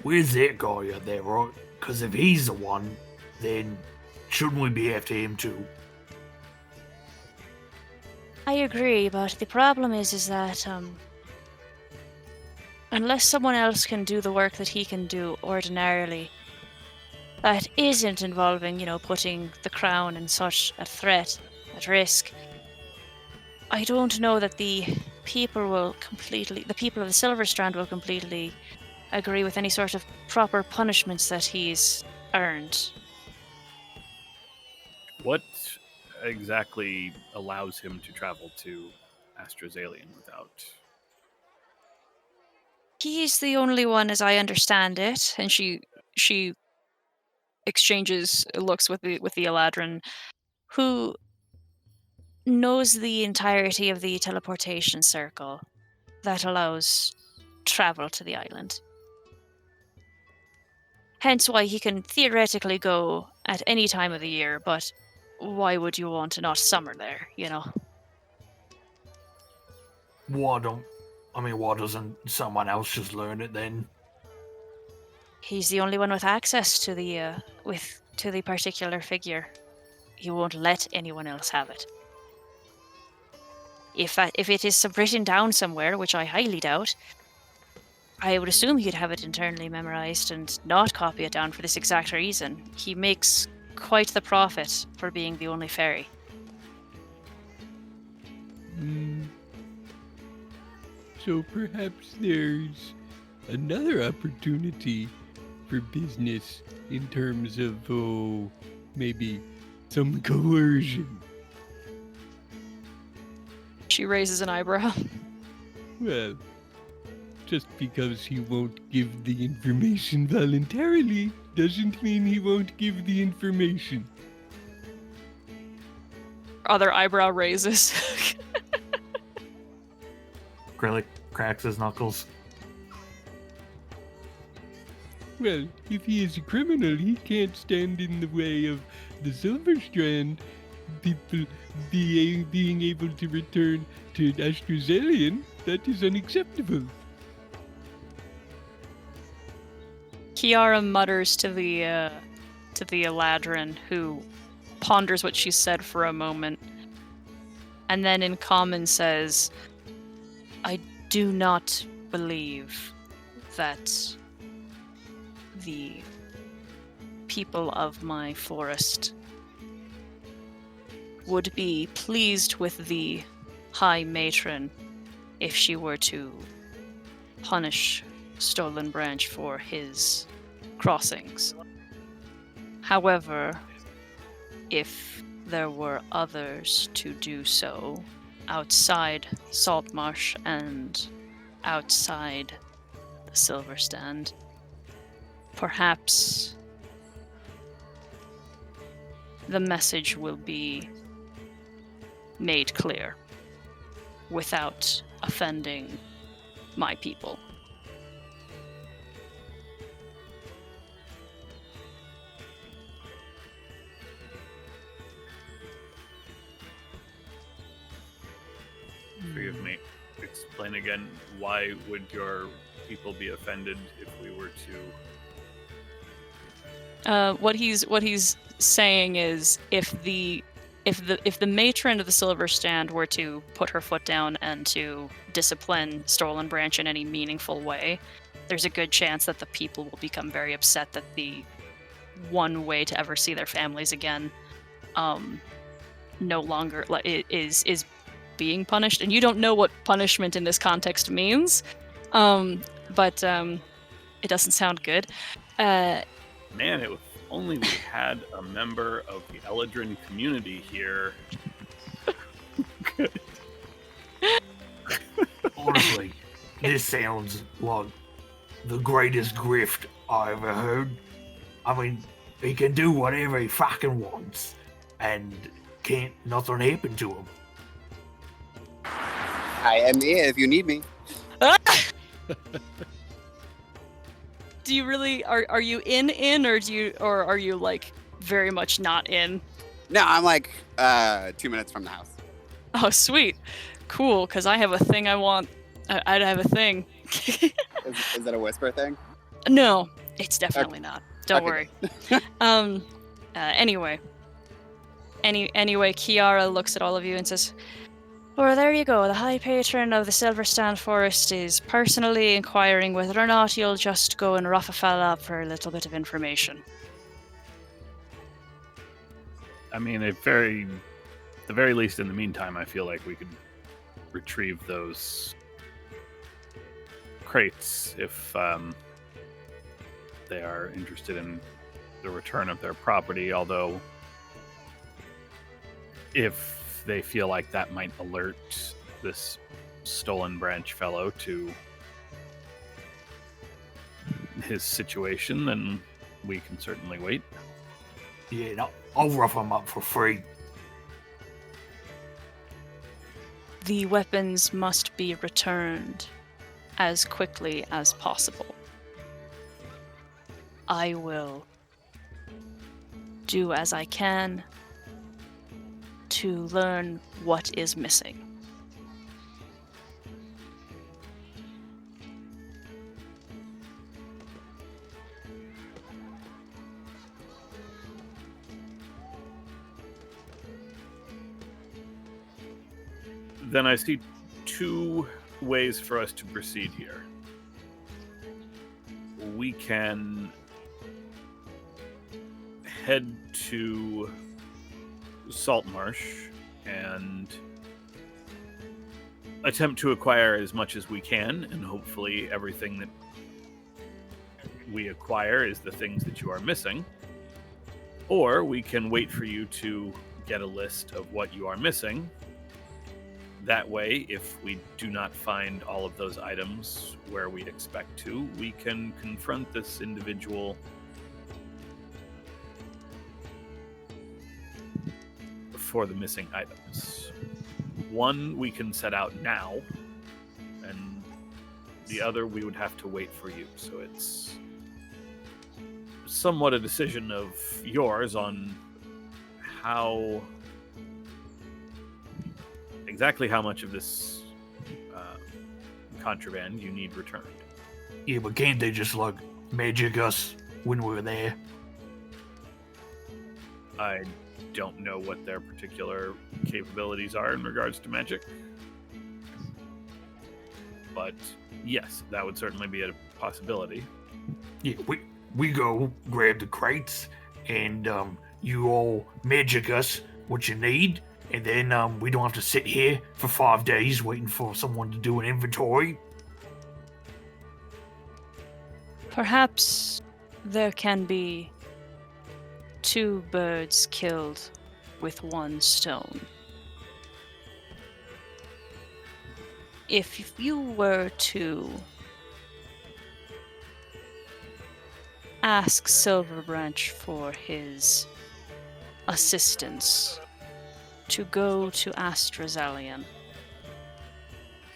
Where's that guy out there, right? Because if he's the one, then shouldn't we be after him too? I agree, but the problem is that unless someone else can do the work that he can do ordinarily, that isn't involving, putting the crown and such at threat, at risk, I don't know that the people of the Silver Strand will completely agree with any sort of proper punishments that he's earned. What exactly allows him to travel to Astrazalian without. He's the only one, as I understand it, and she exchanges looks with the Eladrin, who knows the entirety of the teleportation circle that allows travel to the island. Hence why he can theoretically go at any time of the year, but why would you want to not summer there, you know? Why doesn't someone else just learn it then? He's the only one with access to the particular figure. He won't let anyone else have it. If it is written down somewhere, which I highly doubt, I would assume he'd have it internally memorized and not copy it down for this exact reason. He makes quite the profit for being the only fairy. So perhaps there's another opportunity for business in terms of, maybe some coercion. She raises an eyebrow. Well, just because he won't give the information voluntarily doesn't mean he won't give the information. Other eyebrow raises. Krillic cracks his knuckles. Well, if he is a criminal, he can't stand in the way of the Silver Strand people being able to return to Astrazalian. That is unacceptable. Kiara mutters to the Eladrin, who ponders what she said for a moment, and then in common says, "I do not believe that the people of my forest would be pleased with the High Matron if she were to punish Stolen Branch for his crossings. However, if there were others to do so outside Saltmarsh and outside the Silver Stand, perhaps the message will be made clear without offending my people." Forgive me. Explain again. Why would your people be offended if we were to? What he's saying is, if the matron of the Silver Stand were to put her foot down and to discipline Stolen Branch in any meaningful way, there's a good chance that the people will become very upset that the one way to ever see their families again, no longer is being punished. And you don't know what punishment in this context means, but it doesn't sound good. Man, if only we had a member of the Eladrin community here. Honestly, this sounds like the greatest grift I ever heard. I mean, he can do whatever he fucking wants, and nothing happen to him. I am here if you need me. Do you really are you in or are you like very much not in? No, I'm like 2 minutes from the house. Oh, sweet, cool. Because I have a thing I want. I have a thing. Is that a whisper thing? No, it's definitely not. Don't Okay. worry. Anyway, Kiara looks at all of you and says, "Well, there you go. The High Patron of the Silver Stand Forest is personally inquiring whether or not you'll just go and rough a fella up for a little bit of information." I mean, at the very least, in the meantime, I feel like we could retrieve those crates if they are interested in the return of their property. Although, if they feel like that might alert this stolen branch fellow to his situation, then we can certainly wait. Yeah, no, I'll rough him up for free. The weapons must be returned as quickly as possible. I will do as I can to learn what is missing. Then I see two ways for us to proceed here. We can head to Saltmarsh and attempt to acquire as much as we can, and hopefully everything that we acquire is the things that you are missing. Or we can wait for you to get a list of what you are missing. That way, if we do not find all of those items where we'd expect to, we can confront this individual for the missing items. One we can set out now, and the other we would have to wait for you. So it's somewhat a decision of yours on exactly how much of this contraband you need returned. Yeah, but can't they just, like, magic us when we're there? I don't know what their particular capabilities are in regards to magic. But yes, that would certainly be a possibility. Yeah, we go grab the crates, and you all magic us what you need, and then we don't have to sit here for 5 days waiting for someone to do an inventory. Perhaps there can be 2 birds killed with 1 stone. If you were to ask Silverbranch for his assistance to go to Astrazalion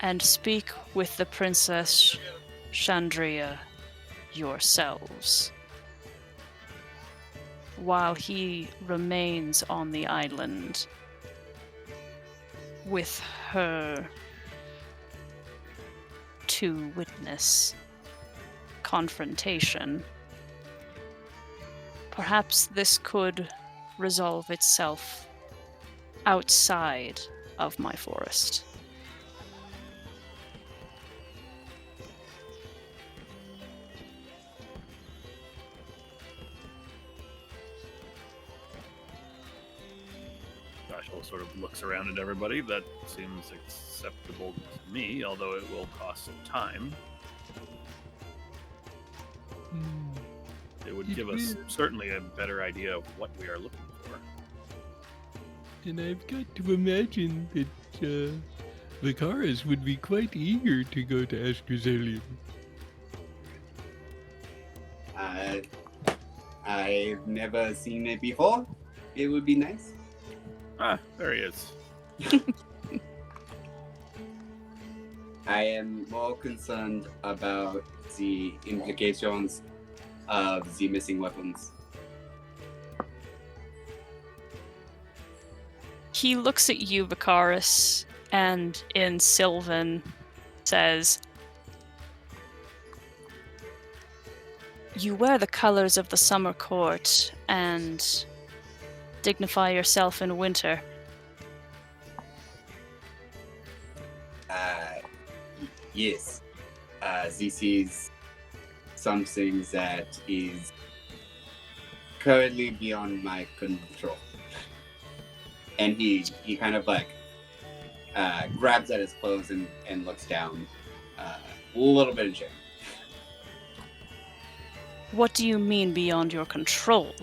and speak with the Princess Chandria yourselves, while he remains on the island with her to witness confrontation, perhaps this could resolve itself outside of my forest. Joshua sort of looks around at everybody. That seems acceptable to me, although it will cost some time. It would give us certainly a better idea of what we are looking for. And I've got to imagine that Vicaris would be quite eager to go to Astrazalion. I've never seen it before. It would be nice. Ah, there he is. I am more concerned about the implications of the missing weapons. He looks at you, Vicaris, and in Sylvan says, "You wear the colors of the summer court and dignify yourself in winter." Yes. This is something that is currently beyond my control. And he kind of like grabs at his clothes and looks down, a little bit in shame. What do you mean beyond your control?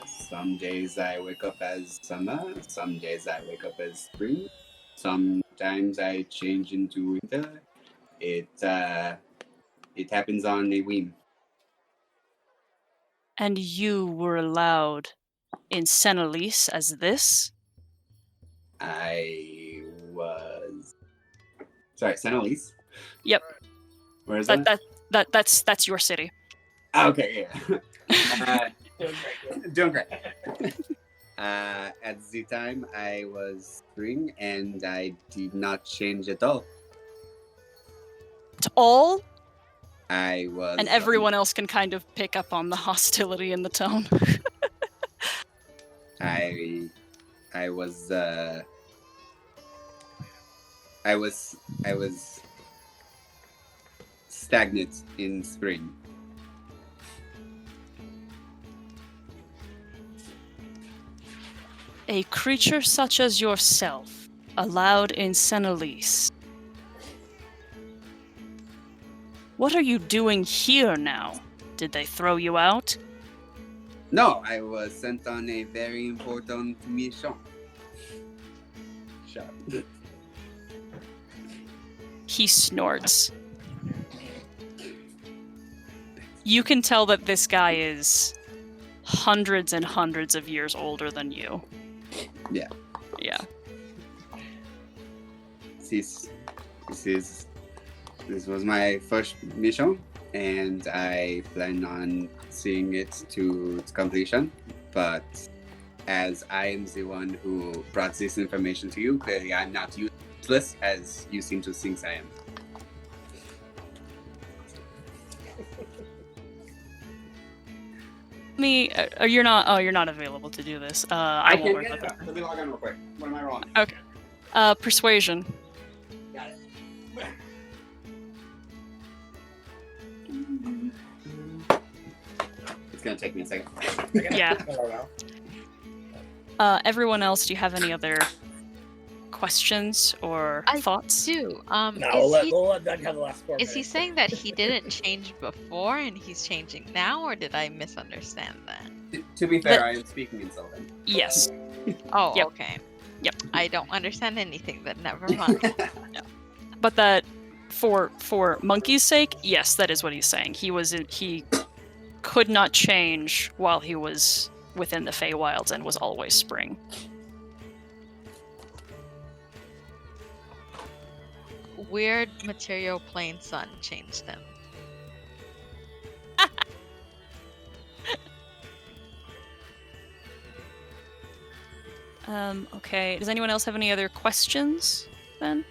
Some days I wake up as summer, some days I wake up as spring, Sometimes I change into winter. It happens on a whim. And you were allowed in Senelise as this? I was. Sorry, Senelise? Yep. Where is that? That's your city. Okay, yeah. Doing great. At the time, I was spring, and I did not change at all. At all? I was. And everyone else can kind of pick up on the hostility in the tone. I was. I was stagnant in spring. A creature such as yourself, allowed in Senelise. What are you doing here now? Did they throw you out? No, I was sent on a very important mission. Shut up. He snorts. You can tell that this guy is hundreds and hundreds of years older than you. Yeah. Yeah. This was my first mission, and I plan on seeing it to its completion. But as I am the one who brought this information to you, clearly I'm not useless as you seem to think I am. You're not available to do this. I won't worry about that. Let me log on real quick. What am I rolling? Okay. Persuasion. Got it. It's gonna take me a second. Yeah. Everyone else, do you have any other questions or I thoughts? do. No, we'll let Doug have the last 4 Is he minutes. saying that he didn't change before and he's changing now, or did I misunderstand that? To be fair, I am speaking in Sylvan. Yes. Oh, Yep. okay. Yep. I don't understand anything, then never mind. But that, for Monkey's sake, yes, that is what he's saying. He could not change while he was within the Feywilds and was always spring. Weird material plane sun changed him. Okay. Does anyone else have any other questions then?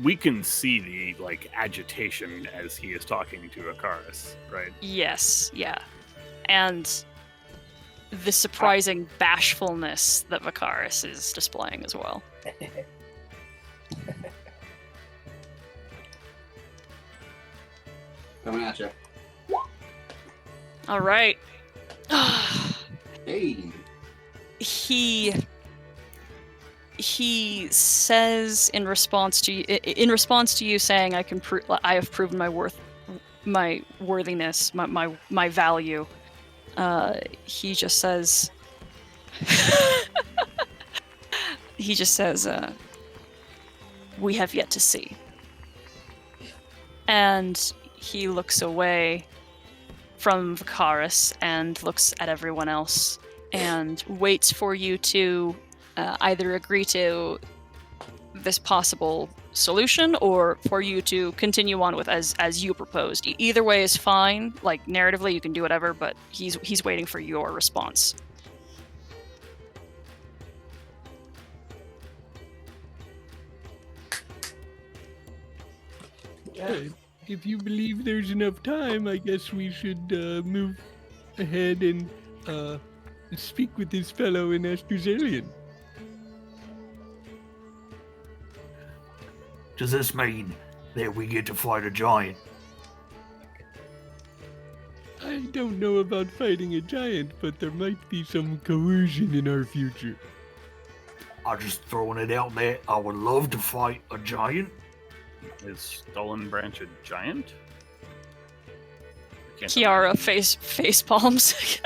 We can see the agitation as he is talking to Akaris, right? Yes, yeah. And the surprising bashfulness that Vakaris is displaying as well. Coming at you. All right. Hey. He says in response to you saying I have proven my worthiness, my value. He just says we have yet to see. And he looks away from Vakaris and looks at everyone else and waits for you to either agree to this possible solution or for you to continue on with as you proposed. Either way is fine. Like, narratively, you can do whatever, but he's waiting for your response. If you believe there's enough time, I guess we should move ahead and speak with this fellow in Astruzalian. Does this mean that we get to fight a giant? I don't know about fighting a giant, but there might be some coercion in our future. I'm just throwing it out there. I would love to fight a giant. Is Stolen Branch a giant? I can't Kiara face palms.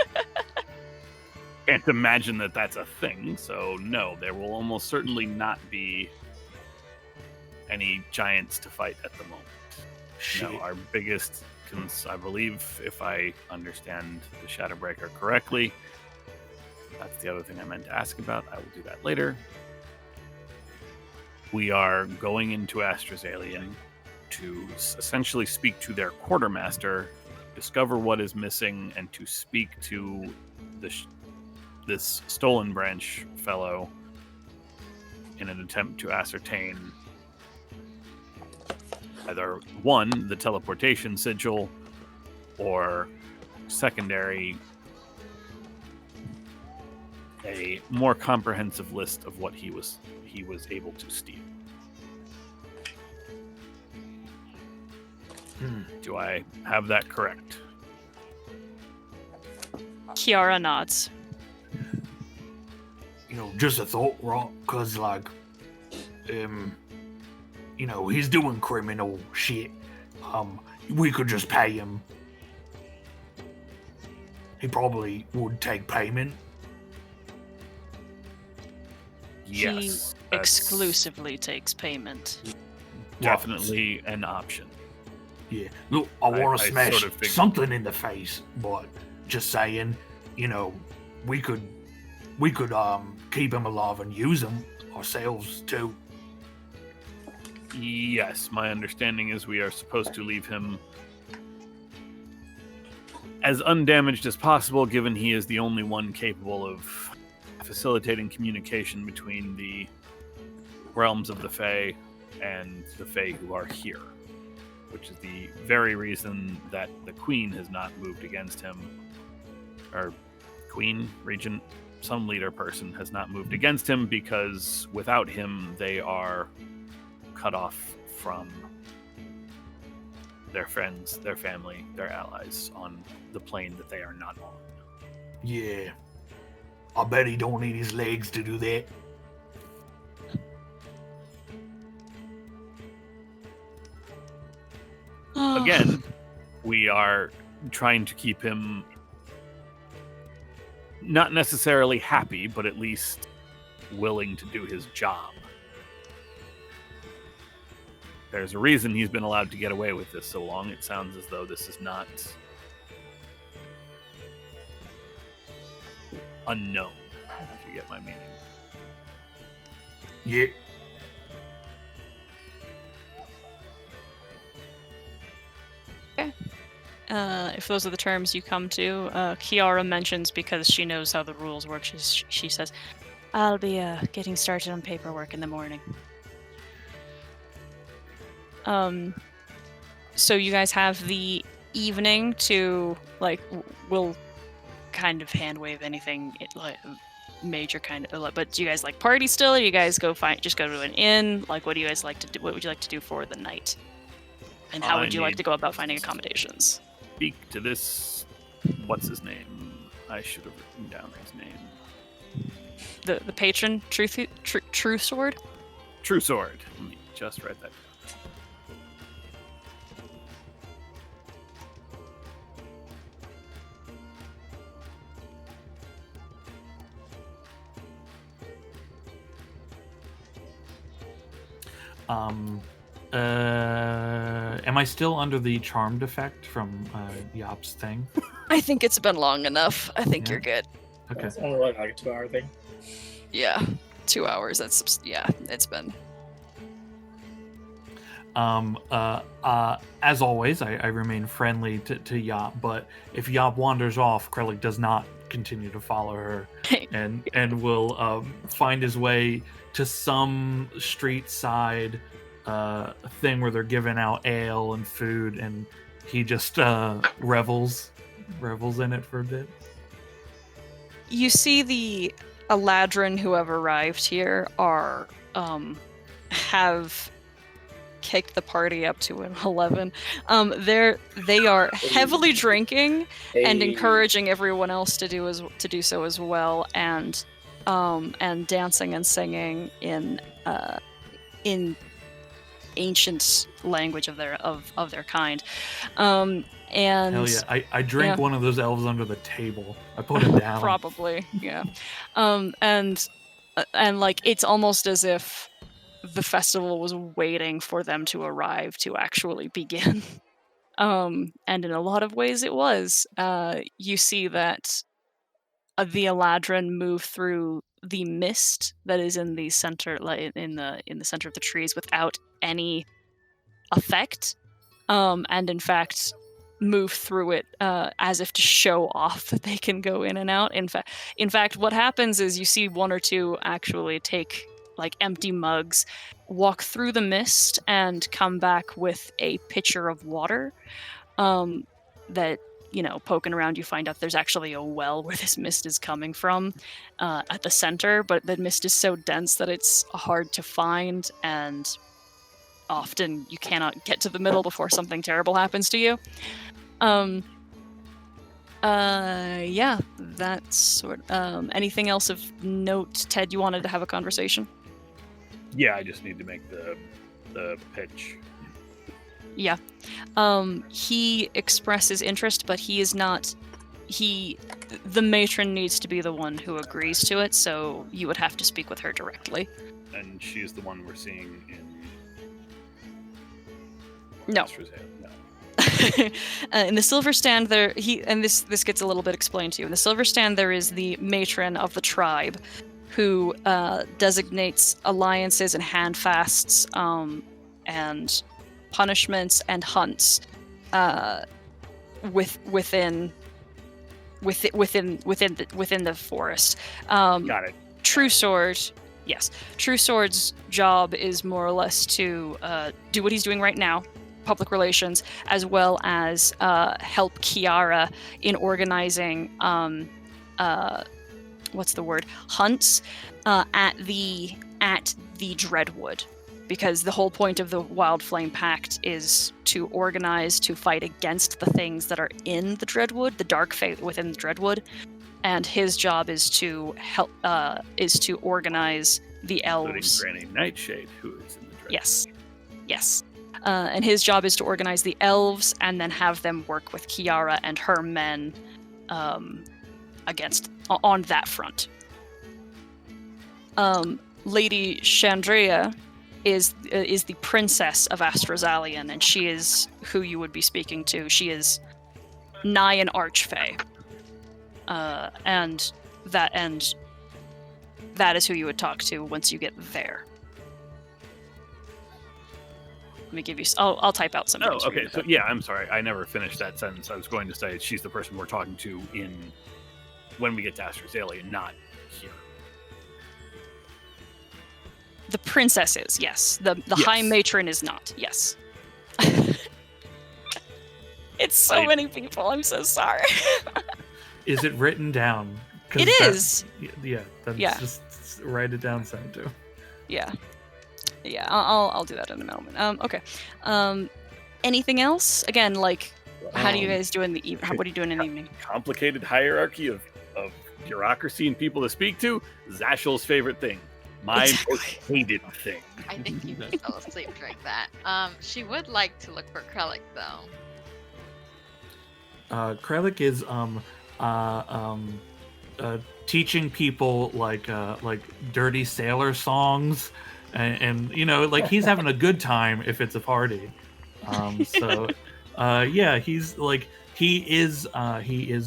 Can't imagine that that's a thing, so no, there will almost certainly not be any giants to fight at the moment. Shit. No, our biggest, I believe, if I understand the Shadowbreaker correctly, that's the other thing I meant to ask about. I will do that later. We are going into Astrazalian to essentially speak to their quartermaster, discover what is missing, and to speak to this Stolen Branch fellow in an attempt to ascertain either one, the teleportation sigil, or secondary, a more comprehensive list of what he was able to steal. Do I have that correct? Kiara nods. You know, just a thought, right? Because, like, you know, he's doing criminal shit. We could just pay him. He probably would take payment. Yes. He exclusively takes payment. Definitely an option. Yeah. Look, I want I to smash sort of figured. something in the face, but just saying, you know, we could keep him alive and use him ourselves too. Yes, my understanding is we are supposed to leave him as undamaged as possible, given he is the only one capable of facilitating communication between the realms of the Fae and the Fae who are here, which is the very reason that the Queen has not moved against him, or Queen, Regent, some leader person has not moved against him, because without him they are cut off from their friends, their family, their allies on the plane that they are not on. Yeah. I bet he don't need his legs to do that. Again, we are trying to keep him not necessarily happy, but at least willing to do his job. There's a reason he's been allowed to get away with this so long. It sounds as though this is not unknown, if you get my meaning. Yeah. If those are the terms you come to, Kiara mentions, because she knows how the rules work, she says, I'll be getting started on paperwork in the morning. So you guys have the evening to, like, we'll kind of hand wave anything, like, major kind of, but do you guys like party still, or you guys just go to an inn? Like, what do you guys like to do? What would you like to do for the night? And how would you like to go about finding accommodations? Speak to this, what's his name? I should have written down his name. The patron, True Sword? True Sword. Let me just write that down. Am I still under the charmed effect from Yap's thing? I think it's been long enough. I think Yeah. you're good. Okay. It's only like a 2-hour thing. Yeah, 2 hours. That's it's been. As always, I remain friendly to Yap, but if Yap wanders off, Krellick does not continue to follow her, and will find his way to some street side thing where they're giving out ale and food, and he just revels in it for a bit. You see the Eladrin who have arrived here are have kicked the party up to an 11. They are heavily drinking and encouraging everyone else to do so as well, and dancing and singing in ancient language of their kind. And Hell yeah! I drank one of those elves under the table. I put it down. Probably, yeah. And like, it's almost as if the festival was waiting for them to arrive to actually begin. And in a lot of ways it was. You see that the Eladrin move through the mist that is in the center, like in the center of the trees, without any effect, and in fact move through it as if to show off that they can go in and out. In fact, what happens is you see one or two actually take like empty mugs, walk through the mist, and come back with a pitcher of water. That, poking around, you find out there's actually a well where this mist is coming from at the center, but the mist is so dense that it's hard to find, and often you cannot get to the middle before something terrible happens to you. Yeah, that's sort of, anything else of note? Ted, you wanted to have a conversation? Yeah, I just need to make the pitch. Yeah. He expresses interest, but he is not... The matron needs to be the one who agrees to it, so you would have to speak with her directly. And she's the one we're seeing in... No. No. In the Silver Stand, this gets a little bit explained to you. In the Silver Stand, there is the matron of the tribe, who designates alliances and handfasts, and punishments and hunts within the forest. Got it. True Sword's job is more or less to do what he's doing right now, public relations, as well as help Kiara in organizing hunts at the Dreadwood, because the whole point of the Wild Flame Pact is to organize to fight against the things that are in the Dreadwood, the dark fate within the Dreadwood, and his job is to help to organize the elves. Including Granny Nightshade, who is in the Dreadwood. Yes. And his job is to organize the elves and then have them work with Kiara and her men on that front. Lady Chandrea is the princess of Astrozalian, and she is who you would be speaking to. She is nigh an archfey, and that is who you would talk to once you get there. Let me give you. I'll type out some. Oh, okay. So yeah, I'm sorry, I never finished that sentence. I was going to say she's the person we're talking to when we get to Astrozalian, not here. The princess is, yes. The Yes. High Matron is not, yes. It's so many people, I'm so sorry. Is it written down? 'Cause It is! Yeah, then Yeah. just write it down, send to. Yeah, I'll do that in a moment. Okay. Anything else? Again, like, how do you guys do in the evening? What are you doing in the evening? Complicated hierarchy of bureaucracy and people to speak to. Zashel's favorite thing. My Exactly. most hated thing. I think you fell asleep during that. She would like to look for Krellick though. Krellick is teaching people like dirty sailor songs, and like he's having a good time if it's a party. Yeah, he's like he is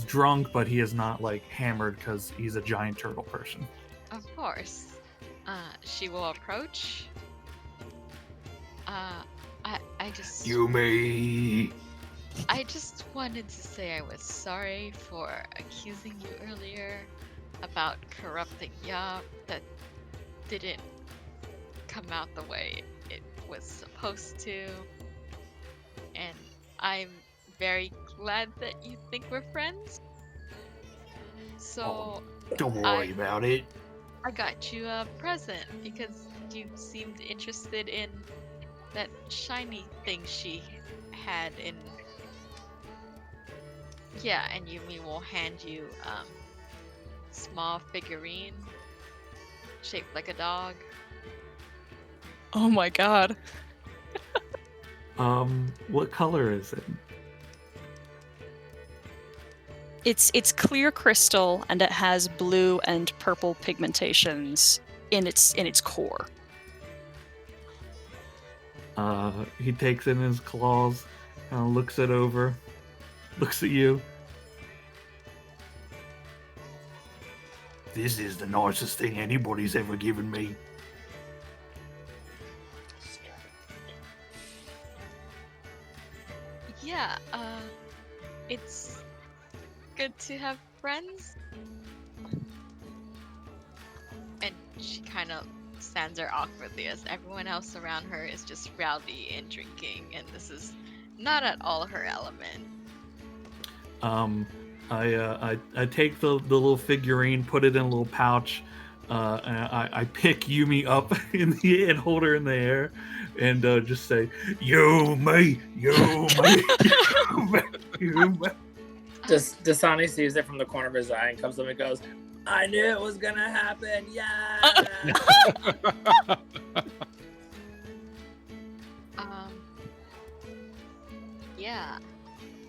drunk, but he is not like hammered because he's a giant turtle person. Of course. She will approach. I just Yumi. I just wanted to say I was sorry for accusing you earlier about corrupting Yap. That didn't come out the way it was supposed to. And I'm very glad that you think we're friends. So Don't worry about it. I got you a present because you seemed interested in that shiny thing she had in. Yeah, and Yumi will hand you small figurine shaped like a dog. Oh my god. What color is it? It's clear crystal, and it has blue and purple pigmentations in its core. He takes it in his claws, looks it over, looks at you. This is the nicest thing anybody's ever given me. Yeah, it's good to have friends. And she kind of stands there awkwardly as everyone else around her is just rowdy and drinking, and this is not at all her element. I take the little figurine, put it in a little pouch, and I pick Yumi up and hold her in the air, and just say, "You me, you me, you me, you me." Dasani sees it from the corner of his eye and comes up and goes, "I knew it was gonna happen, yeah!" Yeah,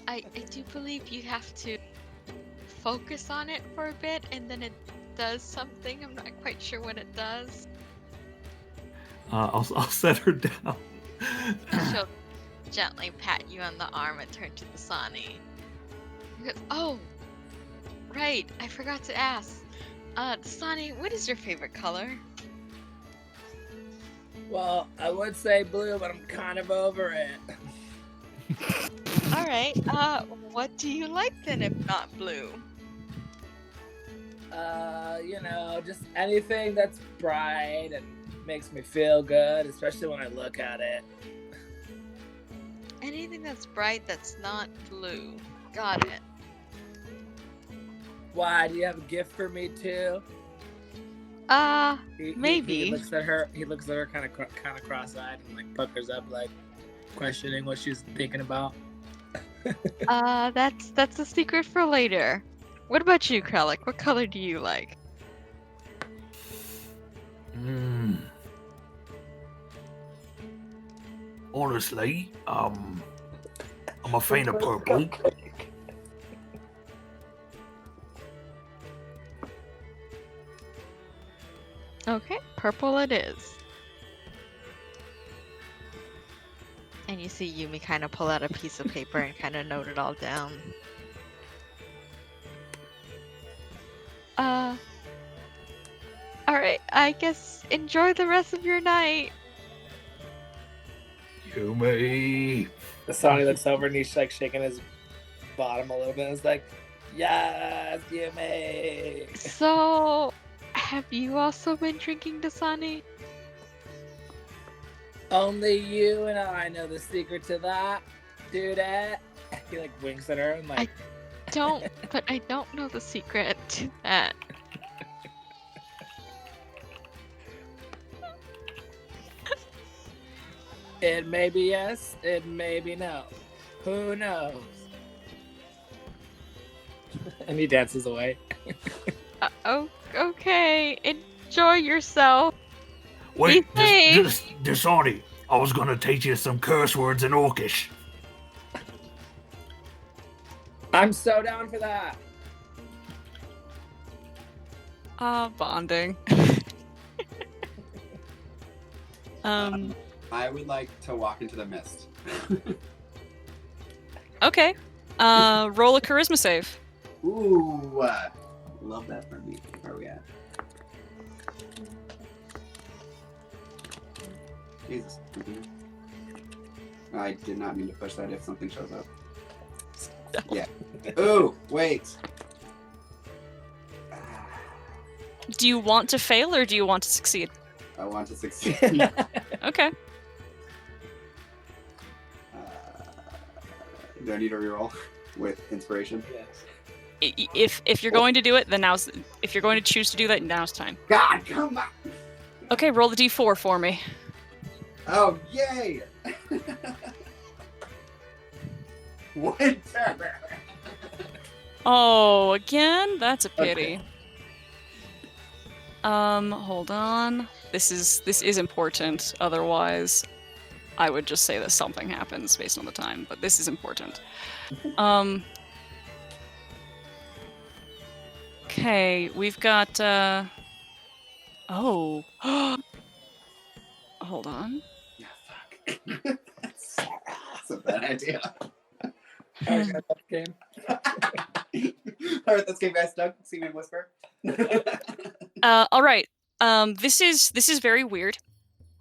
I do believe you have to focus on it for a bit, and then it does something. I'm not quite sure what it does. I'll set her down. She'll gently pat you on the arm and turn to Dasani. She goes, "Oh, right, I forgot to ask. Dasani, what is your favorite color?" Well, I would say blue, but I'm kind of over it. Alright, what do you like then if not blue? Just anything that's bright and makes me feel good, especially when I look at it. Anything that's bright that's not blue. Got it. Why? Do you have a gift for me too? Maybe. He looks at her. He looks at her kind of cross-eyed and like puckers up, like questioning what she's thinking about. That's a secret for later. What about you, Kralik? What color do you like? Honestly, I'm a fan of purple. Okay, purple it is. And you see Yumi kind of pull out a piece of paper and kind of note it all down. Alright, I guess enjoy the rest of your night. Yumi. Dasani looks over and he's like shaking his bottom a little bit. It's like, yes, Yumi. So, have you also been drinking, Dasani? Only you and I know the secret to that, dudette. He like winks at her and like. But I don't know the secret to that. It may be yes, it may be no. Who knows? And he dances away. Oh, okay. Enjoy yourself. Wait, Be safe. Dasani, I was gonna teach you some curse words in Orcish. I'm so down for that. Bonding. I would like to walk into the mist. Okay. Roll a charisma save. Ooh, love that for me. Where are we at? Jesus. I did not mean to push that if something shows up. Yeah. Ooh, wait. Do you want to fail or do you want to succeed? I want to succeed. Okay. Do I need a reroll with inspiration? Yes. If you're going to do it, then if you're going to choose to do that, now's time. God, come on! Okay, roll the d4 for me. Oh, yay! Winter! Oh, again? That's a pity. Hold on. This is important. Otherwise, I would just say that something happens based on the time, but this is important. Okay, we've got, oh. Hold on. Yeah, fuck. That's a bad idea. Okay, that's the game. All right, let's get guys stuck. See me whisper. All right. This is very weird,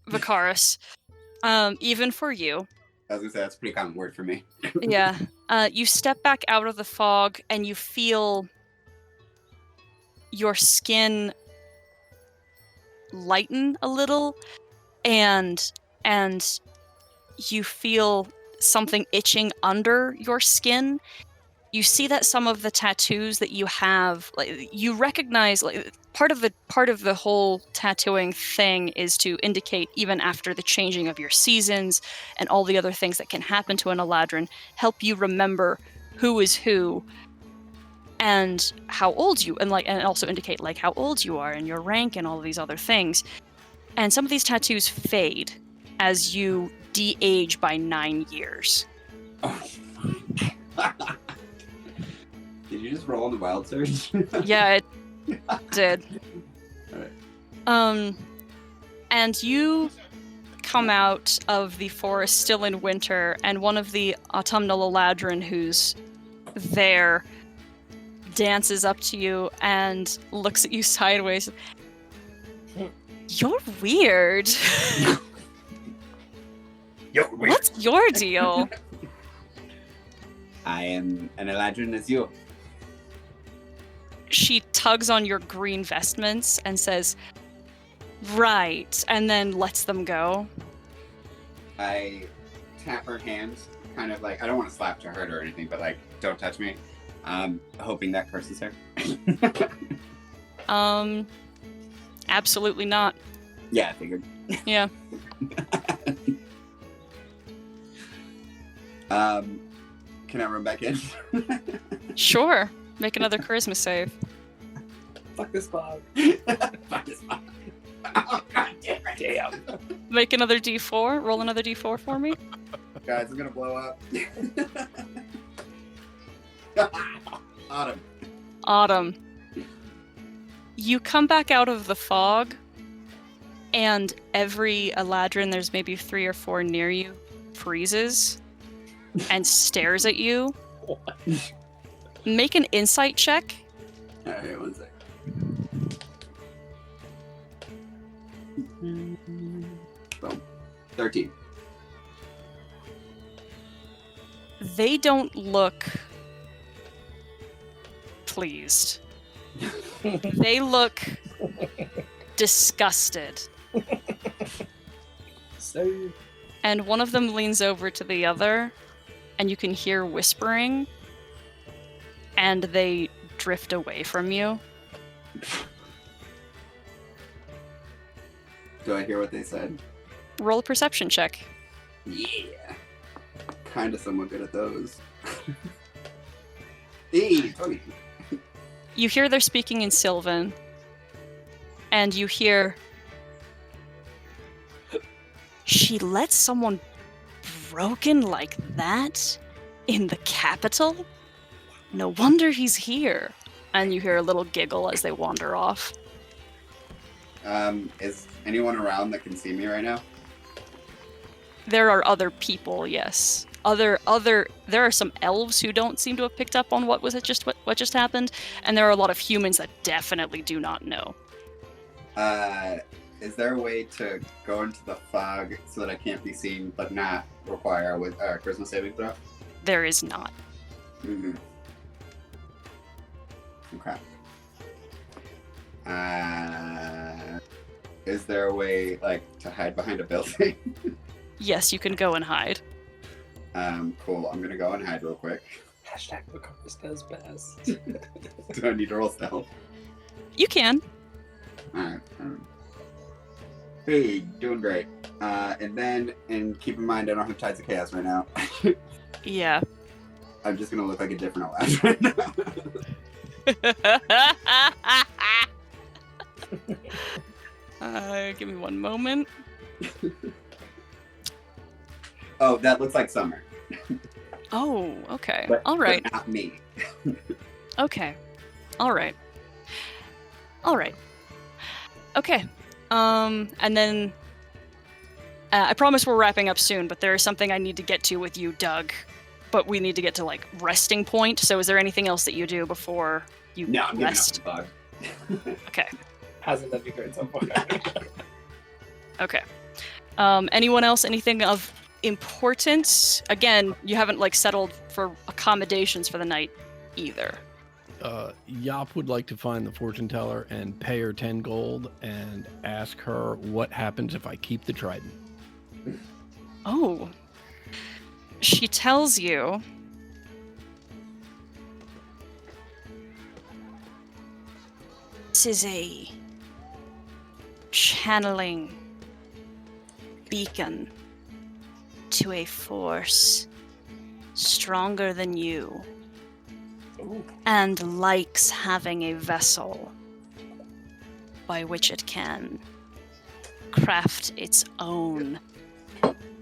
Vicaris. Even for you. I was gonna say that's a pretty common word for me. Yeah. You step back out of the fog and you feel your skin lighten a little, and you feel something itching under your skin. You see that some of the tattoos that you have, like, you recognize, like, part of the whole tattooing thing is to indicate, even after the changing of your seasons and all the other things that can happen to an Eladrin, help you remember who is who and how old you, and also indicate like how old you are and your rank and all of these other things. And some of these tattoos fade as you de-age by 9 years. Oh. Did you just roll on the wild surge? Yeah, it did. Alright. And you come out of the forest still in winter, and one of the autumnal Eladrin who's there dances up to you and looks at you sideways. You're weird. What's your deal? I am an Eladrin as you. She tugs on your green vestments and says, right, and then lets them go. I tap her hand, kind of like, I don't want to slap to hurt her or anything, but like, don't touch me. Hoping that curses her. Absolutely not. Yeah, I figured. Yeah. Can I run back in? Sure. Make another charisma save. Fuck this fog. Fuck this fog. Oh, God damn it. Damn. Make another d4. Roll another d4 for me. Guys, I'm gonna blow up. Autumn. You come back out of the fog, and every Eladrin, there's maybe 3 or 4 near you, freezes and stares at you. Make an insight check. Alright, 1 sec. Boom. 13. They don't look pleased. They look disgusted. So, And one of them leans over to the other, and you can hear whispering, and they drift away from you. Do I hear what they said? Roll a perception check. Yeah. Kinda somewhat good at those. Hey, 20. You hear they're speaking in Sylvan, and you hear, she let someone broken like that in the capital? No wonder he's here. And you hear a little giggle as they wander off. Is anyone around that can see me right now? There are other people, yes. There are some elves who don't seem to have picked up on what just happened, and there are a lot of humans that definitely do not know. Is there a way to go into the fog so that I can't be seen, but not require a charisma saving throw? There is not. Mm-hmm. Okay. Is there a way, like, to hide behind a building? Yes, you can go and hide. Cool. I'm gonna go and hide real quick. hashtag Vicaris does best. Do I need to roll stealth? You can. Alright. Hey, doing great. And keep in mind, I don't have Tides of Chaos right now. Yeah. I'm just gonna look like a different Eladrin. Give me one moment. Oh, that looks like Summer. Oh, okay. But, All right. But not me. Okay. All right. All right. Okay. And then I promise we're wrapping up soon, but there is something I need to get to with you, Doug. But we need to get to, like, resting point. So is there anything else that you do before you No, I'm rest? giving up the bug. Okay. Hasn't that been great so far? Okay. Anyone else? Anything of importance? Again, you haven't, like, settled for accommodations for the night either. Yop would like to find the fortune teller and pay her 10 gold and ask her what happens if I keep the trident. Oh. She tells you this is a channeling beacon to a force stronger than you. Ooh. And likes having a vessel by which it can craft its own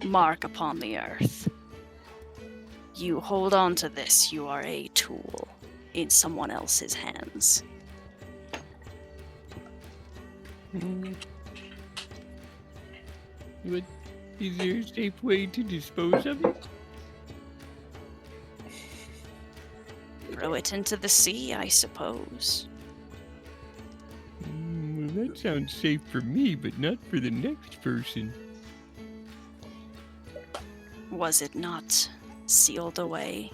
mark upon the earth. You hold on to this, you are a tool in someone else's hands. What, is there a safe way to dispose of it? Throw it into the sea, I suppose. Well, that sounds safe for me, but not for the next person. Was it not sealed away?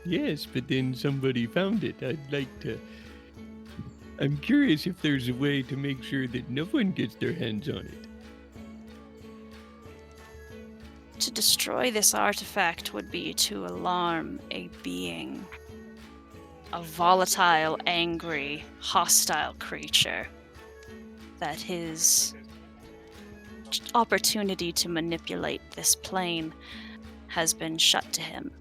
Yes, but then somebody found it. I'm curious if there's a way to make sure that no one gets their hands on it. To destroy this artifact would be to alarm a being. A volatile, angry, hostile creature. That his opportunity to manipulate this plane has been shut to him.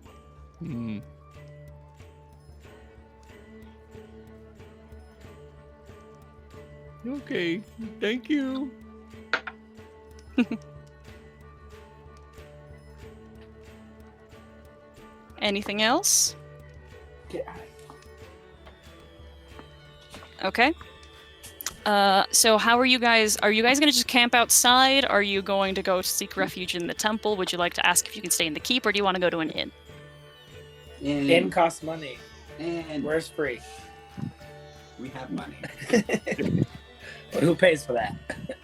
Okay, thank you. Anything else? Get out. Okay. So how are you guys? Are you guys going to just camp outside? Are you going to go seek refuge in the temple? Would you like to ask if you can stay in the keep, or do you want to go to an inn? Inn costs money. And Where's free? we have money. Well, who pays for that?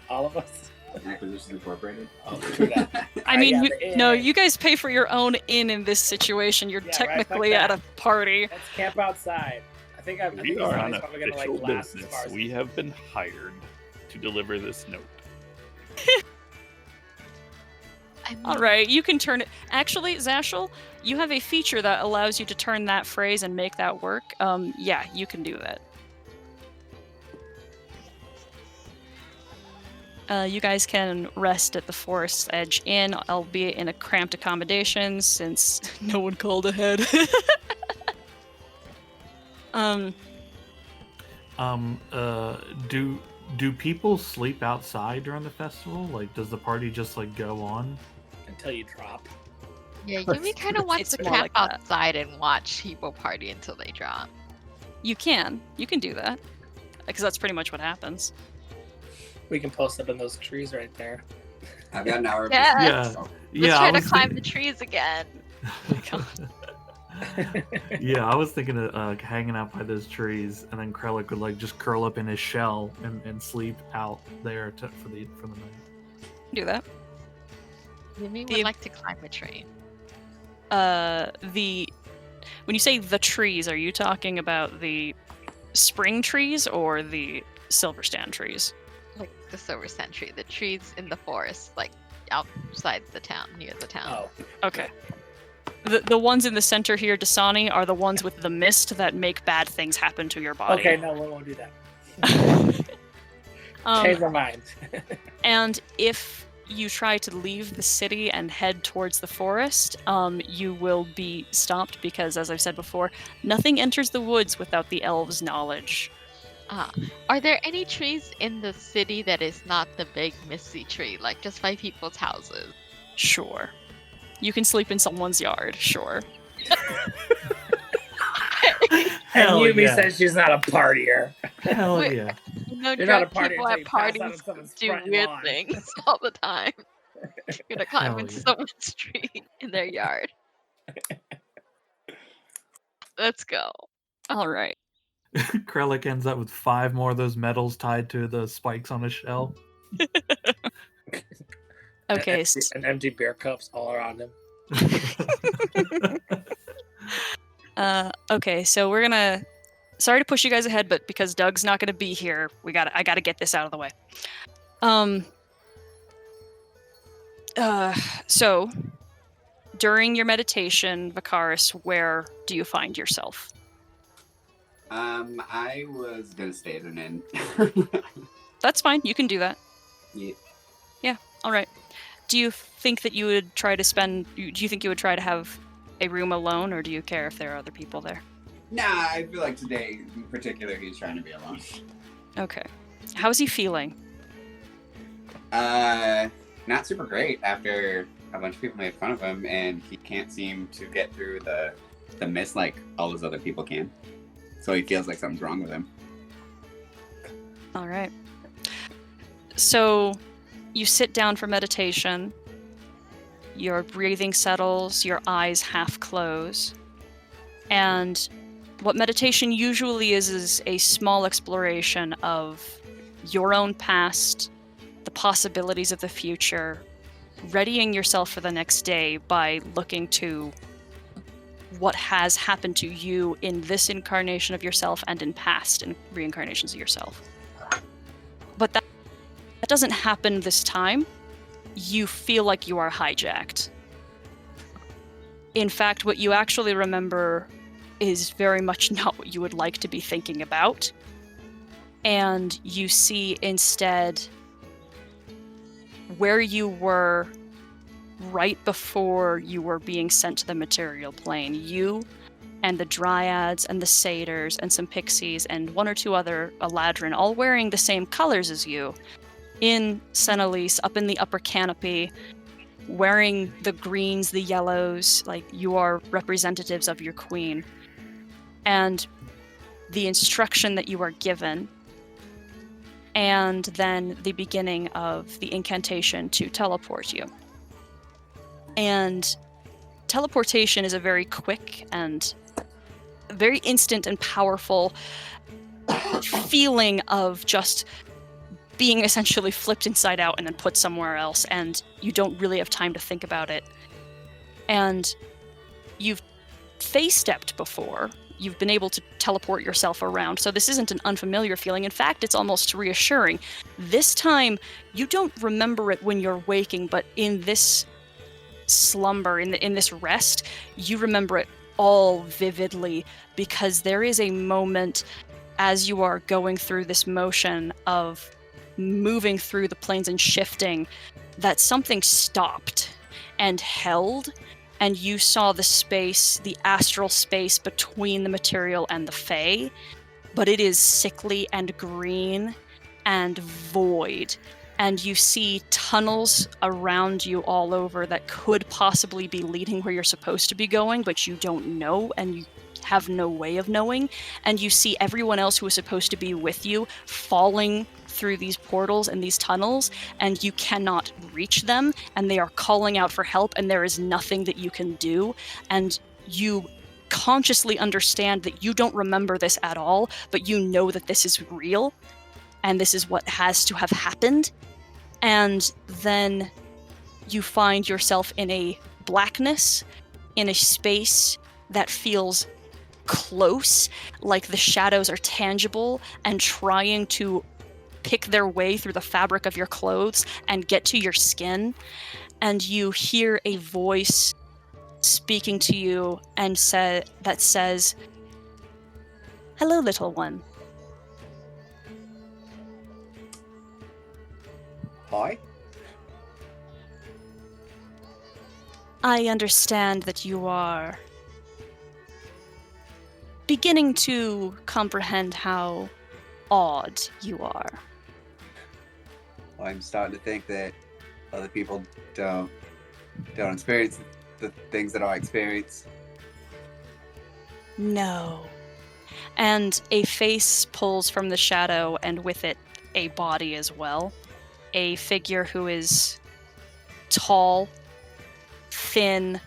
All of us? Acquisitions Incorporated. Oh, true that. I mean, yeah, you, the inn. no, you guys pay for your own inn in this situation. You're Yeah, right, technically fuck at that. a party. Let's camp outside. I think We this are night on is probably gonna official like last as business. far as We have been hired to deliver this note. I mean, All right, you can turn it. Actually, Zashel, you have a feature that allows you to turn that phrase and make that work. Yeah, you can do that. You guys can rest at the Forest Edge Inn, albeit in a cramped accommodation since no one called ahead. Do people sleep outside during the festival? Like, does the party just like go on? until you drop. yeah, Yumi kind of wants It's to more camp like that. outside and watch people party until they drop. You can do that, because that's pretty much what happens. We can post up in those trees right there. I've got an hour. of Yeah. business. Yeah. Let's Yeah, try I to was climb the trees again. Yeah, I was thinking of hanging out by those trees, and then Krellick would like just curl up in his shell and sleep out there for the night. Do that. Yumi The- would like to climb a tree. When you say the trees, are you talking about the spring trees or the silver stand trees? Like the silver sentry, the trees in the forest, like outside the town, near the town. Oh, Okay. The ones in the center here, Dasani, are the ones with the mist that make bad things happen to your body. okay, no, we won't do that. Change our mind. And if you try to leave the city and head towards the forest, you will be stopped because, as I've said before, nothing enters the woods without the elves' knowledge. Are there any trees in the city that is not the big misty tree, like just by people's houses? Sure. You can sleep in someone's yard, sure. And Hell Yumi yeah. says she's not a partier. Hell Wait, yeah. No, You're not a drunk partier people until at you pass out parties on someone's do front weird lawn. things all the time. You're gonna climb Hell into yeah. someone's tree in their yard. Let's go. All right. Krellick ends up with 5 more of those medals tied to the spikes on his shell. Okay. And empty beer cups all around him. Okay, so we're gonna. Sorry to push you guys ahead, but because Doug's not gonna be here, I gotta get this out of the way. So during your meditation, Vicaris, where do you find yourself? I was gonna stay at an inn. That's fine. You can do that. Yeah. Yeah. All right. Do you think that you would try to spend? Do you think you would try to have a room alone, or do you care if there are other people there? Nah, I feel like today in particular he's trying to be alone. Okay. How's he feeling? Not super great after a bunch of people made fun of him and he can't seem to get through the mist like all those other people can. So he feels like something's wrong with him. All right. So you sit down for meditation. Your breathing settles, your eyes half close. And what meditation usually is a small exploration of your own past, the possibilities of the future, readying yourself for the next day by looking to what has happened to you in this incarnation of yourself and in past reincarnations of yourself. But that doesn't happen this time. You feel like you are hijacked. In fact, what you actually remember is very much not what you would like to be thinking about. And you see instead where you were right before you were being sent to the material plane. You and the Dryads and the Satyrs and some Pixies and 1 or 2 other Eladrin, all wearing the same colors as you, in Senelise, up in the upper canopy, wearing the greens, the yellows, like you are representatives of your queen. And the instruction that you are given, and then the beginning of the incantation to teleport you. And teleportation is a very quick and very instant and powerful feeling of just being essentially flipped inside out and then put somewhere else, and you don't really have time to think about it. And you've face-stepped before. You've been able to teleport yourself around, so this isn't an unfamiliar feeling. In fact, it's almost reassuring. This time, you don't remember it when you're waking, but in this slumber, in this rest, you remember it all vividly, because there is a moment as you are going through this motion of moving through the planes and shifting that something stopped and held, and you saw the space, the astral space between the material and the Fae, but it is sickly and green and void. And you see tunnels around you all over that could possibly be leading where you're supposed to be going, but you don't know, and you have no way of knowing. And you see everyone else who is supposed to be with you falling through these portals and these tunnels, and you cannot reach them, and they are calling out for help, and there is nothing that you can do. And you consciously understand that you don't remember this at all, but you know that this is real, and this is what has to have happened. And then you find yourself in a blackness, in a space that feels close, like the shadows are tangible and trying to pick their way through the fabric of your clothes and get to your skin. And you hear a voice speaking to you and that says, "Hello, little one." Hi? I understand that you are beginning to comprehend how odd you are. Well, I'm starting to think that other people don't experience the things that I experience. No. And a face pulls from the shadow, and with it, a body as well. A figure who is tall, thin,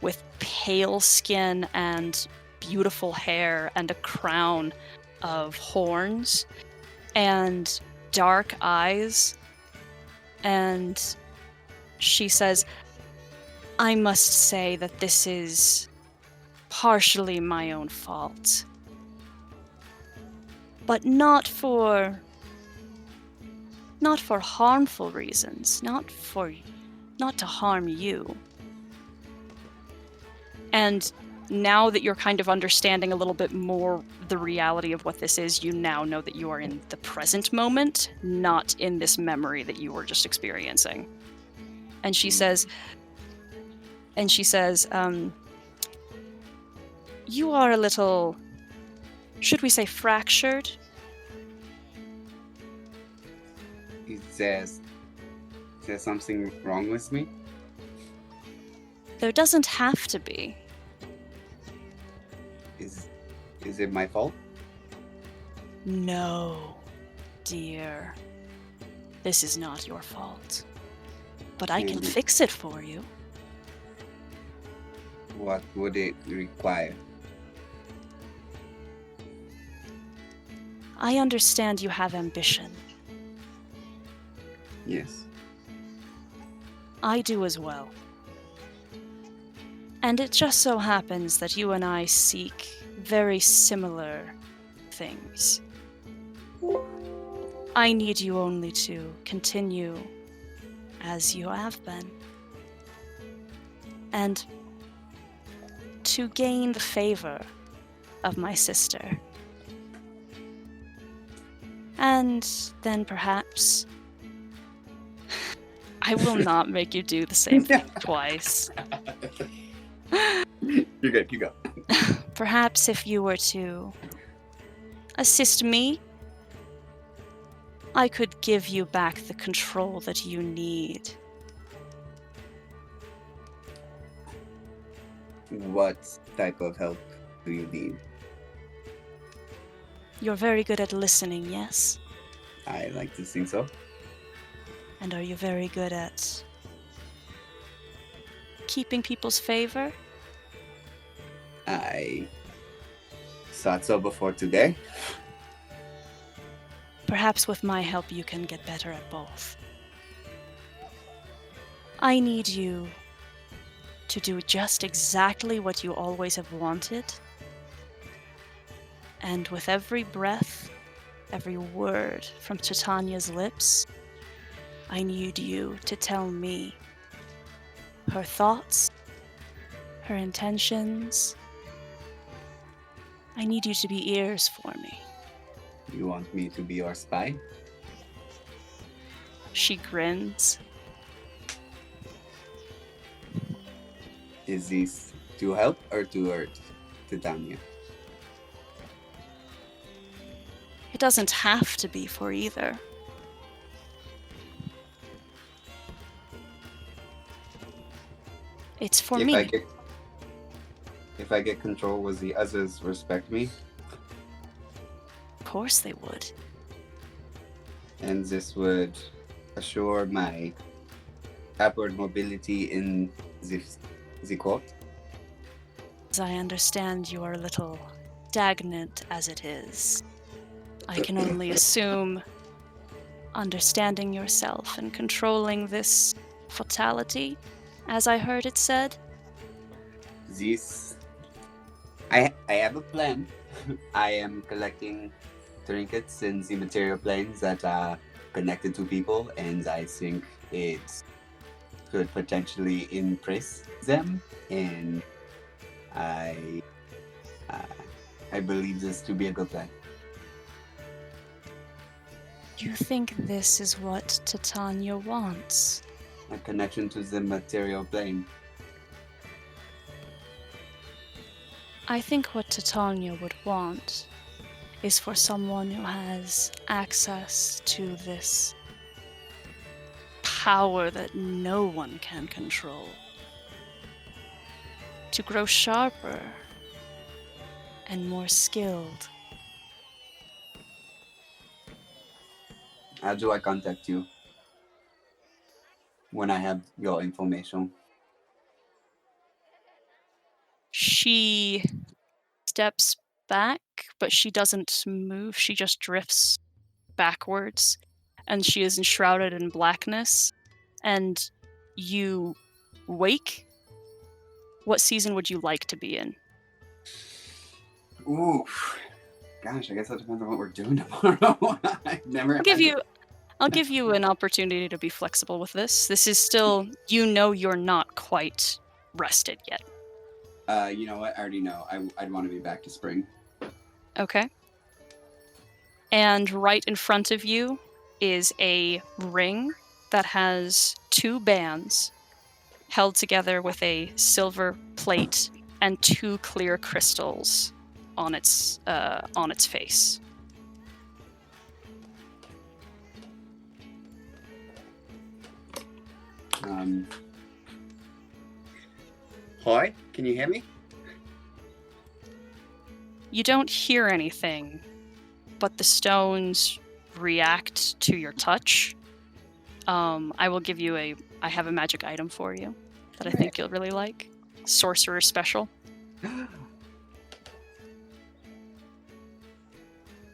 with pale skin and beautiful hair and a crown of horns and dark eyes. And she says, I must say that this is partially my own fault. But not for harmful reasons, not to harm you. And now that you're kind of understanding a little bit more the reality of what this is, you now know that you are in the present moment, not in this memory that you were just experiencing. And she says, you are a little, should we say, fractured? Is there something wrong with me? There doesn't have to be. Is it my fault? No, dear. This is not your fault. But I can fix it for you. What would it require? I understand you have ambition. Yes. I do as well. And it just so happens that you and I seek very similar things. I need you only to continue as you have been. And to gain the favor of my sister. And then perhaps I will not make you do the same thing twice. You're good, you go. Perhaps if you were to assist me, I could give you back the control that you need. What type of help do you need? You're very good at listening, yes? I like to think so. And are you very good at keeping people's favor? I thought so before today. Perhaps with my help you can get better at both. I need you to do just exactly what you always have wanted. And with every breath, every word from Titania's lips, I need you to tell me her thoughts, her intentions. I need you to be ears for me. You want me to be your spy? She grins. Is this to help or to hurt Titania? It doesn't have to be for either. It's for me. If I get control, will the others respect me? Of course they would. And this would assure my upward mobility in the court? As I understand, you are a little stagnant as it is. I can only assume understanding yourself and controlling this fatality, as I heard it said. I have a plan. I am collecting trinkets in the material planes that are connected to people, and I think it could potentially impress them, and I believe this to be a good plan. You think this is what Titania wants? A connection to the material plane. I think what Titania would want is for someone who has access to this power that no one can control to grow sharper and more skilled. How do I contact you when I have your information? She steps back, but she doesn't move. She just drifts backwards, and she is enshrouded in blackness. And you wake. What season would you like to be in? Ooh, gosh, I guess that depends on what we're doing tomorrow. I've never. I'll give you an opportunity to be flexible with this. This is still, you're not quite rested yet. You know what? I already know. I'd want to be back to spring. Okay. And right in front of you is a ring that has 2 bands held together with a silver plate and 2 clear crystals on its face. Hi, can you hear me? You don't hear anything, but the stones react to your touch. I will give you I have a magic item for you that I think you'll really like. Sorcerer Special.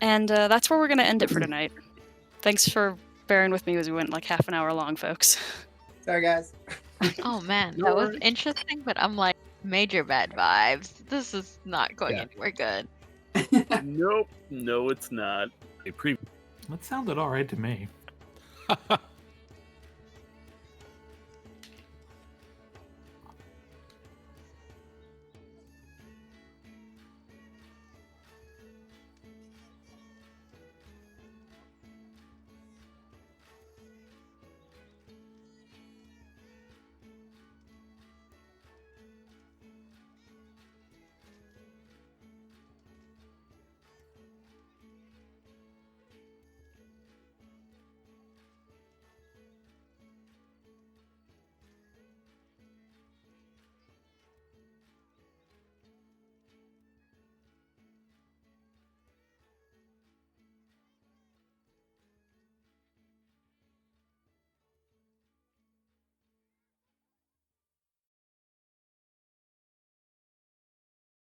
And that's where we're going to end it for tonight. Thanks for bearing with me as we went like half an hour long, folks. Sorry, guys. Oh man, No that was worries. interesting, but I'm like major bad vibes. This is not going anywhere good. Nope. No, it's not. A pre That sounded all right to me.